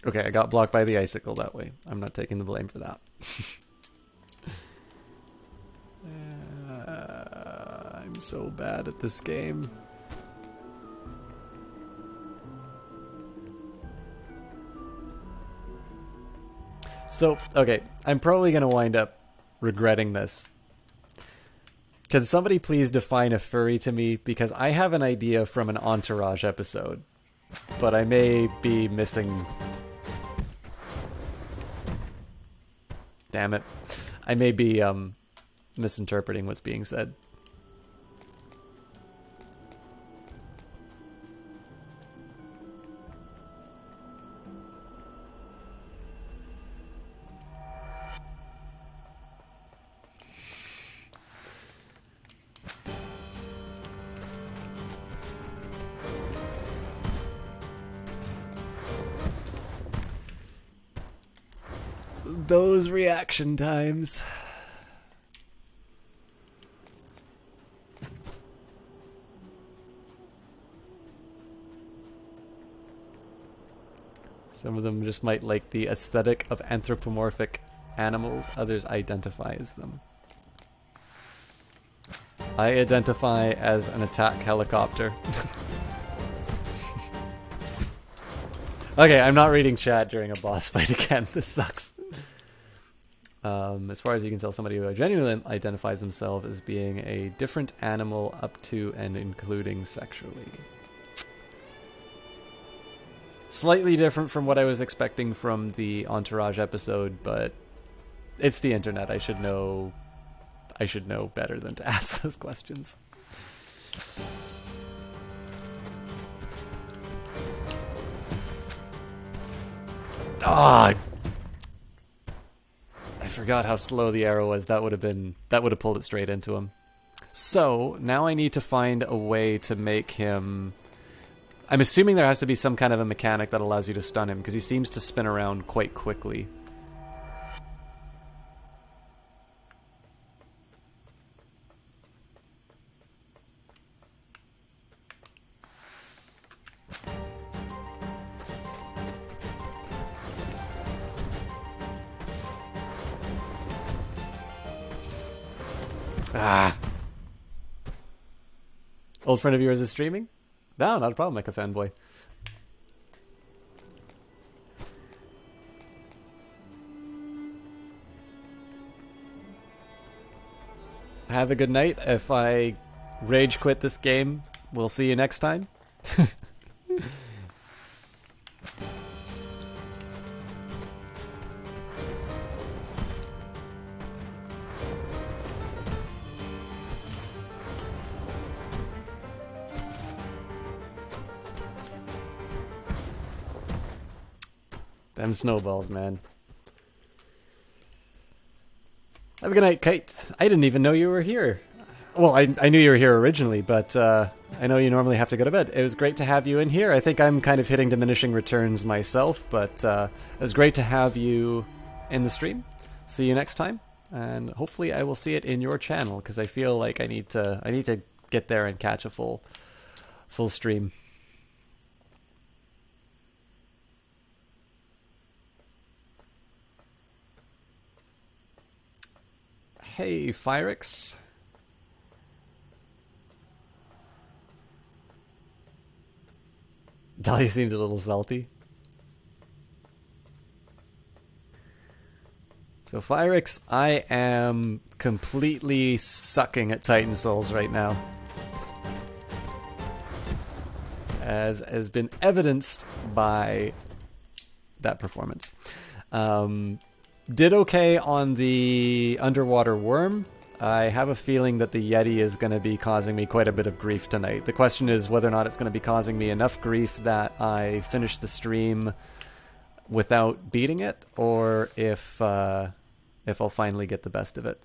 Okay, I got blocked by the icicle that way. I'm not taking the blame for that. I'm so bad at this game. So, okay, I'm probably going to wind up regretting this. Can somebody please define a furry to me? Because I have an idea from an Entourage episode, but I may be missing... Damn it. I may be misinterpreting what's being said. Those reaction times. Some of them just might like the aesthetic of anthropomorphic animals, others identify as them. I identify as an attack helicopter. Okay, I'm not reading chat during a boss fight again. This sucks. As far as you can tell, somebody who genuinely identifies themselves as being a different animal up to and including sexually. Slightly different from what I was expecting from the Entourage episode, but it's the internet. I should know better than to ask those questions. Ah, I forgot how slow the arrow was. That would have pulled it straight into him. So now I need to find a way to make him. I'm assuming there has to be some kind of a mechanic that allows you to stun him, because he seems to spin around quite quickly. Ah. Old friend of yours is streaming? No, not a problem, like a fanboy. Have a good night. If I rage quit this game, we'll see you next time. Them snowballs, man. Have a good night, Kite. I didn't even know you were here. Well, I knew you were here originally, but I know you normally have to go to bed. It was great to have you in here. I think I'm kind of hitting diminishing returns myself, but it was great to have you in the stream. See you next time, and hopefully I will see it in your channel, because I feel like I need to get there and catch a full stream. Hey, Phyrix. Dahlia seems a little salty. So, Phyrix, I am completely sucking at Titan Souls right now. As has been evidenced by that performance. Did okay on the underwater worm. I have a feeling that the Yeti is going to be causing me quite a bit of grief tonight. The question is whether or not it's going to be causing me enough grief that I finish the stream without beating it, or if I'll finally get the best of it.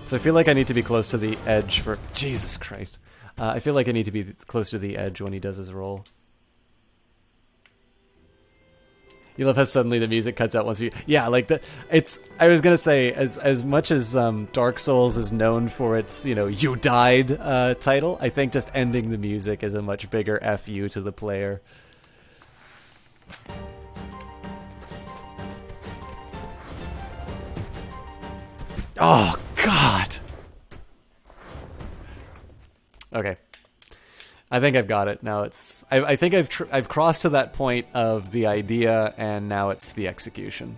So I feel like I need to be close to the edge for... Jesus Christ. I feel like I need to be close to the edge when he does his roll. You love how suddenly the music cuts out once you... Yeah, like the... It's... I was gonna say, as much as Dark Souls is known for its, you died title, I think just ending the music is a much bigger FU to the player. Oh, God! Okay. I think I've got it. Now it's... I think I've crossed to that point of the idea, and now it's the execution.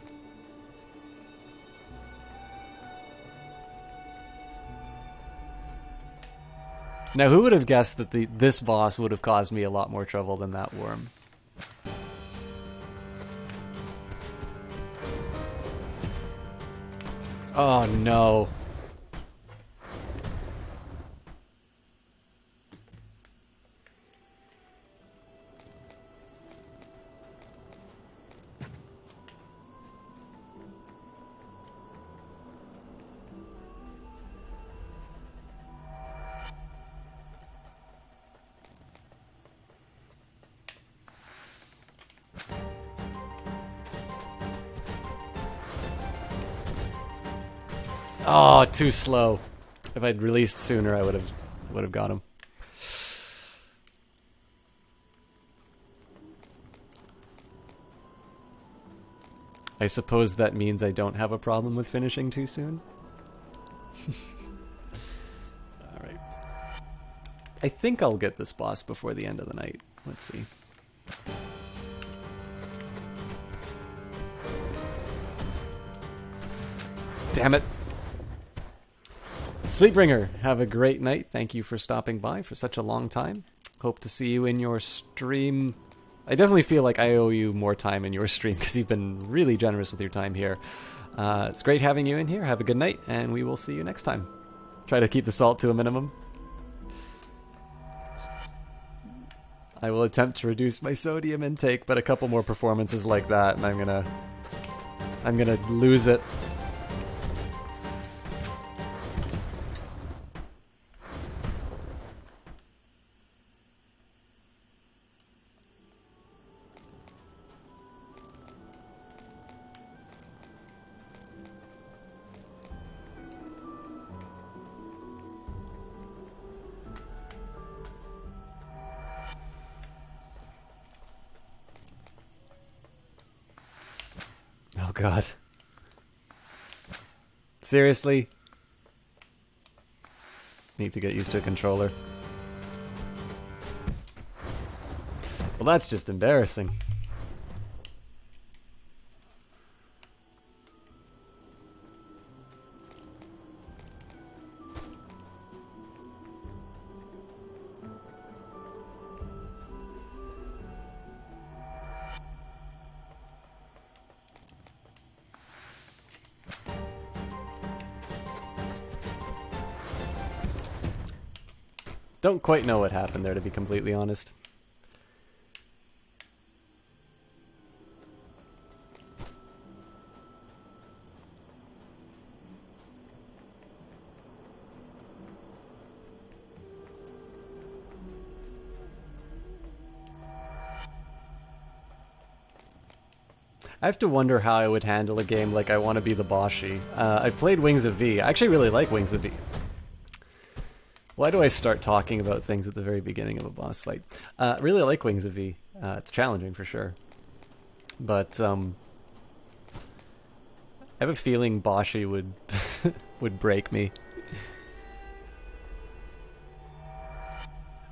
Now, who would have guessed that this boss would have caused me a lot more trouble than that worm? Oh, no. Oh, too slow. If I'd released sooner, I would have got him. I suppose that means I don't have a problem with finishing too soon. Alright. I think I'll get this boss before the end of the night. Let's see. Damn it! Sleepringer, have a great night. Thank you for stopping by for such a long time. Hope to see you in your stream. I definitely feel like I owe you more time in your stream because you've been really generous with your time here. It's great having you in here. Have a good night, and we will see you next time. Try to keep the salt to a minimum. I will attempt to reduce my sodium intake, but a couple more performances like that, and I'm gonna lose it. Oh god. Seriously? Need to get used to a controller. Well, that's just embarrassing. Don't quite know what happened there, to be completely honest. I have to wonder how I would handle a game like I Want to Be the Boshi. I've played Wings of V. I actually really like Wings of V. Why do I start talking about things at the very beginning of a boss fight? I really like Wings of V. It's challenging for sure. But I have a feeling Boshi would would break me.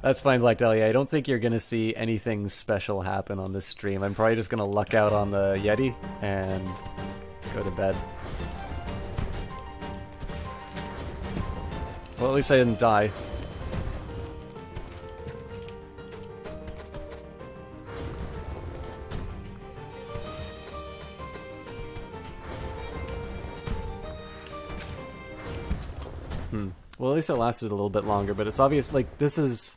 That's fine, Black Dahlia. I don't think you're going to see anything special happen on this stream. I'm probably just going to luck out on the Yeti and go to bed. Well, at least I didn't die. Well, at least it lasted a little bit longer, but it's obvious, like, this is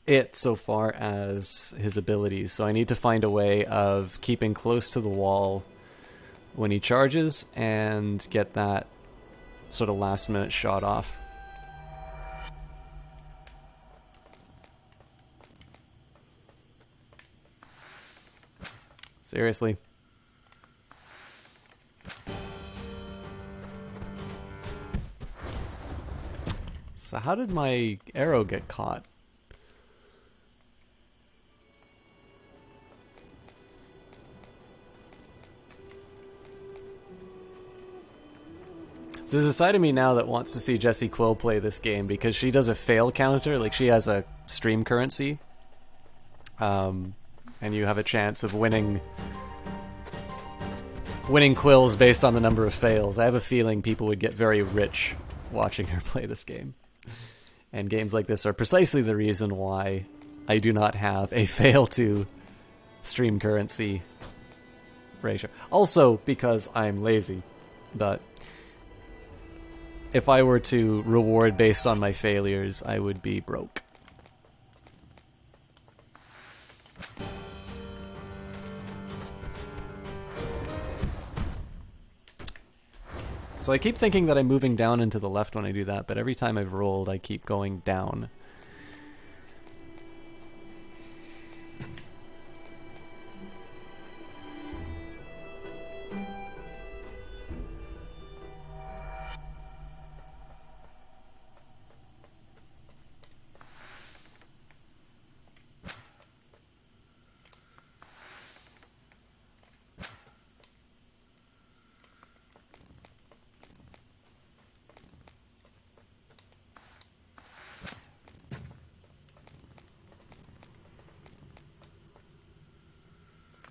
it so far as his abilities, so I need to find a way of keeping close to the wall when he charges and get that sort of last-minute shot off. Seriously. So how did my arrow get caught? So there's a side of me now that wants to see Jessie Quill play this game because she does a fail counter, like she has a stream currency. And you have a chance of winning quills based on the number of fails. I have a feeling people would get very rich watching her play this game. And games like this are precisely the reason why I do not have a fail to stream currency ratio. Also because I'm lazy. But if I were to reward based on my failures, I would be broke. So I keep thinking that I'm moving down into the left when I do that, but every time I've rolled, I keep going down.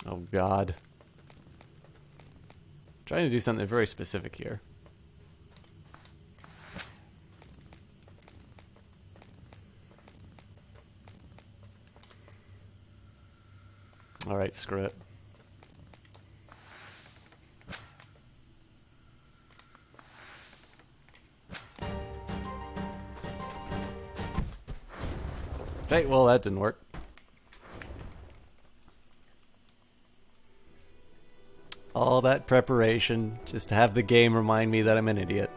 Oh god. Trying to do something very specific here. Alright, screw it. Okay, well that didn't work. All that preparation just to have the game remind me that I'm an idiot.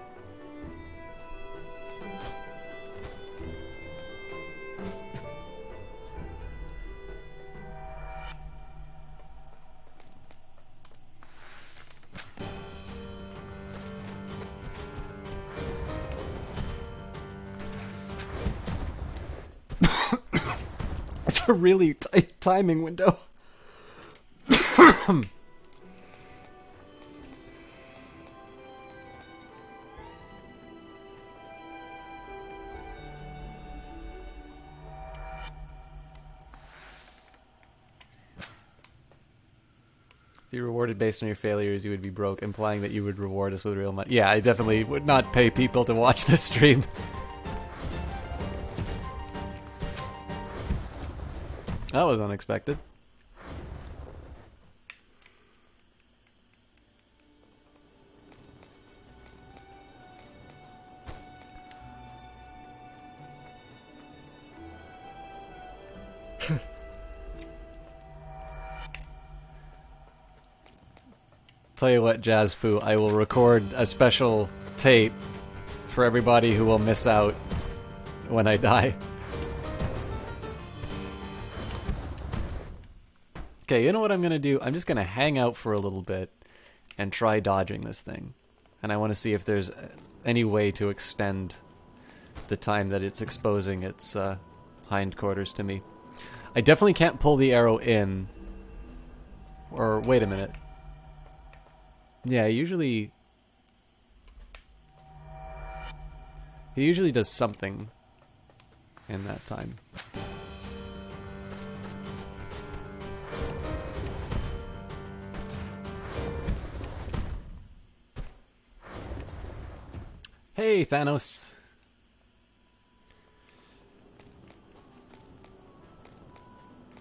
It's a really tight timing window. If you rewarded based on your failures, you would be broke, implying that you would reward us with real money. Yeah, I definitely would not pay people to watch this stream. That was unexpected. Tell you what, Jazzpoo, I will record a special tape for everybody who will miss out when I die. Okay, you know what I'm going to do? I'm just going to hang out for a little bit and try dodging this thing. And I want to see if there's any way to extend the time that it's exposing its hindquarters to me. I definitely can't pull the arrow in. Or, wait a minute. Yeah, he usually does something in that time. Hey, Thanos.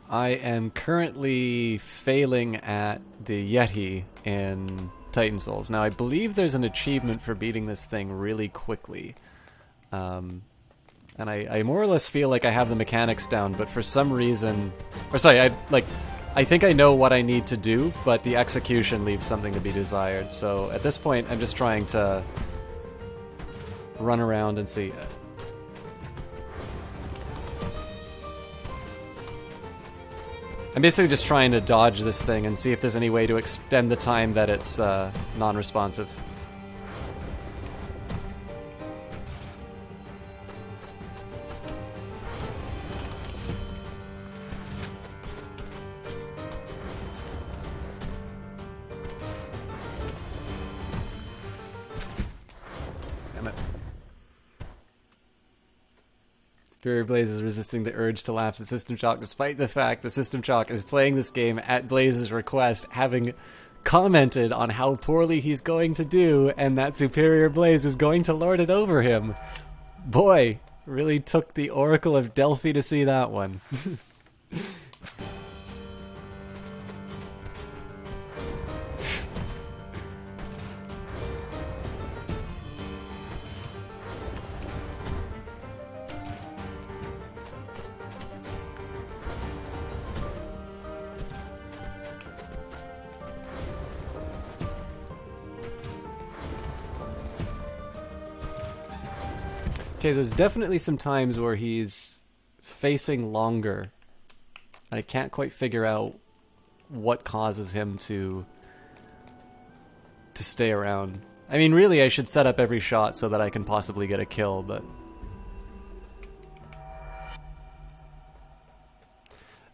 I am currently failing at the Yeti in Titan Souls. Now, I believe there's an achievement for beating this thing really quickly. And I more or less feel like I have the mechanics down, but for some reason... Or sorry, I think I know what I need to do, but the execution leaves something to be desired. So at this point, I'm just trying to run around and see... I'm basically just trying to dodge this thing and see if there's any way to extend the time that it's non-responsive. Damn it. Superior Blaze is resisting the urge to laugh at Systemchalk, despite the fact that Systemchalk is playing this game at Blaze's request, having commented on how poorly he's going to do, and that Superior Blaze is going to lord it over him. Boy, really took the Oracle of Delphi to see that one. Okay, there's definitely some times where he's facing longer. I can't quite figure out what causes him to stay around. I mean, really, I should set up every shot so that I can possibly get a kill, but...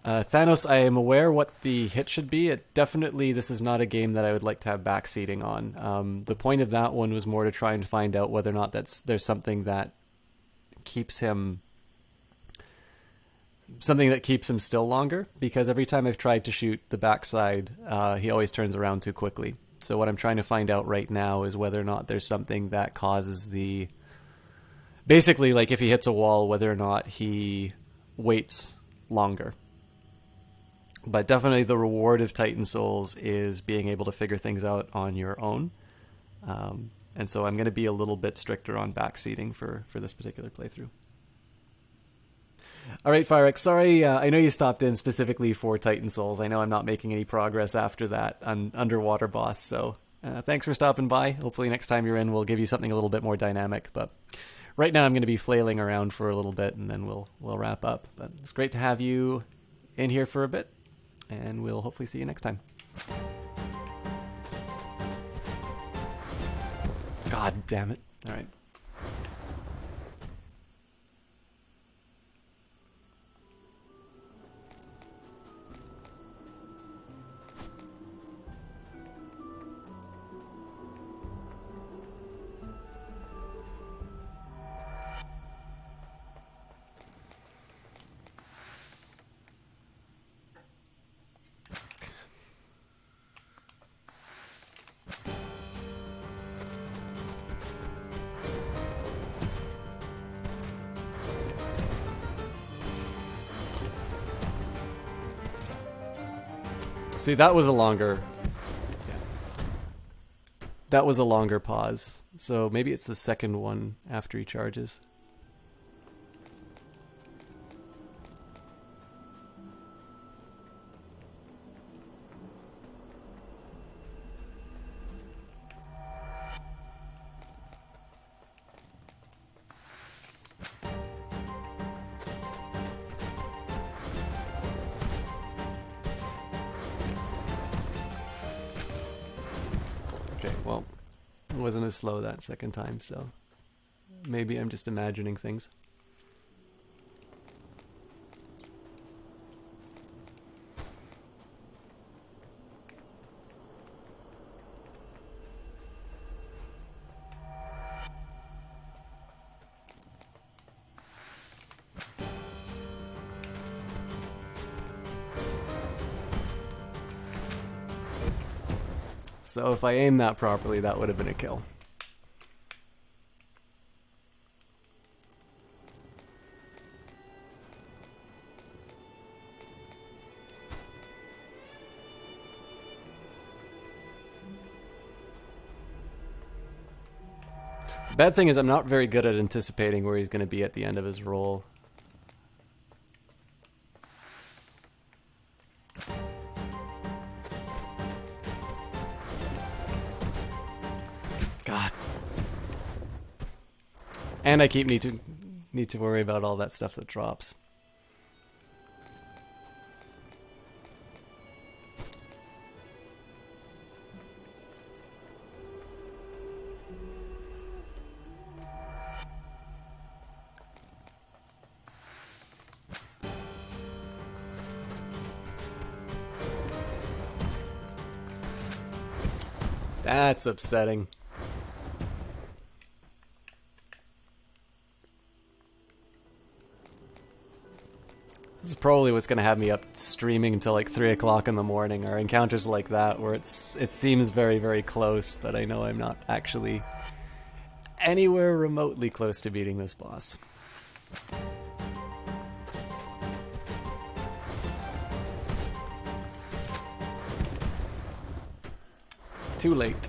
Thanos, I am aware what the hit should be. This is not a game that I would like to have backseating on. The point of that one was more to try and find out whether or not there's something that keeps him something that keeps him still longer, because every time I've tried to shoot the backside, he always turns around too quickly. So what I'm trying to find out right now is whether or not there's something that causes the... Basically, like if he hits a wall, whether or not he waits longer. But definitely the reward of Titan Souls is being able to figure things out on your own. And so I'm going to be a little bit stricter on backseating for this particular playthrough. All right, Firex, sorry, I know you stopped in specifically for Titan Souls. I know I'm not making any progress after that underwater boss, so thanks for stopping by. Hopefully next time you're in, we'll give you something a little bit more dynamic. But right now I'm going to be flailing around for a little bit, and then we'll wrap up. But it's great to have you in here for a bit, and we'll hopefully see you next time. God damn it. All right. See, that was a longer... Yeah. That was a longer pause. So maybe it's the second one after he charges. Well, it wasn't as slow that second time, so maybe I'm just imagining things. So if I aimed that properly, that would have been a kill. The bad thing is I'm not very good at anticipating where he's going to be at the end of his roll. God. And I keep need to worry about all that stuff that drops. That's upsetting. This is probably what's going to have me up streaming until like 3 o'clock in the morning, or encounters like that where it seems very, very close, but I know I'm not actually anywhere remotely close to beating this boss. Too late.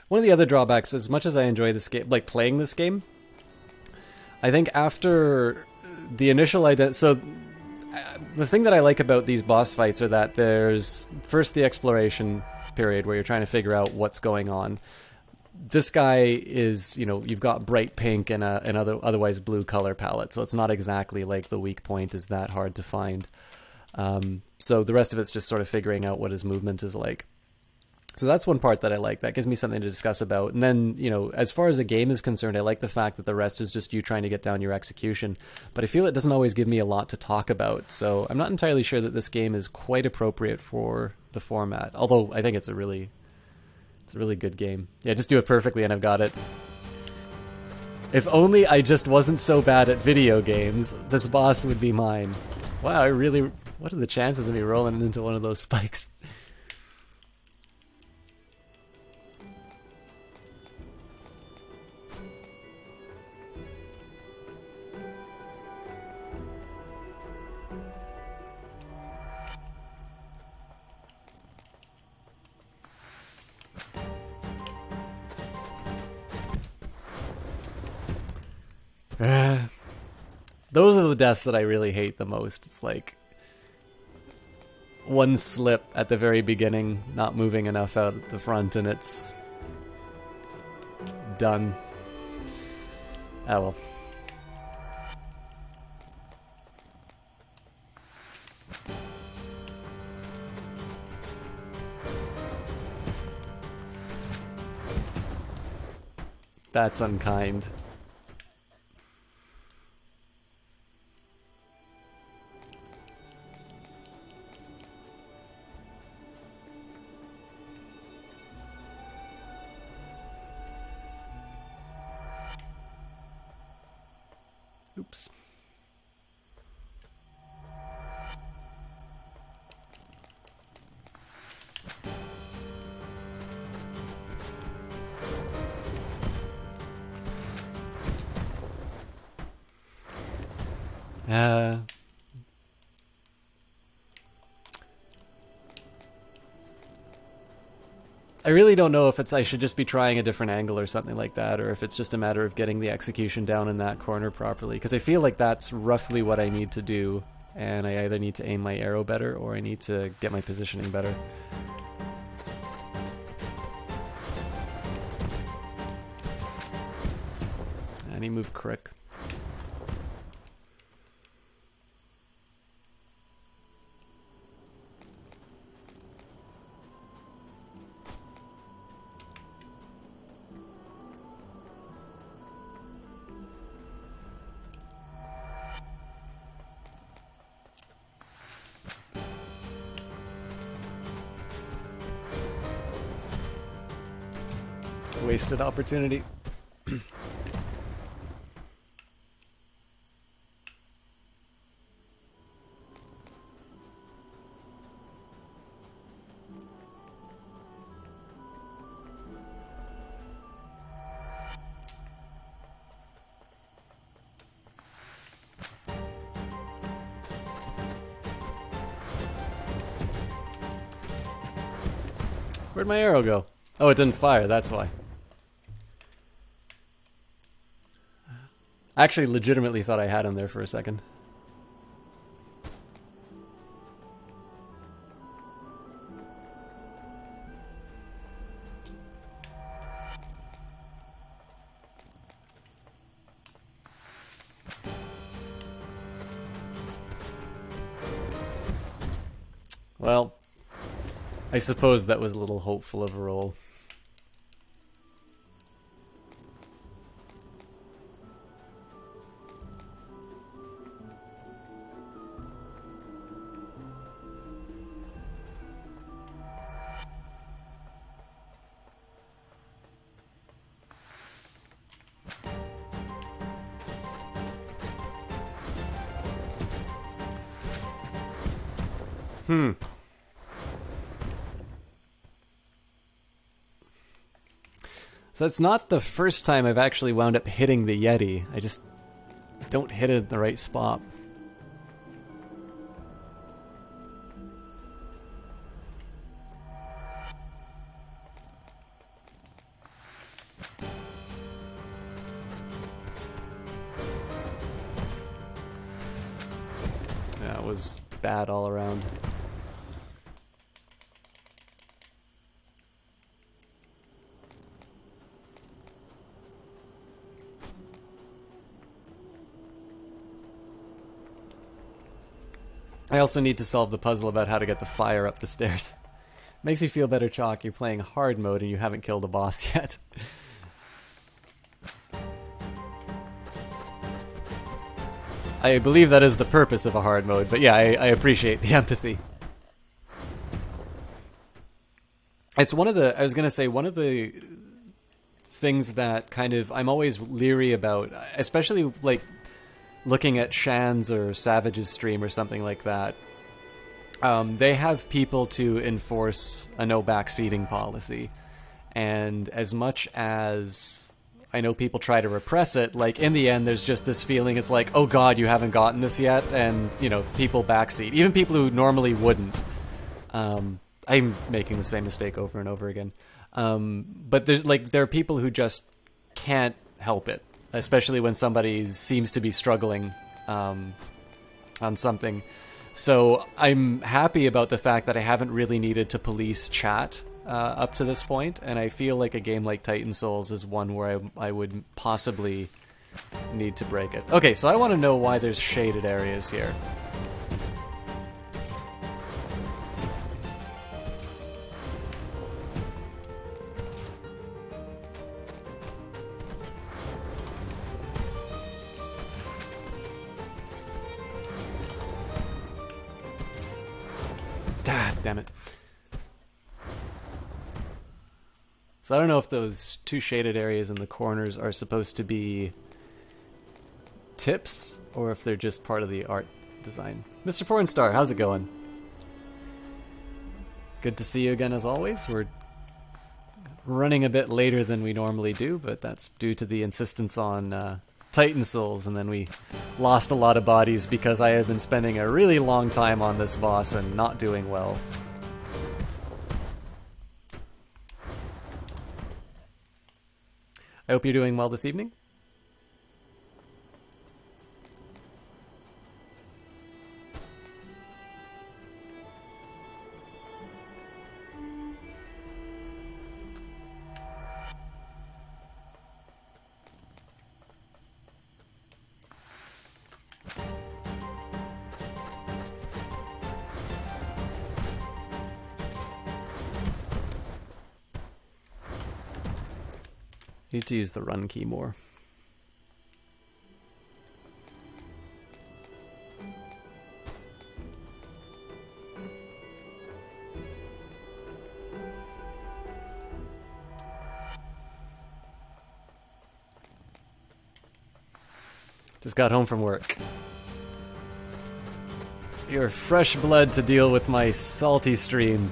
One of the other drawbacks, as much as I enjoy this game, like playing this game, I think after the initial so the thing that I like about these boss fights are that there's first the exploration period where you're trying to figure out what's going on. This guy is, you know, you've got bright pink and an otherwise blue color palette, so it's not exactly like the weak point is that hard to find. So the rest of it's just sort of figuring out what his movement is like. So that's one part that I like. That gives me something to discuss about. And then, you know, as far as the game is concerned, I like the fact that the rest is just you trying to get down your execution. But I feel it doesn't always give me a lot to talk about. So I'm not entirely sure that this game is quite appropriate for the format. Although I think it's a really good game. Yeah, just do it perfectly and I've got it. If only I just wasn't so bad at video games, this boss would be mine. Wow, I really... What are the chances of me rolling into one of those spikes? Those are the deaths that I really hate the most. It's like one slip at the very beginning, not moving enough out at the front, and it's done. Oh well. That's unkind. Oops. I really don't know if I should just be trying a different angle or something like that, or if it's just a matter of getting the execution down in that corner properly, because I feel like that's roughly what I need to do, and I either need to aim my arrow better or I need to get my positioning better. And he moved quick. Wasted opportunity. Where'd my arrow go? Oh, it didn't fire, that's why. I actually legitimately thought I had him there for a second. Well, I suppose that was a little hopeful of a roll. So that's not the first time I've actually wound up hitting the Yeti. I just don't hit it in the right spot. Yeah, it was bad all around. I also need to solve the puzzle about how to get the fire up the stairs. Makes you feel better, Chalk. You're playing hard mode and you haven't killed a boss yet. I believe that is the purpose of a hard mode, but yeah, I appreciate the empathy. It's one of the, I was going to say, one of the things that kind of I'm always leery about, especially like looking at Shan's or Savage's stream or something like that. They have people to enforce a no backseating policy, and as much as I know people try to repress it, like in the end there's just this feeling, it's like, oh god, you haven't gotten this yet, and you know, people backseat, even people who normally wouldn't. I'm making the same mistake over and over again. But there are people who just can't help it, especially when somebody seems to be struggling on something. So I'm happy about the fact that I haven't really needed to police chat up to this point, and I feel like a game like Titan Souls is one where I would possibly need to break it. Okay, so I want to know why there's shaded areas here. Damn it. So I don't know if those two shaded areas in the corners are supposed to be tips or if they're just part of the art design. Mr. Pornstar, how's it going? Good to see you again as always. We're running a bit later than we normally do, but that's due to the insistence on Titan Souls, and then we lost a lot of bodies because I had been spending a really long time on this boss and not doing well. I hope you're doing well this evening. Need to use the run key more. Just got home from work. You're fresh blood to deal with my salty stream.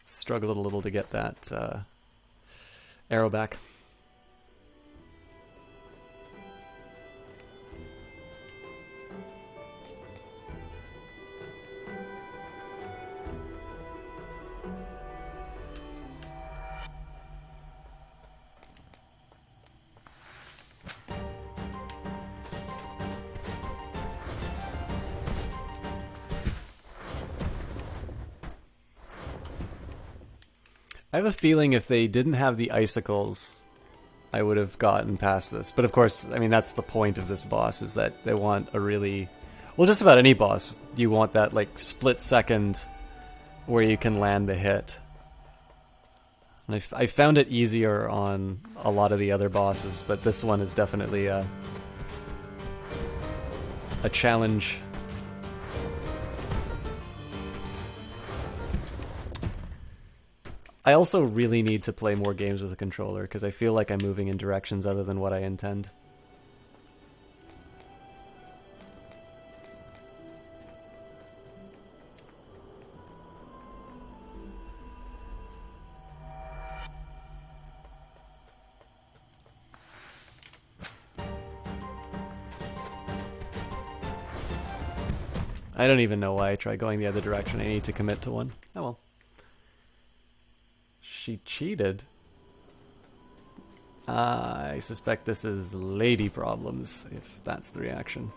Struggled a little to get that arrow back. I have a feeling if they didn't have the icicles, I would have gotten past this. But of course, I mean, that's the point of this boss, is that they want a really... Well, just about any boss, you want that, like, split second where you can land the hit. And I found it easier on a lot of the other bosses, but this one is definitely a challenge. I also really need to play more games with a controller, because I feel like I'm moving in directions other than what I intend. I don't even know why I tried going the other direction. I need to commit to one. Oh well. She cheated. I suspect this is lady problems, if that's the reaction.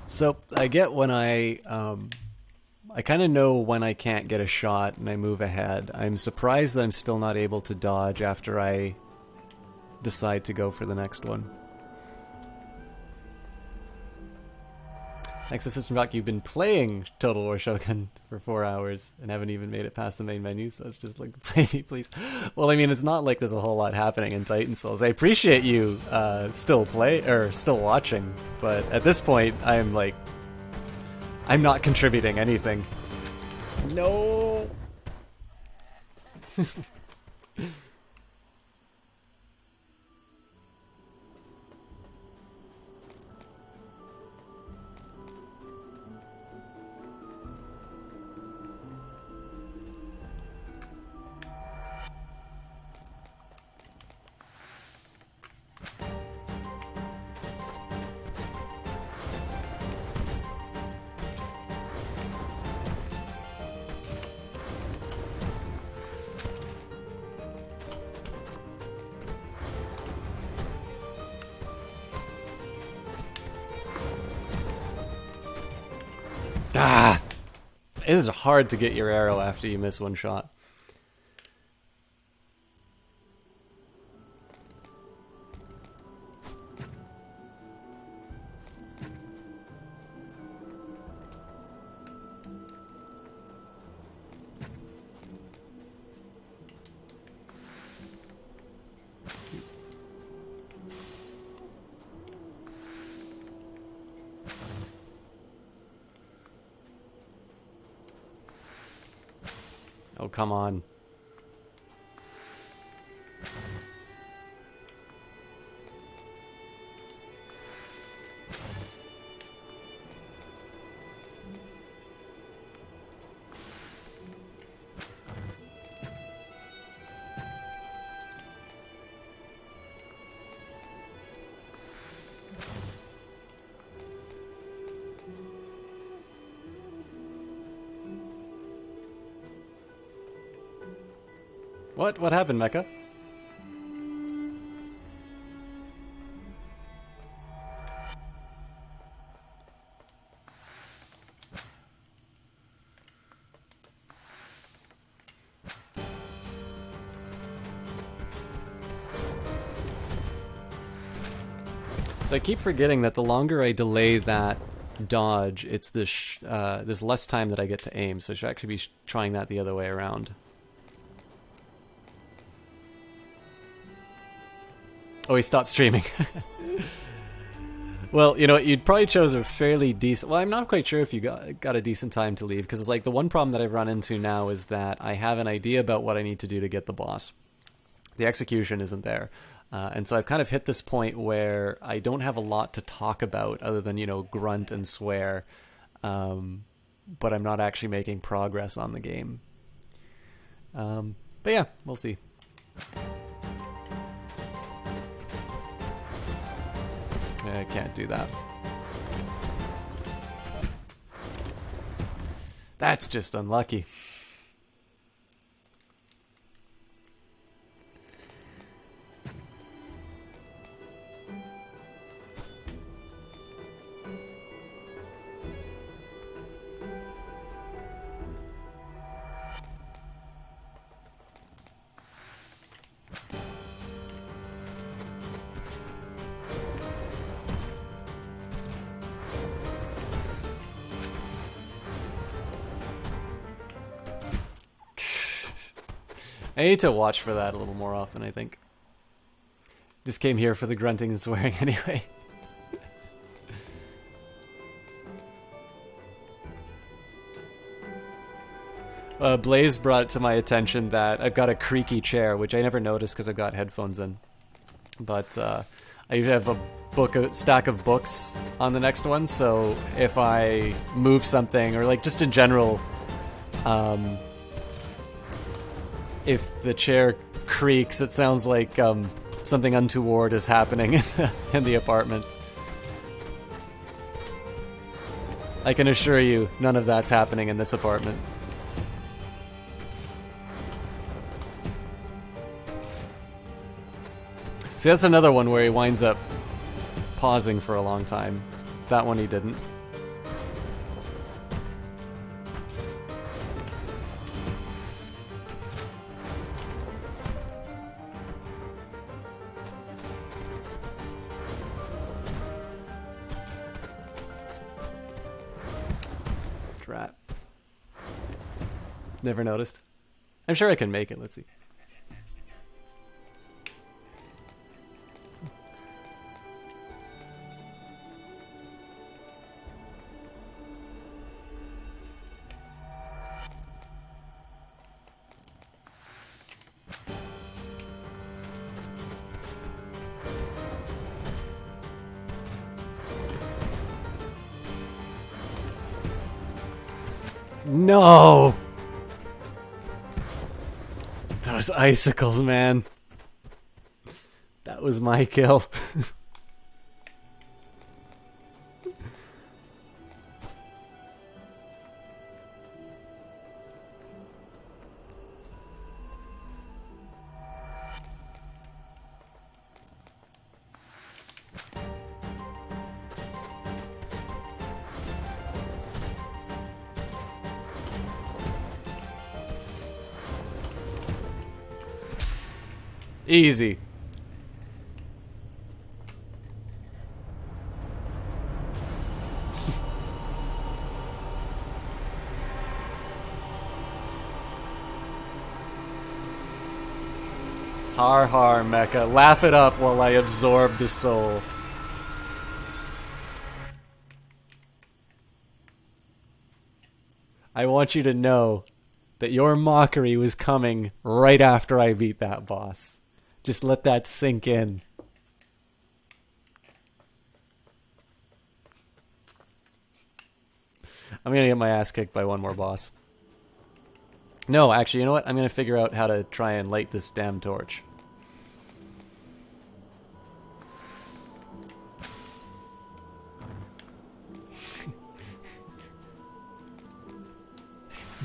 So I get when I kind of know when I can't get a shot and I move ahead. I'm surprised that I'm still not able to dodge after I decide to go for the next one. Next to Systemchalk, you've been playing Total War Shogun for 4 hours and haven't even made it past the main menu, so it's just like, play me, please. Well, I mean, it's not like there's a whole lot happening in Titan Souls. I appreciate you still watching, but at this point, I'm not contributing anything. No! Ah! It is hard to get your arrow after you miss one shot. Oh, come on. What? What happened, Mecha? So I keep forgetting that the longer I delay that dodge, it's this there's less time that I get to aim, so I should actually be trying that the other way around. Oh, he stopped streaming. Well, you know, you'd probably chose a fairly decent... Well, I'm not quite sure if you got a decent time to leave, because it's like the one problem that I've run into now is that I have an idea about what I need to do to get the boss. The execution isn't there. And so I've kind of hit this point where I don't have a lot to talk about other than, you know, grunt and swear. But I'm not actually making progress on the game. But yeah, we'll see. I can't do that. That's just unlucky. I need to watch for that a little more often, I think. Just came here for the grunting and swearing anyway. Blaze brought it to my attention that I've got a creaky chair, which I never noticed because I've got headphones in. But I have a stack of books on the next one, so if I move something, or like just in general, if the chair creaks, it sounds like something untoward is happening in the apartment. I can assure you, none of that's happening in this apartment. See, that's another one where he winds up pausing for a long time. That one he didn't. Drat. Never noticed. I'm sure I can make it. Let's see. No! Those icicles, man. That was my kill. Easy. Har har, Mecha. Laugh it up while I absorb the soul. I want you to know that your mockery was coming right after I beat that boss. Just let that sink in. I'm gonna get my ass kicked by one more boss. No, actually, you know what? I'm gonna figure out how to try and light this damn torch.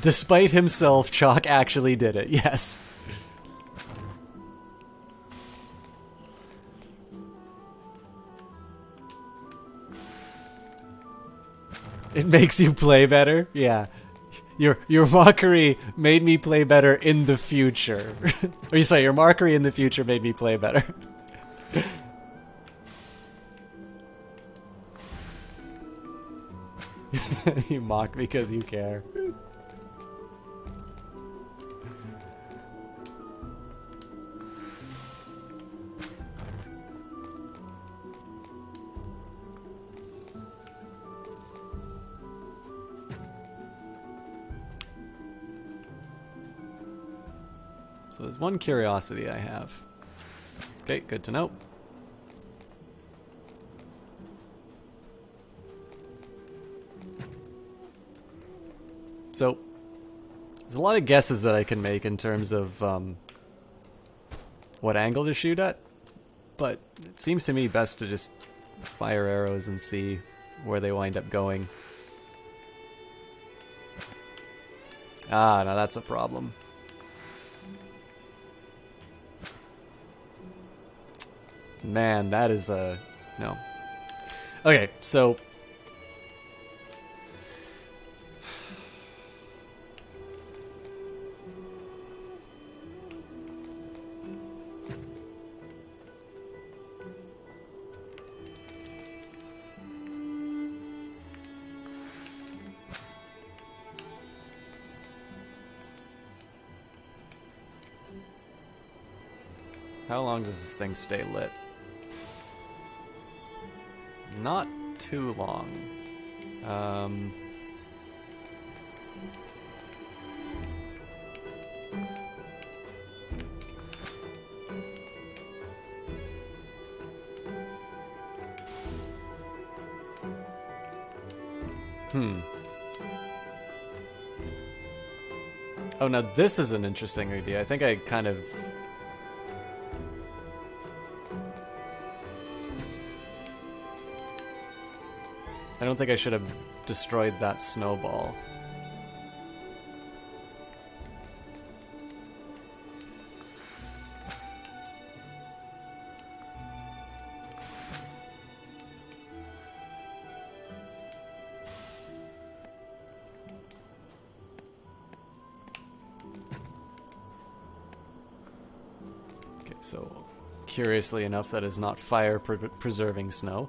Despite himself, Chalk actually did it, yes. It makes you play better? Yeah. Your mockery made me play better in the future. Or you say your mockery in the future made me play better. You mock because you care. So there's one curiosity I have. Okay, good to know. So, there's a lot of guesses that I can make in terms of what angle to shoot at, but it seems to me best to just fire arrows and see where they wind up going. Ah, now that's a problem. Man, that is a... no. Okay, so... how long does this thing stay lit? Not too long. Oh, now this is an interesting idea. I think I kind of... I don't think I should have destroyed that snowball. Okay, so curiously enough, that is not fire preserving snow.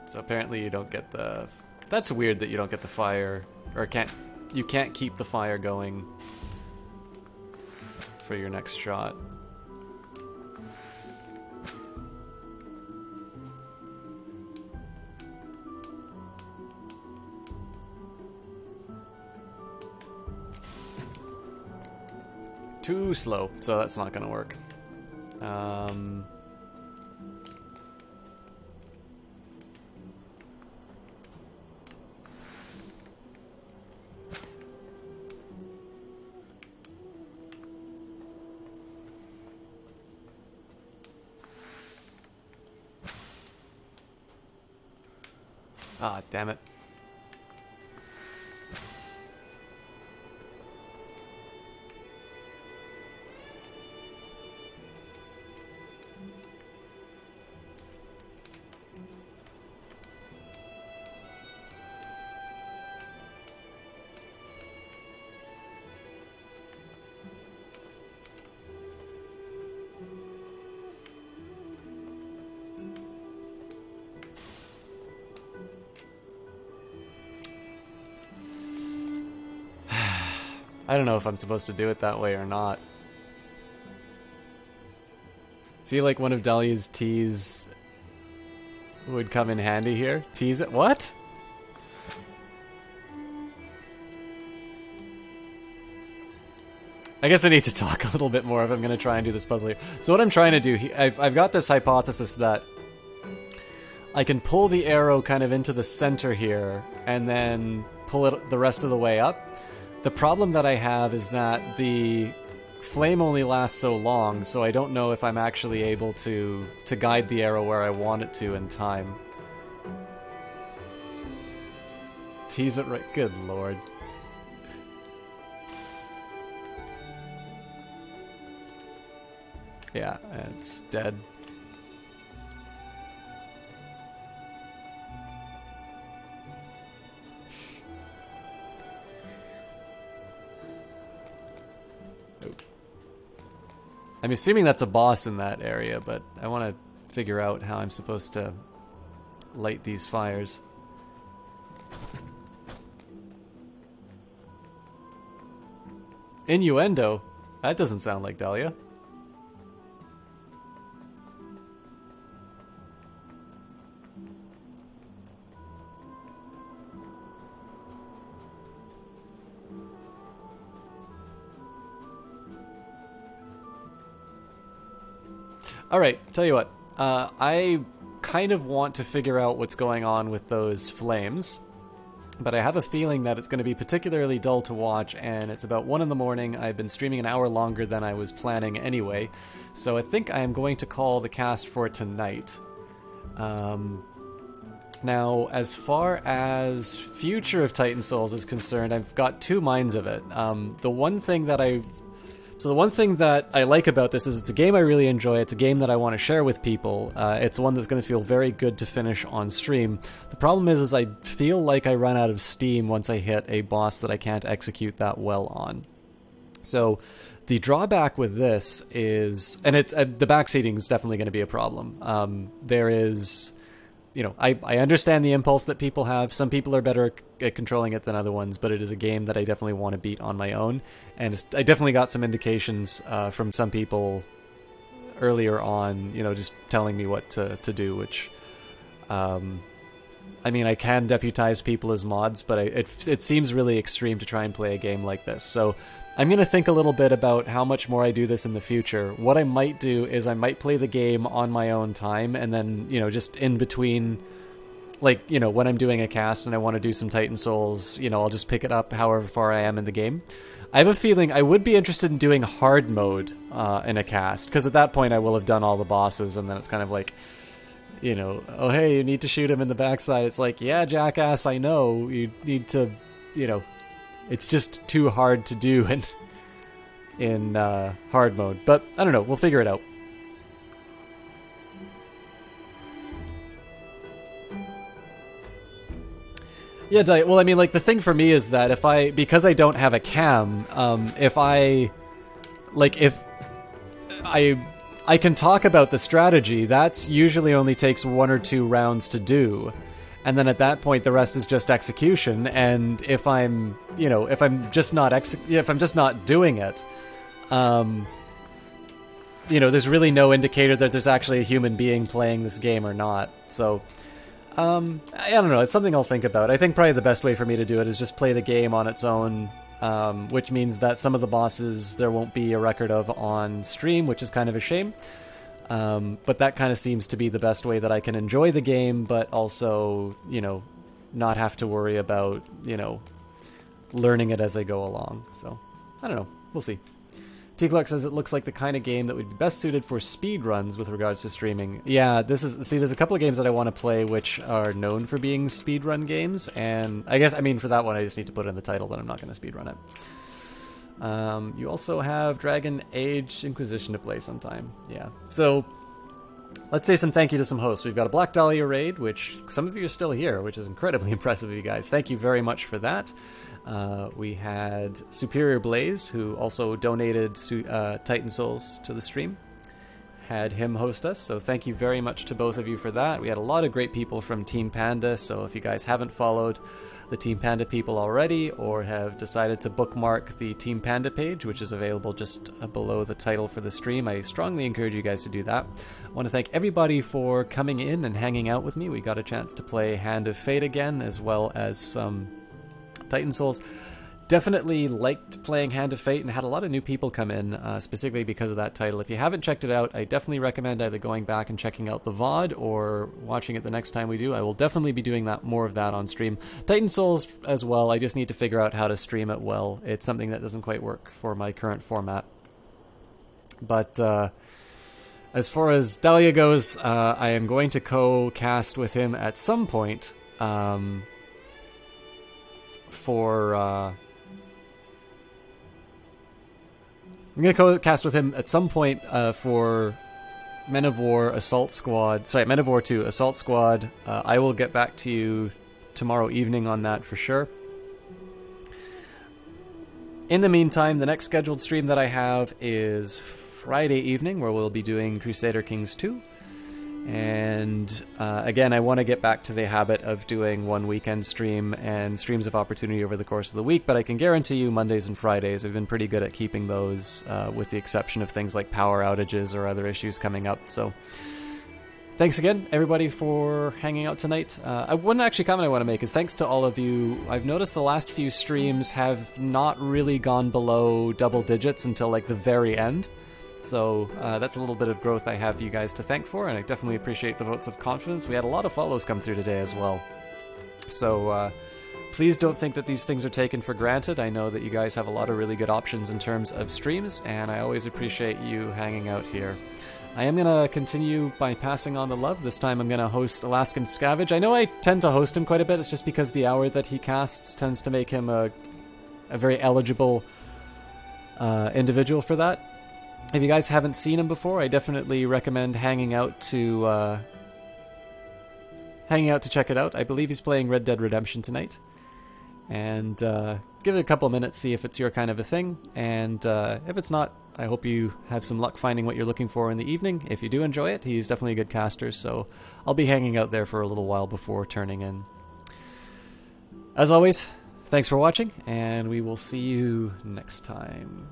So apparently you don't get the... That's weird that you don't get the fire, or you can't keep the fire going for your next shot. Too slow, so that's not gonna work. Ah, damn it. I don't know if I'm supposed to do it that way or not. I feel like one of Dahlia's teas would come in handy here. Tease it? What? I guess I need to talk a little bit more if I'm going to try and do this puzzle here. So what I'm trying to do, I've got this hypothesis that I can pull the arrow kind of into the center here and then pull it the rest of the way up. The problem that I have is that the flame only lasts so long, so I don't know if I'm actually able to guide the arrow where I want it to in time. Tease it right. Good lord. Yeah, it's dead. I'm assuming that's a boss in that area, but I want to figure out how I'm supposed to light these fires. Innuendo? That doesn't sound like Dahlia. Alright, tell you what. I kind of want to figure out what's going on with those flames, but I have a feeling that it's going to be particularly dull to watch, and it's about 1 in the morning. I've been streaming an hour longer than I was planning anyway, so I think I am going to call the cast for tonight. Now, as far as future of Titan Souls is concerned, I've got two minds of it. The one thing that I like about this is it's a game I really enjoy. It's a game that I want to share with people. It's one that's going to feel very good to finish on stream. The problem is I feel like I run out of steam once I hit a boss that I can't execute that well on. So the drawback with this is, and it's the backseating is definitely going to be a problem. There is I understand the impulse that people have. Some people are better at controlling it than other ones, but it is a game that I definitely want to beat on my own. And I definitely got some indications from some people earlier on, just telling me what to do, which, I can deputize people as mods, but it seems really extreme to try and play a game like this. So I'm going to think a little bit about how much more I do this in the future. What I might do is I might play the game on my own time, and then, just in between, when I'm doing a cast and I want to do some Titan Souls, I'll just pick it up however far I am in the game. I have a feeling I would be interested in doing hard mode in a cast, because at that point I will have done all the bosses, and then it's kind of like, oh hey, you need to shoot him in the backside. It's like, yeah, jackass, I know. You need to, it's just too hard to do in hard mode. But I don't know, we'll figure it out. Yeah, well, the thing for me is that because I don't have a cam, if I can talk about the strategy, that usually only takes 1 or 2 rounds to do. And then at that point, the rest is just execution. And if I'm just not doing it, there's really no indicator that there's actually a human being playing this game or not. So, I don't know. It's something I'll think about. I think probably the best way for me to do it is just play the game on its own, which means that some of the bosses there won't be a record of on stream, which is kind of a shame. But that kind of seems to be the best way that I can enjoy the game, but also, not have to worry about, learning it as I go along. So, I don't know. We'll see. T. Clark says it looks like the kind of game that would be best suited for speed runs with regards to streaming. Yeah, there's a couple of games that I want to play which are known for being speed run games, and I guess, for that one I just need to put in the title that I'm not going to speed run it. You also have Dragon Age Inquisition to play sometime. Yeah. So, let's say some thank you to some hosts. We've got a Black Dahlia raid, which some of you are still here, which is incredibly impressive of you guys. Thank you very much for that. We had Superior Blaze, who also donated Titan Souls to the stream. Had him host us, so thank you very much to both of you for that. We had a lot of great people from Team Panda, so if you guys haven't followed the Team Panda people already, or have decided to bookmark the Team Panda page, which is available just below the title for the stream, I strongly encourage you guys to do that. I want to thank everybody for coming in and hanging out with me. We got a chance to play Hand of Fate again, as well as some Titan Souls. Definitely liked playing Hand of Fate and had a lot of new people come in, specifically because of that title. If you haven't checked it out, I definitely recommend either going back and checking out the VOD or watching it the next time we do. I will definitely be doing more of that on stream. Titan Souls as well, I just need to figure out how to stream it well. It's something that doesn't quite work for my current format. But as far as Dahlia goes, I am going to co-cast with him at some point I'm going to co-cast with him at some point for Men of War Assault Squad. Sorry, Men of War 2 Assault Squad. I will get back to you tomorrow evening on that for sure. In the meantime, the next scheduled stream that I have is Friday evening, where we'll be doing Crusader Kings 2. And again, I want to get back to the habit of doing one weekend stream and streams of opportunity over the course of the week, but I can guarantee you Mondays and Fridays, we've been pretty good at keeping those, with the exception of things like power outages or other issues coming up. So thanks again, everybody, for hanging out tonight. One actually comment I want to make is thanks to all of you. I've noticed the last few streams have not really gone below double digits until like the very end. So that's a little bit of growth I have you guys to thank for, and I definitely appreciate the votes of confidence. We had a lot of follows come through today as well. So please don't think that these things are taken for granted. I know that you guys have a lot of really good options in terms of streams, and I always appreciate you hanging out here. I am going to continue by passing on the love. This time I'm going to host Alaskan Scavenge. I know I tend to host him quite a bit. It's just because the hour that he casts tends to make him a very eligible individual for that. If you guys haven't seen him before, I definitely recommend hanging out to check it out. I believe he's playing Red Dead Redemption tonight. And give it a couple minutes, see if it's your kind of a thing, and if it's not, I hope you have some luck finding what you're looking for in the evening. If you do enjoy it, he's definitely a good caster, so I'll be hanging out there for a little while before turning in. As always, thanks for watching, and we will see you next time.